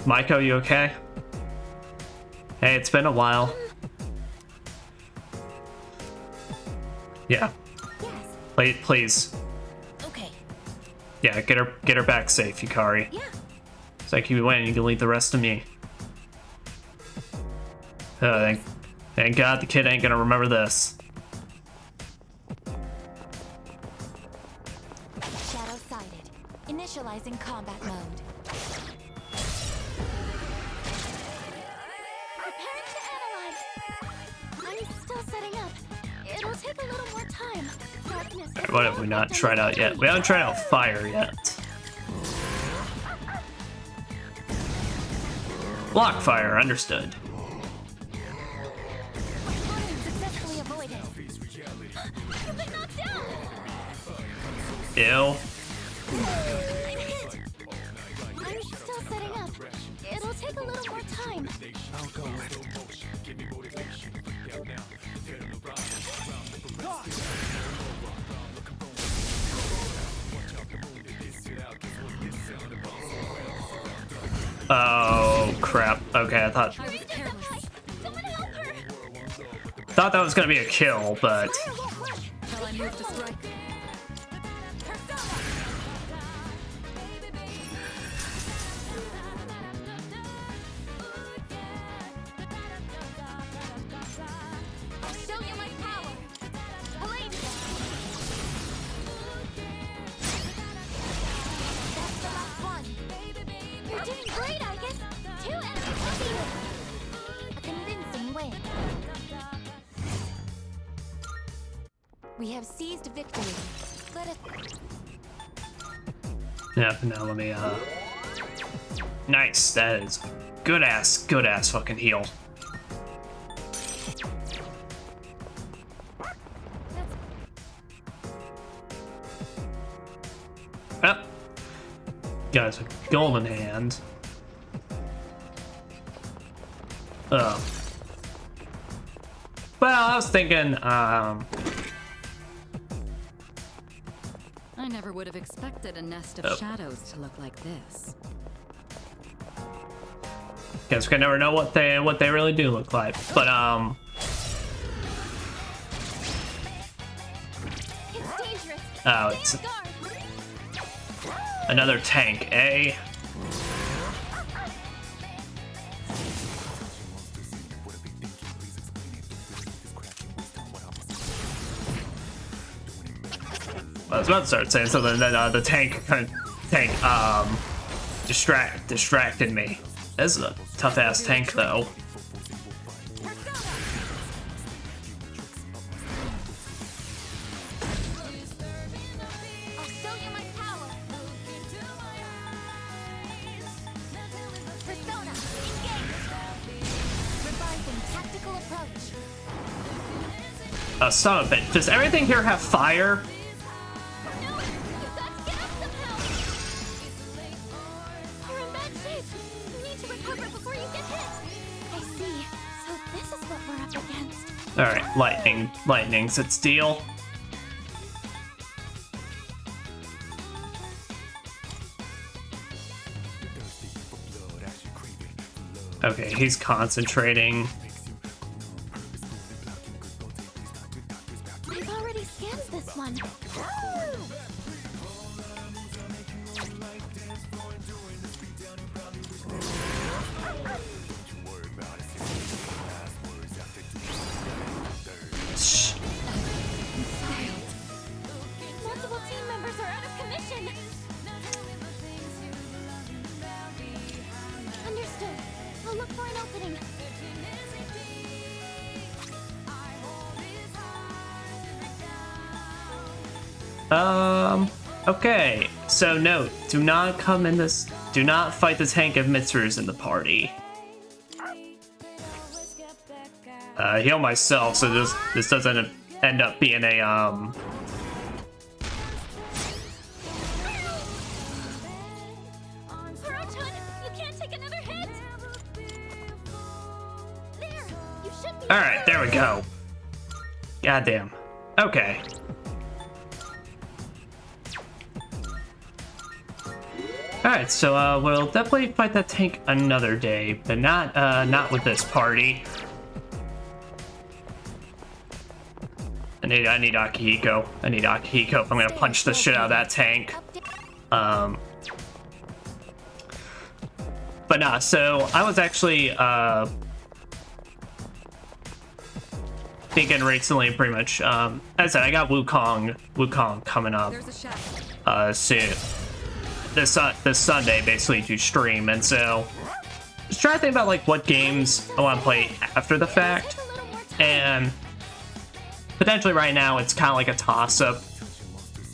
Maiko, you okay? Hey, it's been a while. Yeah. Yes. Please. Okay. Yeah, get her back safe, Yukari. Yeah. So I keep waiting, you can leave the rest to me. Oh, thank God the kid ain't gonna remember this. Shadow sighted. Initializing combat mode. Preparing to analyze. I'm still setting up. It'll take a little more time. Darkness. What have we not tried out yet? We haven't tried out fire yet. Block fire, understood. Successfully avoided. You've been knocked down. Ew. I'm hit. I'm still setting up. It'll take a little more time. I'll go with. Oh crap. Okay, I thought that was gonna be a kill, but Shall I move to strike? I'll show you my power. Elaine. That's the last one. You're doing great, I guess. 2 enemies defeated. A convincing win. We have seized victory. Let us. yeah, now let me nice, that is good ass fucking heal. Yep. Got a golden hand. Well, I was thinking, I never would have expected a nest of shadows to look like this. guess we can never know what they really do look like. But oh, it's another tank, eh? I was about to start saying something, then the tank distracted me. This is a tough ass tank though. Son of a bitch. Does everything here have fire? Alright, lightning's its deal. Okay, he's concentrating. I've already scanned this one. Multiple team members are out of commission. Understood. I'll look for an opening. Okay. So note, do not fight the tank if Mitsuru's in the party. Heal myself so this doesn't end up being a Alright, there we go. Goddamn. Okay. Alright, so we'll definitely fight that tank another day, but not with this party. I need Akihiko. I need Akihiko if I'm gonna punch the shit out of that tank. But nah, so I was actually thinking recently, pretty much. As I said, I got Wukong coming up soon. This Sunday, basically, to stream, and so just trying to think about like what games I want to play after the fact, and potentially right now it's kind of like a toss-up.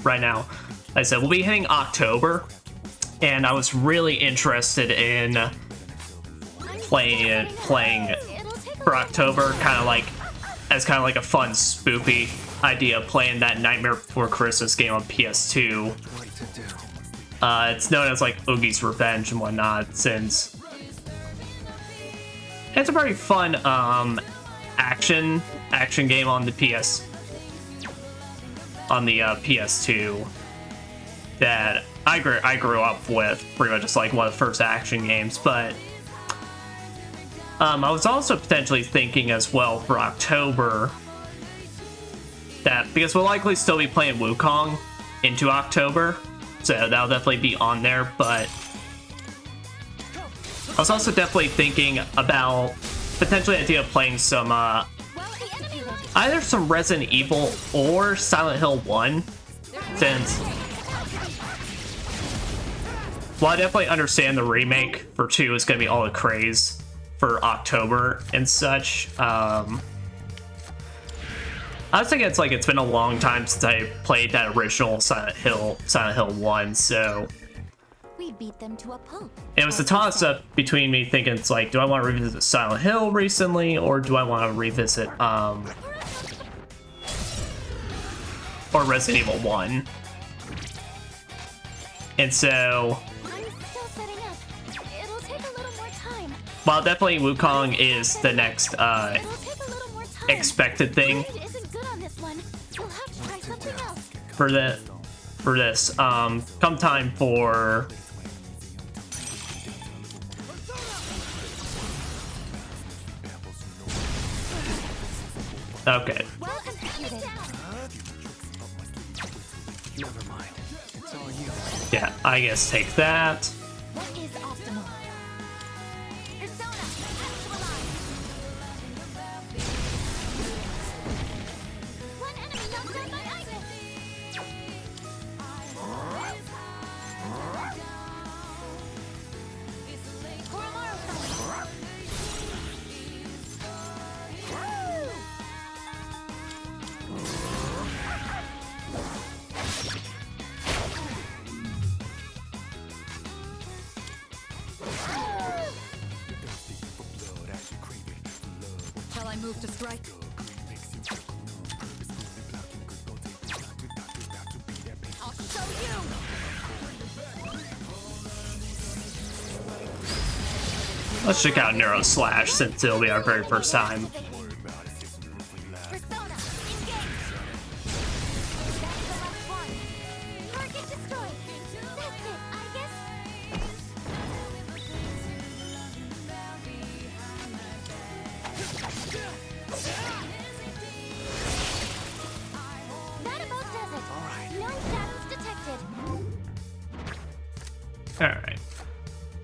Right now, like I said, we'll be hitting October, and I was really interested in playing for October, kind of like a fun spoopy idea, playing that Nightmare Before Christmas game on PS2. It's known as like Oogie's Revenge and whatnot, since it's a pretty fun action game on the PS2 that I grew up with, pretty much just like one of the first action games. But I was also potentially thinking as well for October that, because we'll likely still be playing Wukong into October, so that'll definitely be on there, but I was also definitely thinking about potentially the idea of playing some either some Resident Evil or Silent Hill 1, since while I definitely understand the remake for 2 is going to be all the craze for October and such, I was thinking it's been a long time since I played that original Silent Hill 1, so We beat them to a pulp. it was a toss-up between me thinking it's like, do I want to revisit Silent Hill recently, or do I want to revisit or Resident Evil 1? And so I'm still setting up. It'll take a little more time. while definitely Wukong is the next expected thing for this, come time for okay. Never mind. It's all you. Yeah, I guess take that. What is optimal? Persona, actualize! One enemy knocked down by Iris! Koromaru-san! Shall I move to strike? I'll show you! Let's check out Neuro Slash since it'll be our very first time. Persona, engage! That's the last one. Target destroyed. That's it, I guess. That about does it. No shadows detected. Alright.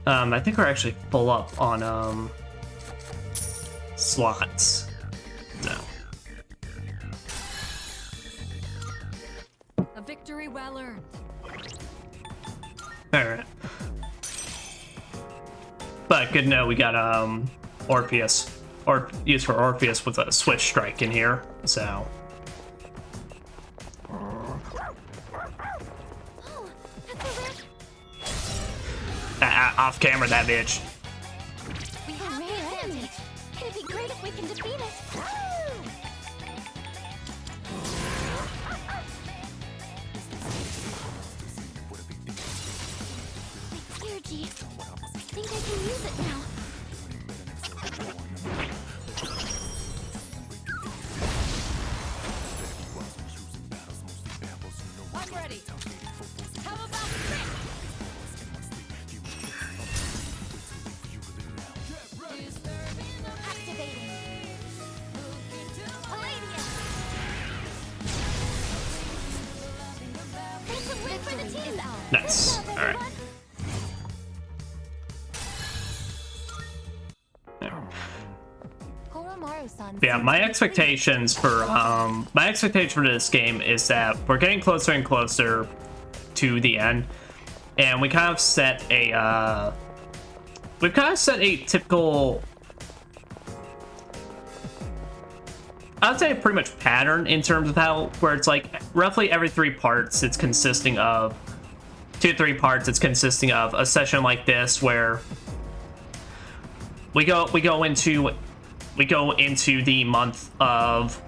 I think we're actually full up on slots. No. A victory well earned. Alright. But good to know we got Orpheus. Or used for Orpheus with a switch strike in here, so. Off camera, that bitch. We have the advantage. It'd be great if we can defeat it. Wait, here, G. I think I can use it now. I'm ready. How about this? Activating. Palladium. It's a win for the team. Nice. Alright. Yeah, my expectations for this game is that we're getting closer and closer to the end, and we kind of set a we've kind of set a typical, I'd say, pretty much pattern in terms of how, where it's like roughly every 3 parts it's consisting of 2 to 3 parts. It's consisting of a session like this where we go into the month of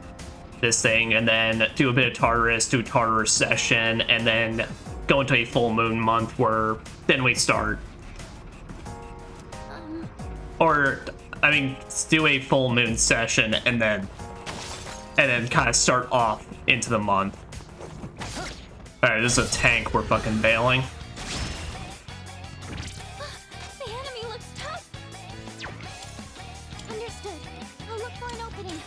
this thing, and then do a bit of Tartarus, do a Tartarus session, and then go into a full moon month where then we start. Or, I mean, do a full moon session and then kind of start off into the month. Alright, this is a tank we're fucking bailing. The enemy looks tough. Understood. I'll look for an opening.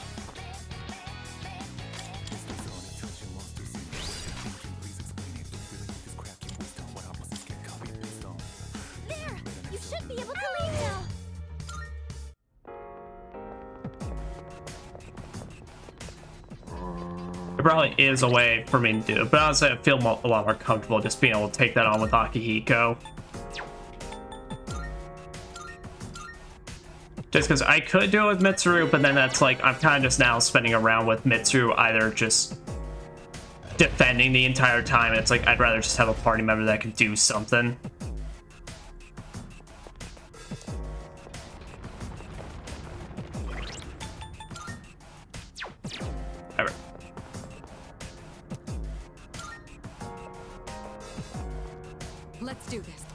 There! You should be able to leave now. There probably is a way for me to do it, but honestly, I feel a lot more comfortable just being able to take that on with Akihiko. Just because I could do it with Mitsuru, but then that's like, I'm kind of just now spending around with Mitsuru, either just defending the entire time. It's like, I'd rather just have a party member that can do something. Alright. Let's do this.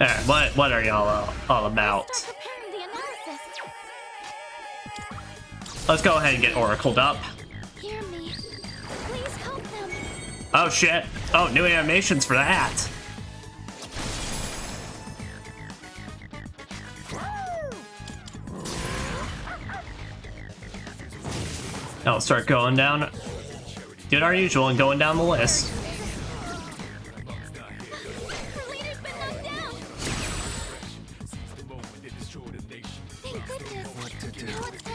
Alright, what are y'all all about? Preparing the analysis. let's go ahead and get oracled up. Hear me. Please help them. Oh shit. Oh, new animations for that. I'll start going down. Doing our usual and going down the list.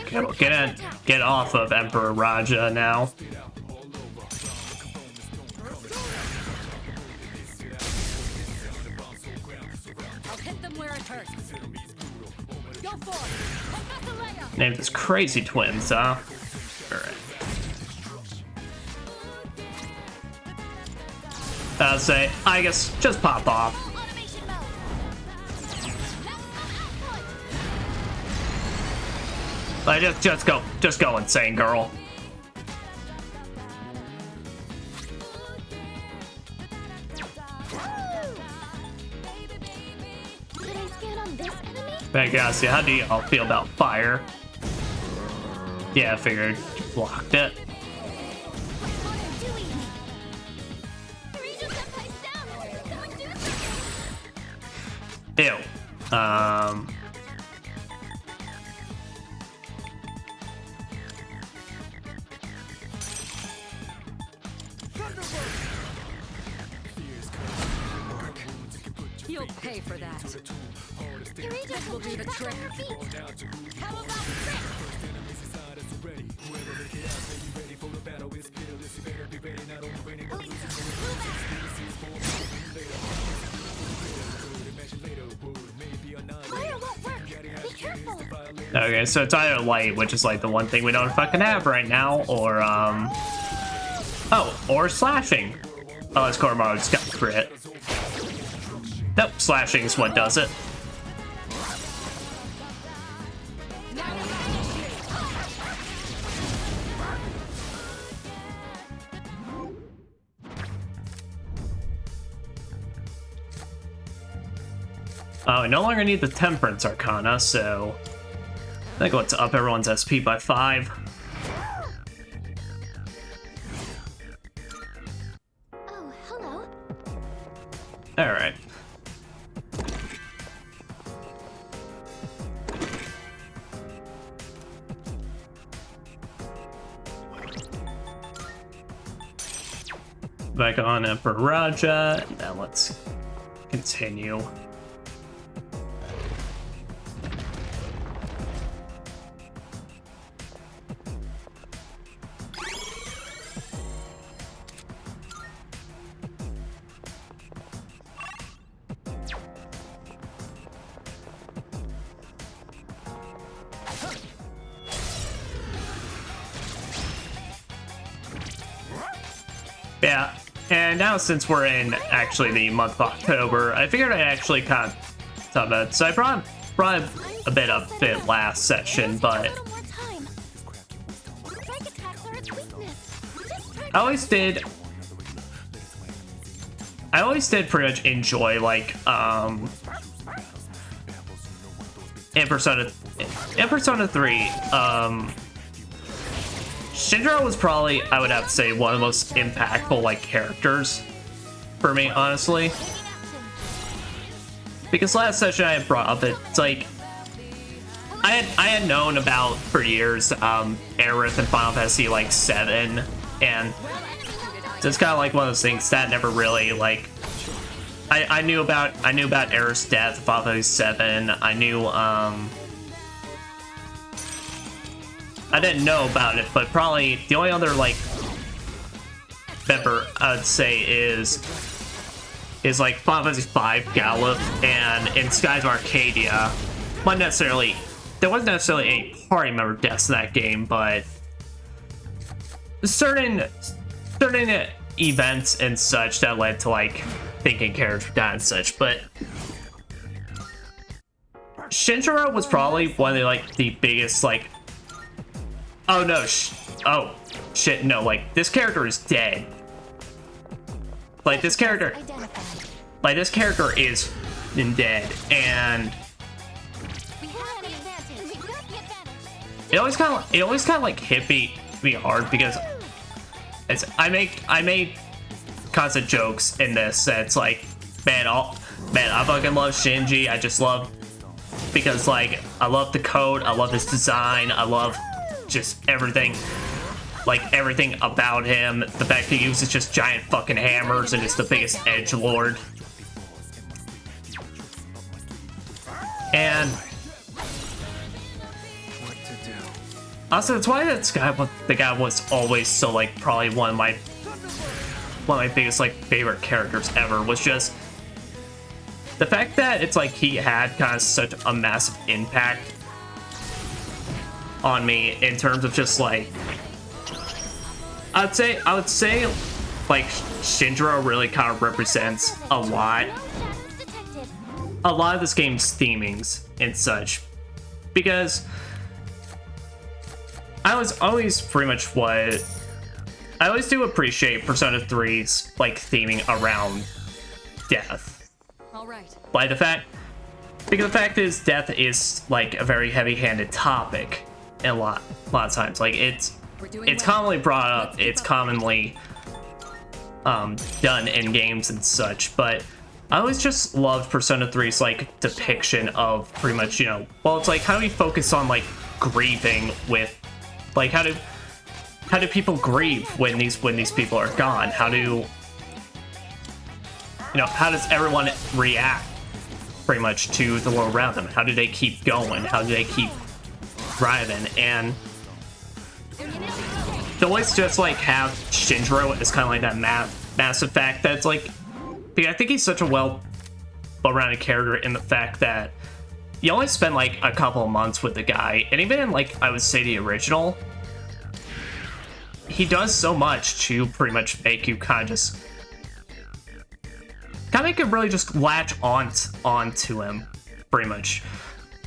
Okay, well, get off of Emperor Raja now. I'll hit them where it hurts. Go for it. Named this crazy twins, huh? Alright. I'll say, I guess, just pop off. Like, just go insane, girl. I guess, yeah, how do y'all feel about fire? Yeah, I figured you blocked it. Ew. You'll pay for that. This will do the trick. How about trick? Fire won't work. Be careful. Okay, so it's either light, which is like the one thing we don't fucking have right now, or or slashing. Oh, that's Koromaru just got crit. Nope, slashing is what does it. Oh, we no longer need the Temperance Arcana, so I think let's up everyone's SP by 5. Oh, hello. Alright. Back on Emperor Raja, and now let's continue. Yeah, and now since we're in actually the month of October, I figured I'd actually kind of talk about it. So I brought a bit up it last session, but I always did pretty much enjoy like in Persona 3, Shinjiro was probably, I would have to say, one of the most impactful like characters for me, honestly. Because last session I had brought up, it's like I had known about for years Aerith and Final Fantasy like 7, and it's kind of like one of those things that never really like I knew about Aerith's death in Final Fantasy 7. I knew I didn't know about it, but probably the only other like member I'd say is like Final Fantasy 5 Gallop, and in Skies of Arcadia, there wasn't necessarily any party member deaths in that game, but certain events and such that led to like thinking characters died and such. But Shinjiro was probably one of the like the biggest like, oh no, oh shit, no, like this character is dead. Like this character is dead, and it always kind of like hit me hard because I made constant jokes in this that's like, man, I fucking love Shinji. I just love, because like I love the code, I love his design, I love just everything, like everything about him. The fact he uses just giant fucking hammers and is the biggest edgelord. And also, that's why the guy was always so like probably one of my biggest like favorite characters ever, was just the fact that it's like he had kind of such a massive impact on me in terms of just like, I would say like Shinjiro really kind of represents a lot of this game's themings and such, because I always do appreciate Persona 3's like theming around death. All right. Like because the fact is, death is like a very heavy-handed topic, and a lot of times, like it's commonly brought up, it's commonly done in games and such. But I always just loved Persona 3's like depiction of pretty much, you know, well, it's like how do we focus on like grieving with, like how do people grieve when these people are gone? How does everyone react pretty much to the world around them? How do they keep going? How do they keep driving? And to always just like have Shinjiro as kind of like that massive fact that's like, I think he's such a well-rounded character in the fact that you only spend like a couple of months with the guy, and even in like, I would say the original, he does so much to pretty much make you kind of make it really just latch onto him, pretty much.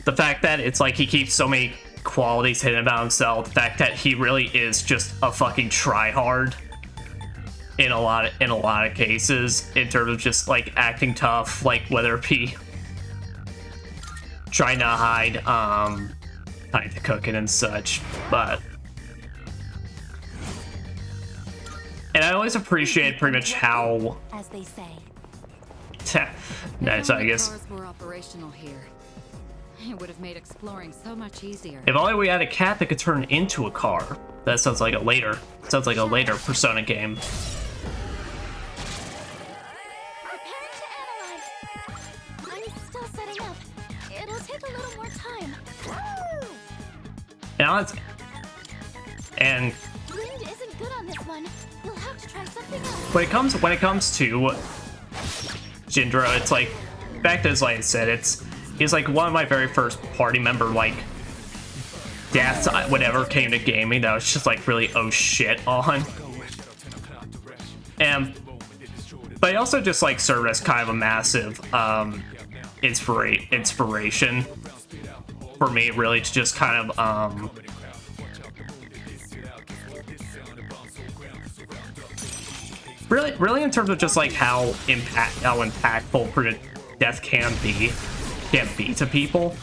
The fact that it's like he keeps so many qualities hidden about himself, the fact that he really is just a fucking tryhard in a lot of cases, in terms of just like acting tough, like whether it be trying to hide the cooking and such. And I always appreciate pretty much how, as they say. Nice, I guess. Cars were operational here. It would have made exploring so much easier. If only we had a cat that could turn into a car. That sounds like a later Persona game. I'm still setting up. It'll take a little more time. And Wind isn't good on this one. You'll have to try something else. when it comes to Shinjiro, it's like, back to, like I said, he's like one of my very first party member like deaths whenever came to gaming that was just like really oh shit on. But he also just like served as kind of a massive inspiration for me, really, to just kind of really in terms of just like how impactful death can be to people.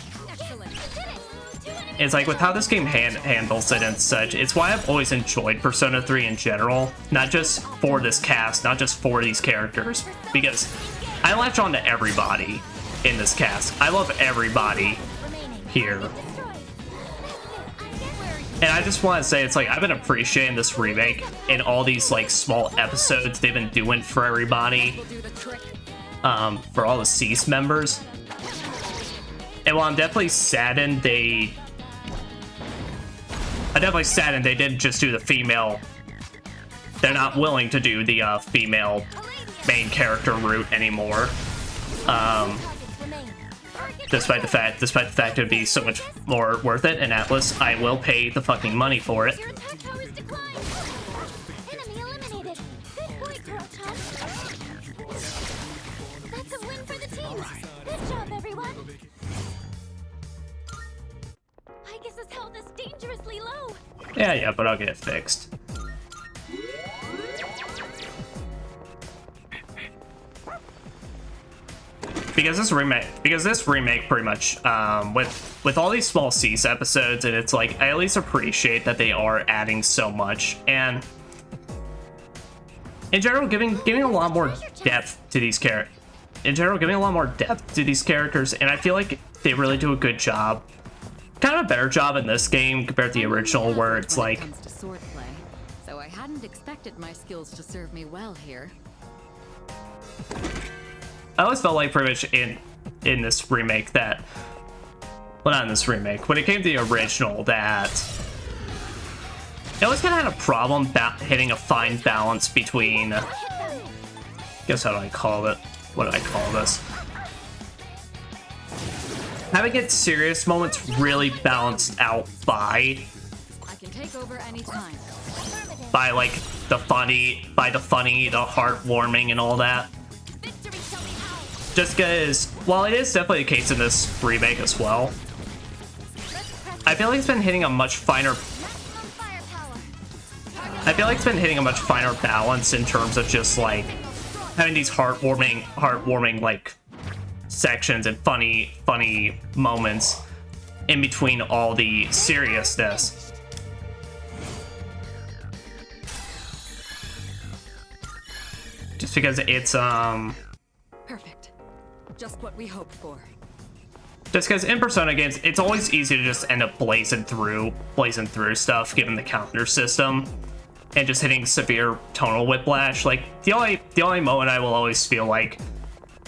It's like with how this game handles it and such, it's why I've always enjoyed Persona 3 in general, not just for this cast, not just for these characters, because I latch on to everybody in this cast. I love everybody here. And I just want to say, it's like, I've been appreciating this remake and all these like small episodes they've been doing for everybody, for all the Cease members. And while I'm definitely saddened they didn't just do the female, they're not willing to do the female main character route anymore. Despite the fact it would be so much more worth it, and Atlas, I will pay the fucking money for it. Enemy eliminated. Good boy, Kuro-chan. That's a win for the team. Good job, everyone. I guess his health is dangerously low. Yeah, but I'll get it fixed. because this remake pretty much with all these small Cease episodes, and it's like I at least appreciate that they are adding so much, and in general giving a lot more depth to these characters. In general, giving a lot more depth to these characters, and I feel like they really do a good job. Kind of a better job in this game compared to the original, where it's like. When it comes to swordplay, so I hadn't expected my skills to serve me well here. I always felt like pretty much in this remake that, well, not in this remake, when it came to the original, that it always kind of had a problem hitting a fine balance between. Guess how do I call it? What do I call this? Having its serious moments really balanced out by I can take over anytime. like the funny, the heartwarming and all that. Just because, while it is definitely the case in this remake as well, I feel like it's been hitting a much finer. I feel like it's been hitting a much finer balance in terms of just like having these heartwarming like sections and funny moments in between all the seriousness. Just because it's Perfect. Just what we hoped for. just because in Persona games, it's always easy to just end up blazing through stuff given the counter system. And just hitting severe tonal whiplash. Like the only moment I will always feel like,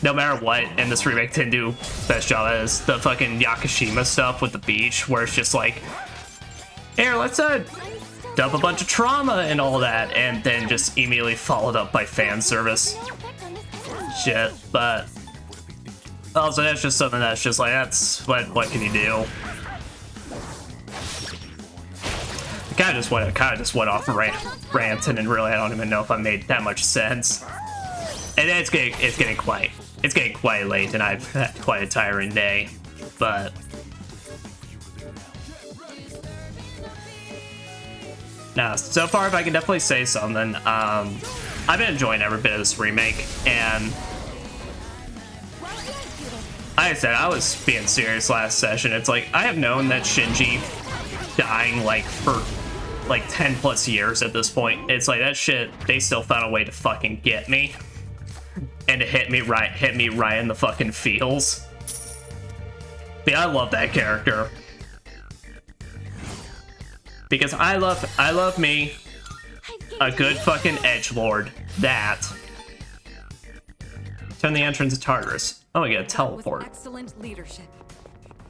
no matter what, in this remake didn't do best job is the fucking Yakushima stuff with the beach, where it's just like, here, let's dump a bunch of trauma and all that, and then just immediately followed up by fan service shit. But also that's just something that's just like, that's what can you do? Kind of just went off ranting, and really I don't even know if I made that much sense. And it's getting quite late, and I've had quite a tiring day. But now, so far, if I can definitely say something, I've been enjoying every bit of this remake, and like I said, I was being serious last session. It's like I have known that Shinji dying like for like 10 plus years at this point. It's like that shit, they still found a way to fucking get me and to hit me right in the fucking feels. But yeah, I love that character because I love me a good fucking edgelord that turn the entrance to Tartarus. Oh, we got a teleport. Excellent leadership.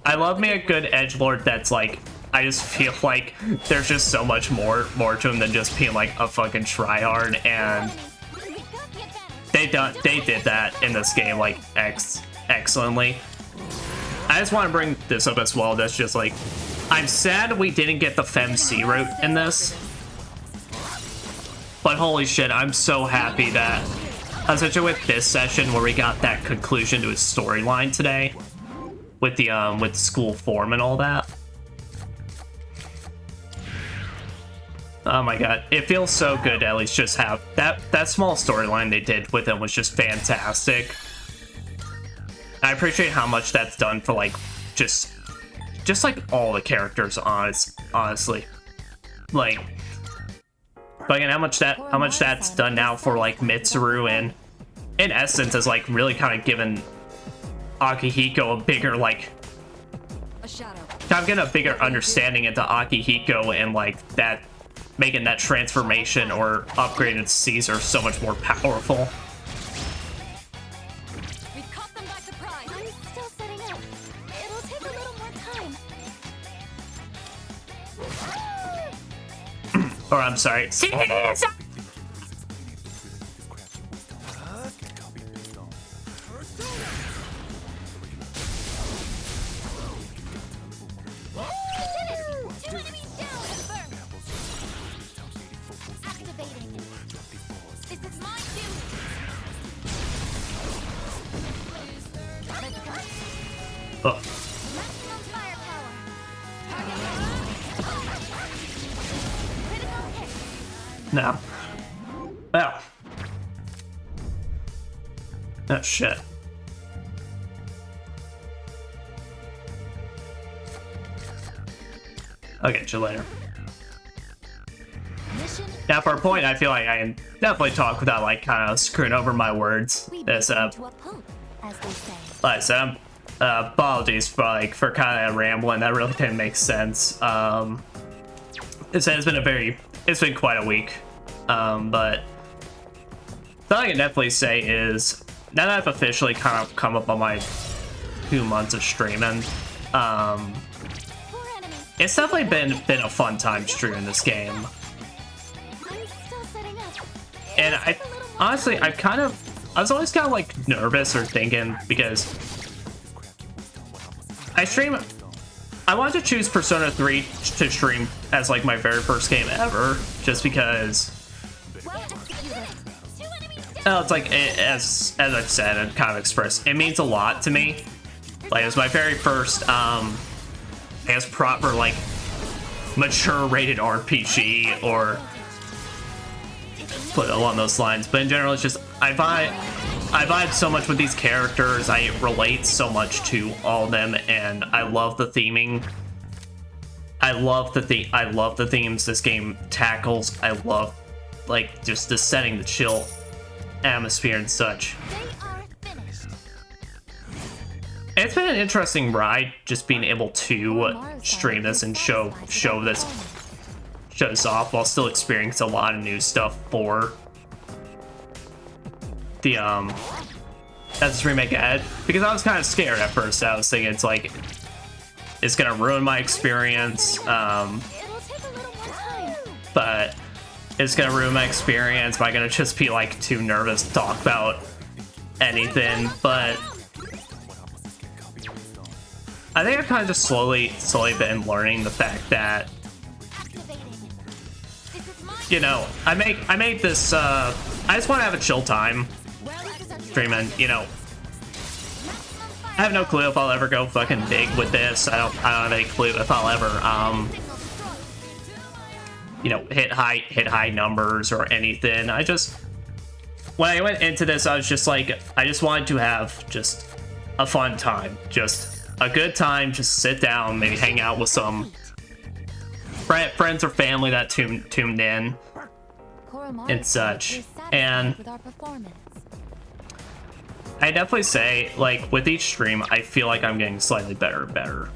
I love me a good edgelord that's like, I just feel like there's just so much more to him than just being like a fucking tryhard, and they did that in this game like excellently. I just want to bring this up as well. That's just like, I'm sad we didn't get the FemC route in this, but holy shit, I'm so happy that, especially with this session where we got that conclusion to his storyline today, with the school form and all that. Oh my god, it feels so good to at least just have that small storyline they did with him was just fantastic. I appreciate how much that's done for like just like all the characters, honestly. Like again, how much that's done now for like Mitsuru, and in essence has like really kind of given Akihiko a bigger like kind of getting a bigger understanding into Akihiko, and like that making that transformation or upgraded Caesar so much more powerful. We caught them by surprise. I'm still setting up. It'll take a little more time. Or I'm sorry. Caesar! Oh. No. Well. Oh shit. I'll get you later. Now, for a point, I feel like I can definitely talk without like kind of screwing over my words. This like I said, apologies for kind of rambling. That really didn't make sense. It's been quite a week. But what I can definitely say is now that I've officially kind of come up on my 2 months of streaming, it's definitely been a fun time streaming this game. And I was always kind of like nervous or thinking because I wanted to choose Persona 3 to stream as like my very first game ever, just because it's like as I've said and kind of expressed, it means a lot to me. Like it was my very first I guess proper like mature rated RPG or put along those lines, but in general it's just I vibe so much with these characters. I relate so much to all of them, and I love the theming. I love the themes this game tackles. I love like just the setting, the chill atmosphere and such. And it's been an interesting ride just being able to stream this and show this off while still experiencing a lot of new stuff for the that's remake ahead, because I was kind of scared at first. I was thinking it's like it's gonna ruin my experience, but it's gonna ruin my experience. Am I gonna just be like too nervous to talk about anything? But I think I've kind of just slowly been learning the fact that, you know, I made this I just want to have a chill time streaming, you know. I have no clue if I'll ever go fucking big with this. I don't have any clue if I'll ever you know, hit high numbers or anything. When I went into this, I was just like, I just wanted to have just a fun time, just a good time, just sit down, maybe hang out with some friends or family that tuned in and such. And I definitely say, like, with each stream, I feel like I'm getting slightly better and better.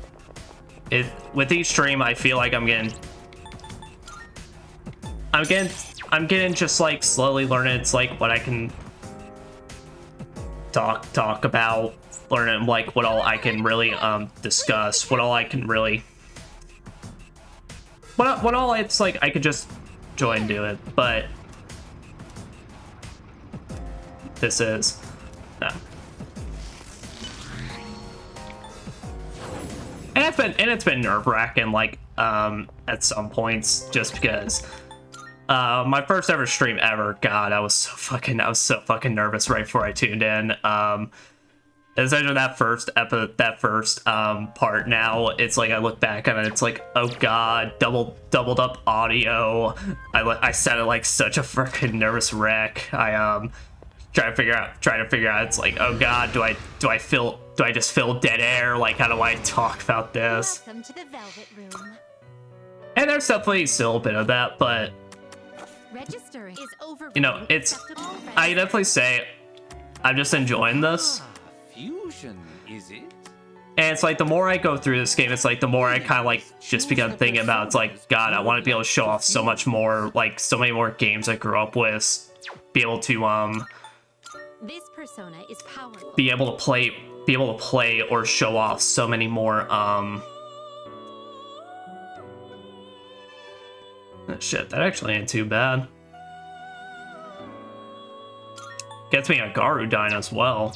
With each stream, I feel like I'm getting just like slowly learning. It's like what I can talk about, learning like what all I can really discuss, what all I can really what all it's like I could just join and do it. But this is no. And it's been nerve-wracking, like at some points, just because my first ever stream ever, god, I was so fucking nervous right before I tuned in. Essentially that first part, now it's like I look back on it, it's like, oh god, doubled up audio. I sounded like such a freaking nervous wreck. I trying to figure out it's like, oh god, do I just feel dead air? Like, how do I talk about this? Welcome to the Velvet Room. And there's definitely still a bit of that, but Registering is over. you know, I definitely say I'm just enjoying this. Fusion, is it? And it's like the more I go through this game, it's like the more I kind of like just begin thinking about, it's like, god, I want to be able to show off so much more, like so many more games I grew up with, be able to This persona is powerful. be able to play or show off so many more shit, that actually ain't too bad. Gets me a Garudine as well.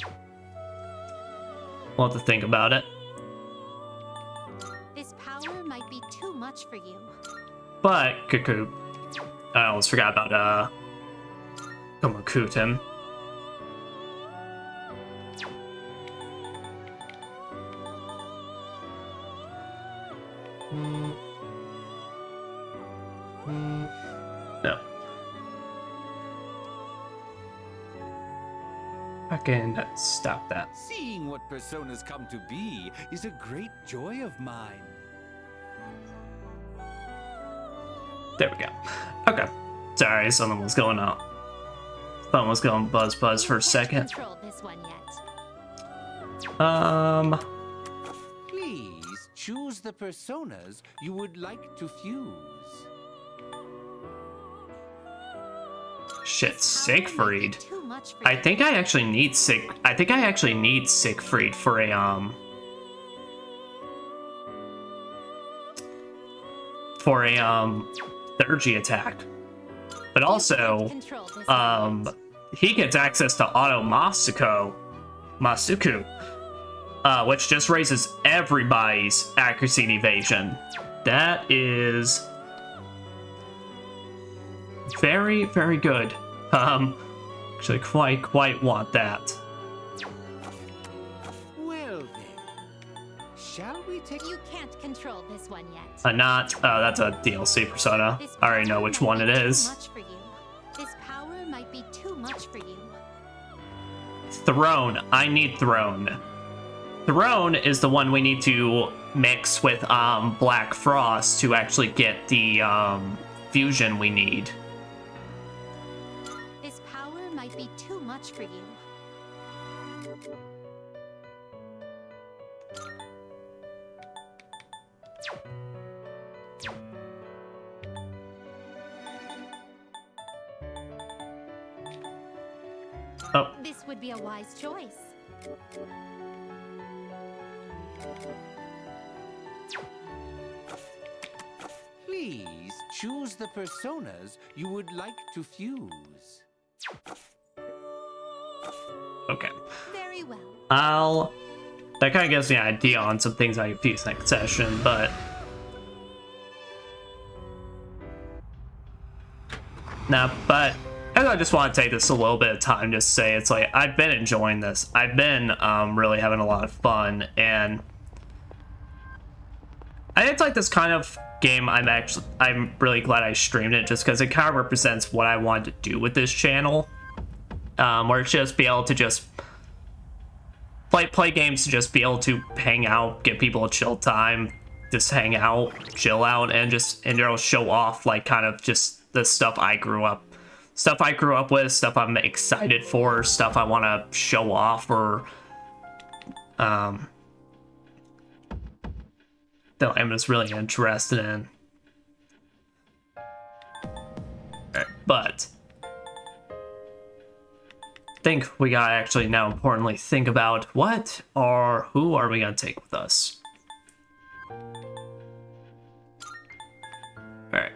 We'll have to think about it. This power might be too much for you. But Cuckoo, I almost forgot about Komakuten. No. I can stop that. Seeing what personas come to be is a great joy of mine. There we go. Okay. Sorry, something was going on. Phone was going buzz for a second. This one yet. Please choose the personas you would like to fuse. Shit, Siegfried. I think I actually need Siegfried for a Thurgy attack. But also, he gets access to Auto Masuku, which just raises everybody's accuracy and evasion. That is very, very good. Actually quite want that. Well then, shall we take... You can't control this one yet. That's a DLC persona. I already know which one it is. Much for you. This power might be too much for you. Throne. I need Throne. Throne is the one we need to mix with Black Frost to actually get the fusion we need. This power might be too much for you. Oh. This would be a wise choice. Please choose the personas you would like to fuse. Okay. Very well. That kind of gives me an idea on some things I can fuse next session, but... Nah, but I just want to take this a little bit of time to say it's like, I've been enjoying this. I've been really having a lot of fun, and it's like this kind of game I'm really glad I streamed it, just because it kind of represents what I wanted to do with this channel. Where it's just be able to just play games, to just be able to hang out, give people a chill time, just hang out, chill out, and just show off like kind of just the stuff I grew up with, stuff I'm excited for, stuff I want to show off, or that I'm just really interested in. But I think we gotta actually now importantly think about who are we gonna take with us. Alright.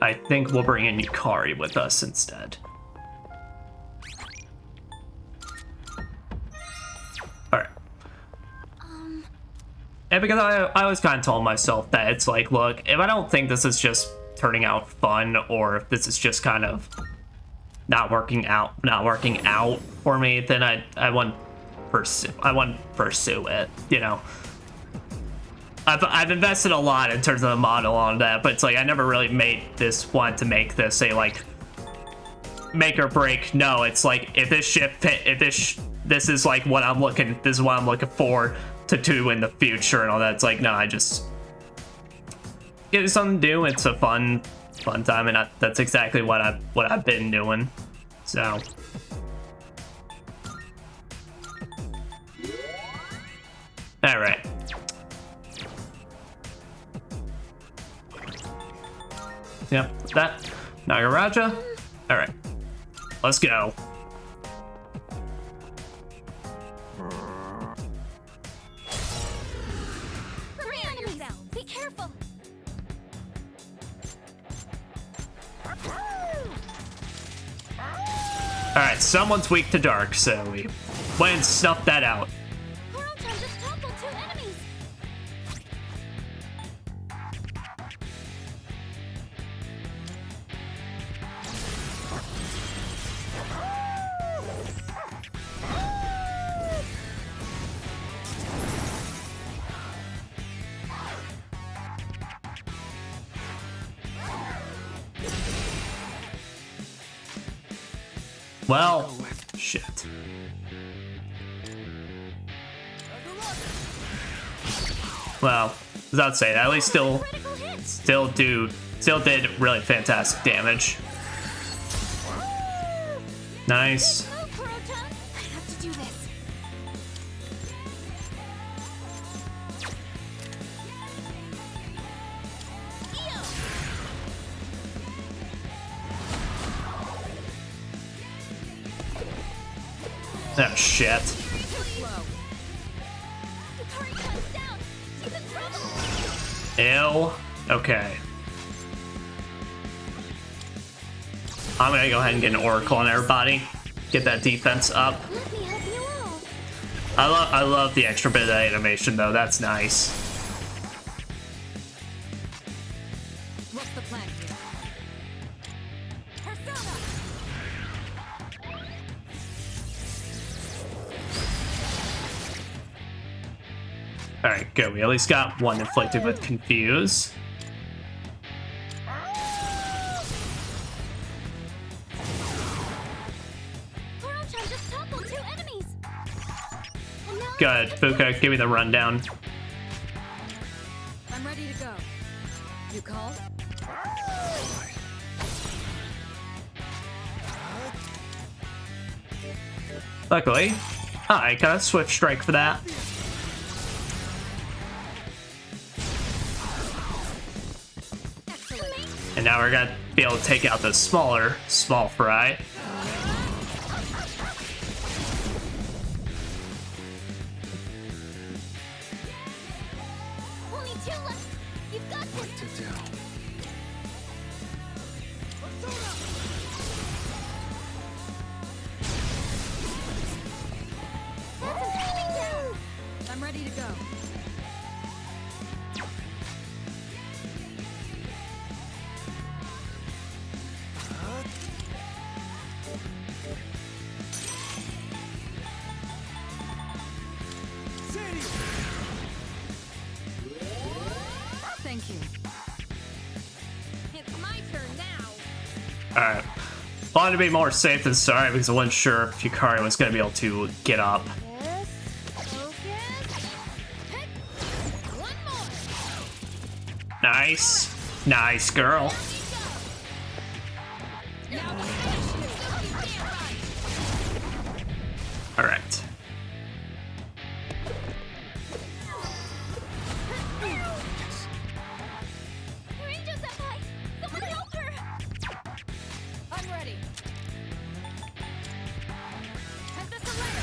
I think we'll bring in Yukari with us instead. Alright. And because I always kind of told myself that it's like, look, if I don't think this is just turning out fun, or if this is just kind of not working out for me, then I wouldn't pursue it, you know. I've invested a lot in terms of the model on that, but it's like I never really wanted to make this a like make or break. No, it's like if this is like what I'm looking for to do in the future and all that. It's like, no, I just get something to do. It's a fun time, and that's exactly what I've been doing. So all right. Yep, that Nagaraja. All right, let's go. Prepare yourself. Be careful. All right, someone's weak to dark, so we went and snuffed that out. Just toppled 2 enemies. Well, shit. Well, without saying, at least still did really fantastic damage. Nice. I have to do this. Oh shit. Ew. Okay. I'm gonna go ahead and get an Oracle on everybody. Get that defense up. I love the extra bit of animation though. That's nice. What's the plan here? All right, good. We at least got one inflicted with Confuse. Good, Fuka, give me the rundown. I'm ready to go. You called? Luckily, I got a Swift Strike for that. And now we're gonna be able to take out the small fry. I'm ready to go. Thank you. It's my turn now. Alright. Wanted to be more safe than sorry because I wasn't sure if Yukari was going to be able to get up. Nice. Nice, girl. Alright. I'm ready. Head this away.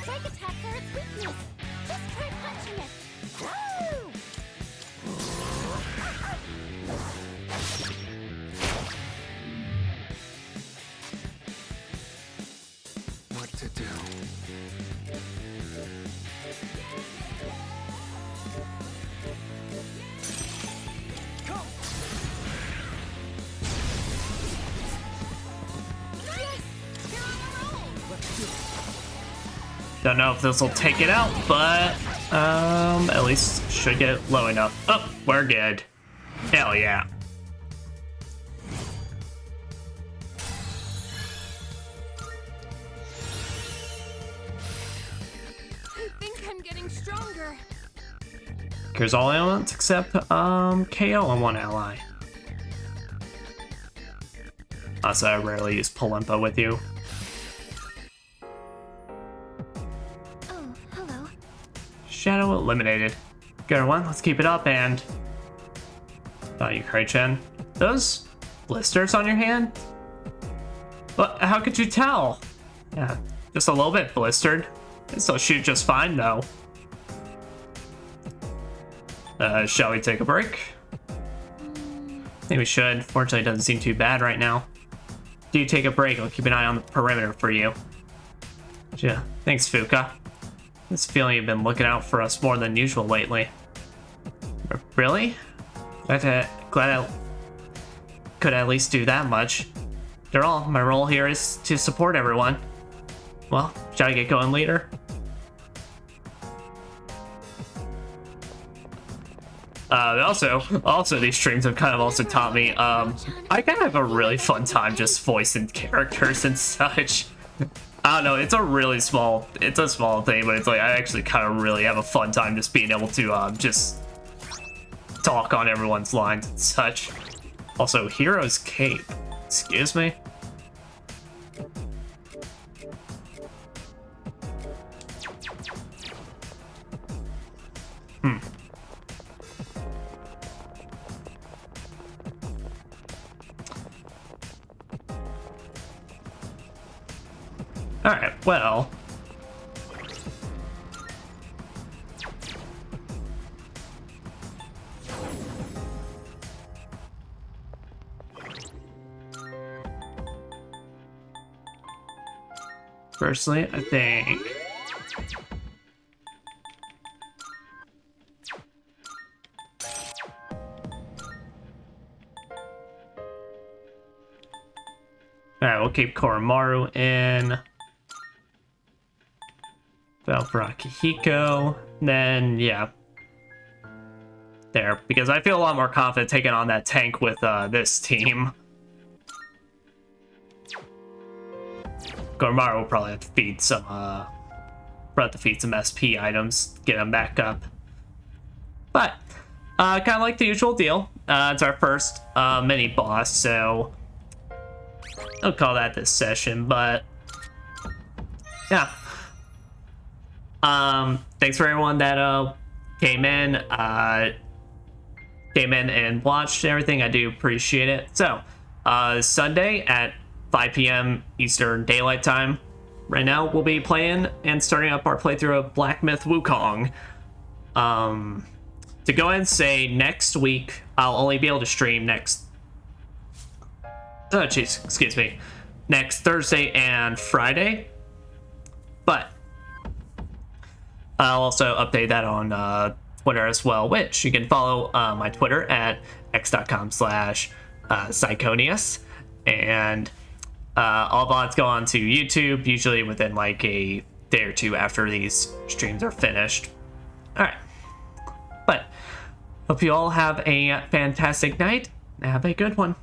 Strike attacks are its weakness. Just try punching it. What to do? Don't know if this will take it out, but at least should get it low enough. Oh, we're good. Hell yeah. I think I'm getting stronger. Cures all elements except KO on one ally. Also, I rarely use Polimpa with you. Oh, hello. Shadow eliminated. Good one, let's keep it up and... Yukari-chan. Those blisters on your hand? But how could you tell? Yeah, just a little bit blistered. It'll shoot just fine though. Shall we take a break? I think we should. Fortunately, it doesn't seem too bad right now. Do take a break. I'll keep an eye on the perimeter for you. Yeah, thanks, Fuka. This feeling you've been looking out for us more than usual lately. Really? Glad I could at least do that much. After all, my role here is to support everyone. Well, shall I get going, leader? Also, these streams have kind of also taught me, I kind of have a really fun time just voicing characters and such. I don't know, it's a small thing, but it's like, I actually kind of really have a fun time just being able to, just talk on everyone's lines and such. Also, Hero's Cape. Excuse me? Alright, well. Personally, I think... Alright, we'll keep Koromaru in. Well, for Akihiko, then, yeah. There, because I feel a lot more confident taking on that tank with this team. Koromaru will probably have to feed some, SP items, get them back up. But, kind of like the usual deal. It's our first mini boss, so I'll call that this session, but yeah. Thanks for everyone that came in and watched everything. I do appreciate it. So, Sunday at 5 p.m. Eastern Daylight Time. Right now, we'll be playing and starting up our playthrough of Black Myth Wukong. To go ahead and say next week, I'll only be able to stream next... Oh, jeez, excuse me. Next Thursday and Friday. But I'll also update that on Twitter as well, which you can follow my Twitter at x.com/Psychonius. And all VODs go on to YouTube, usually within like a day or two after these streams are finished. Alright. But hope you all have a fantastic night. Have a good one.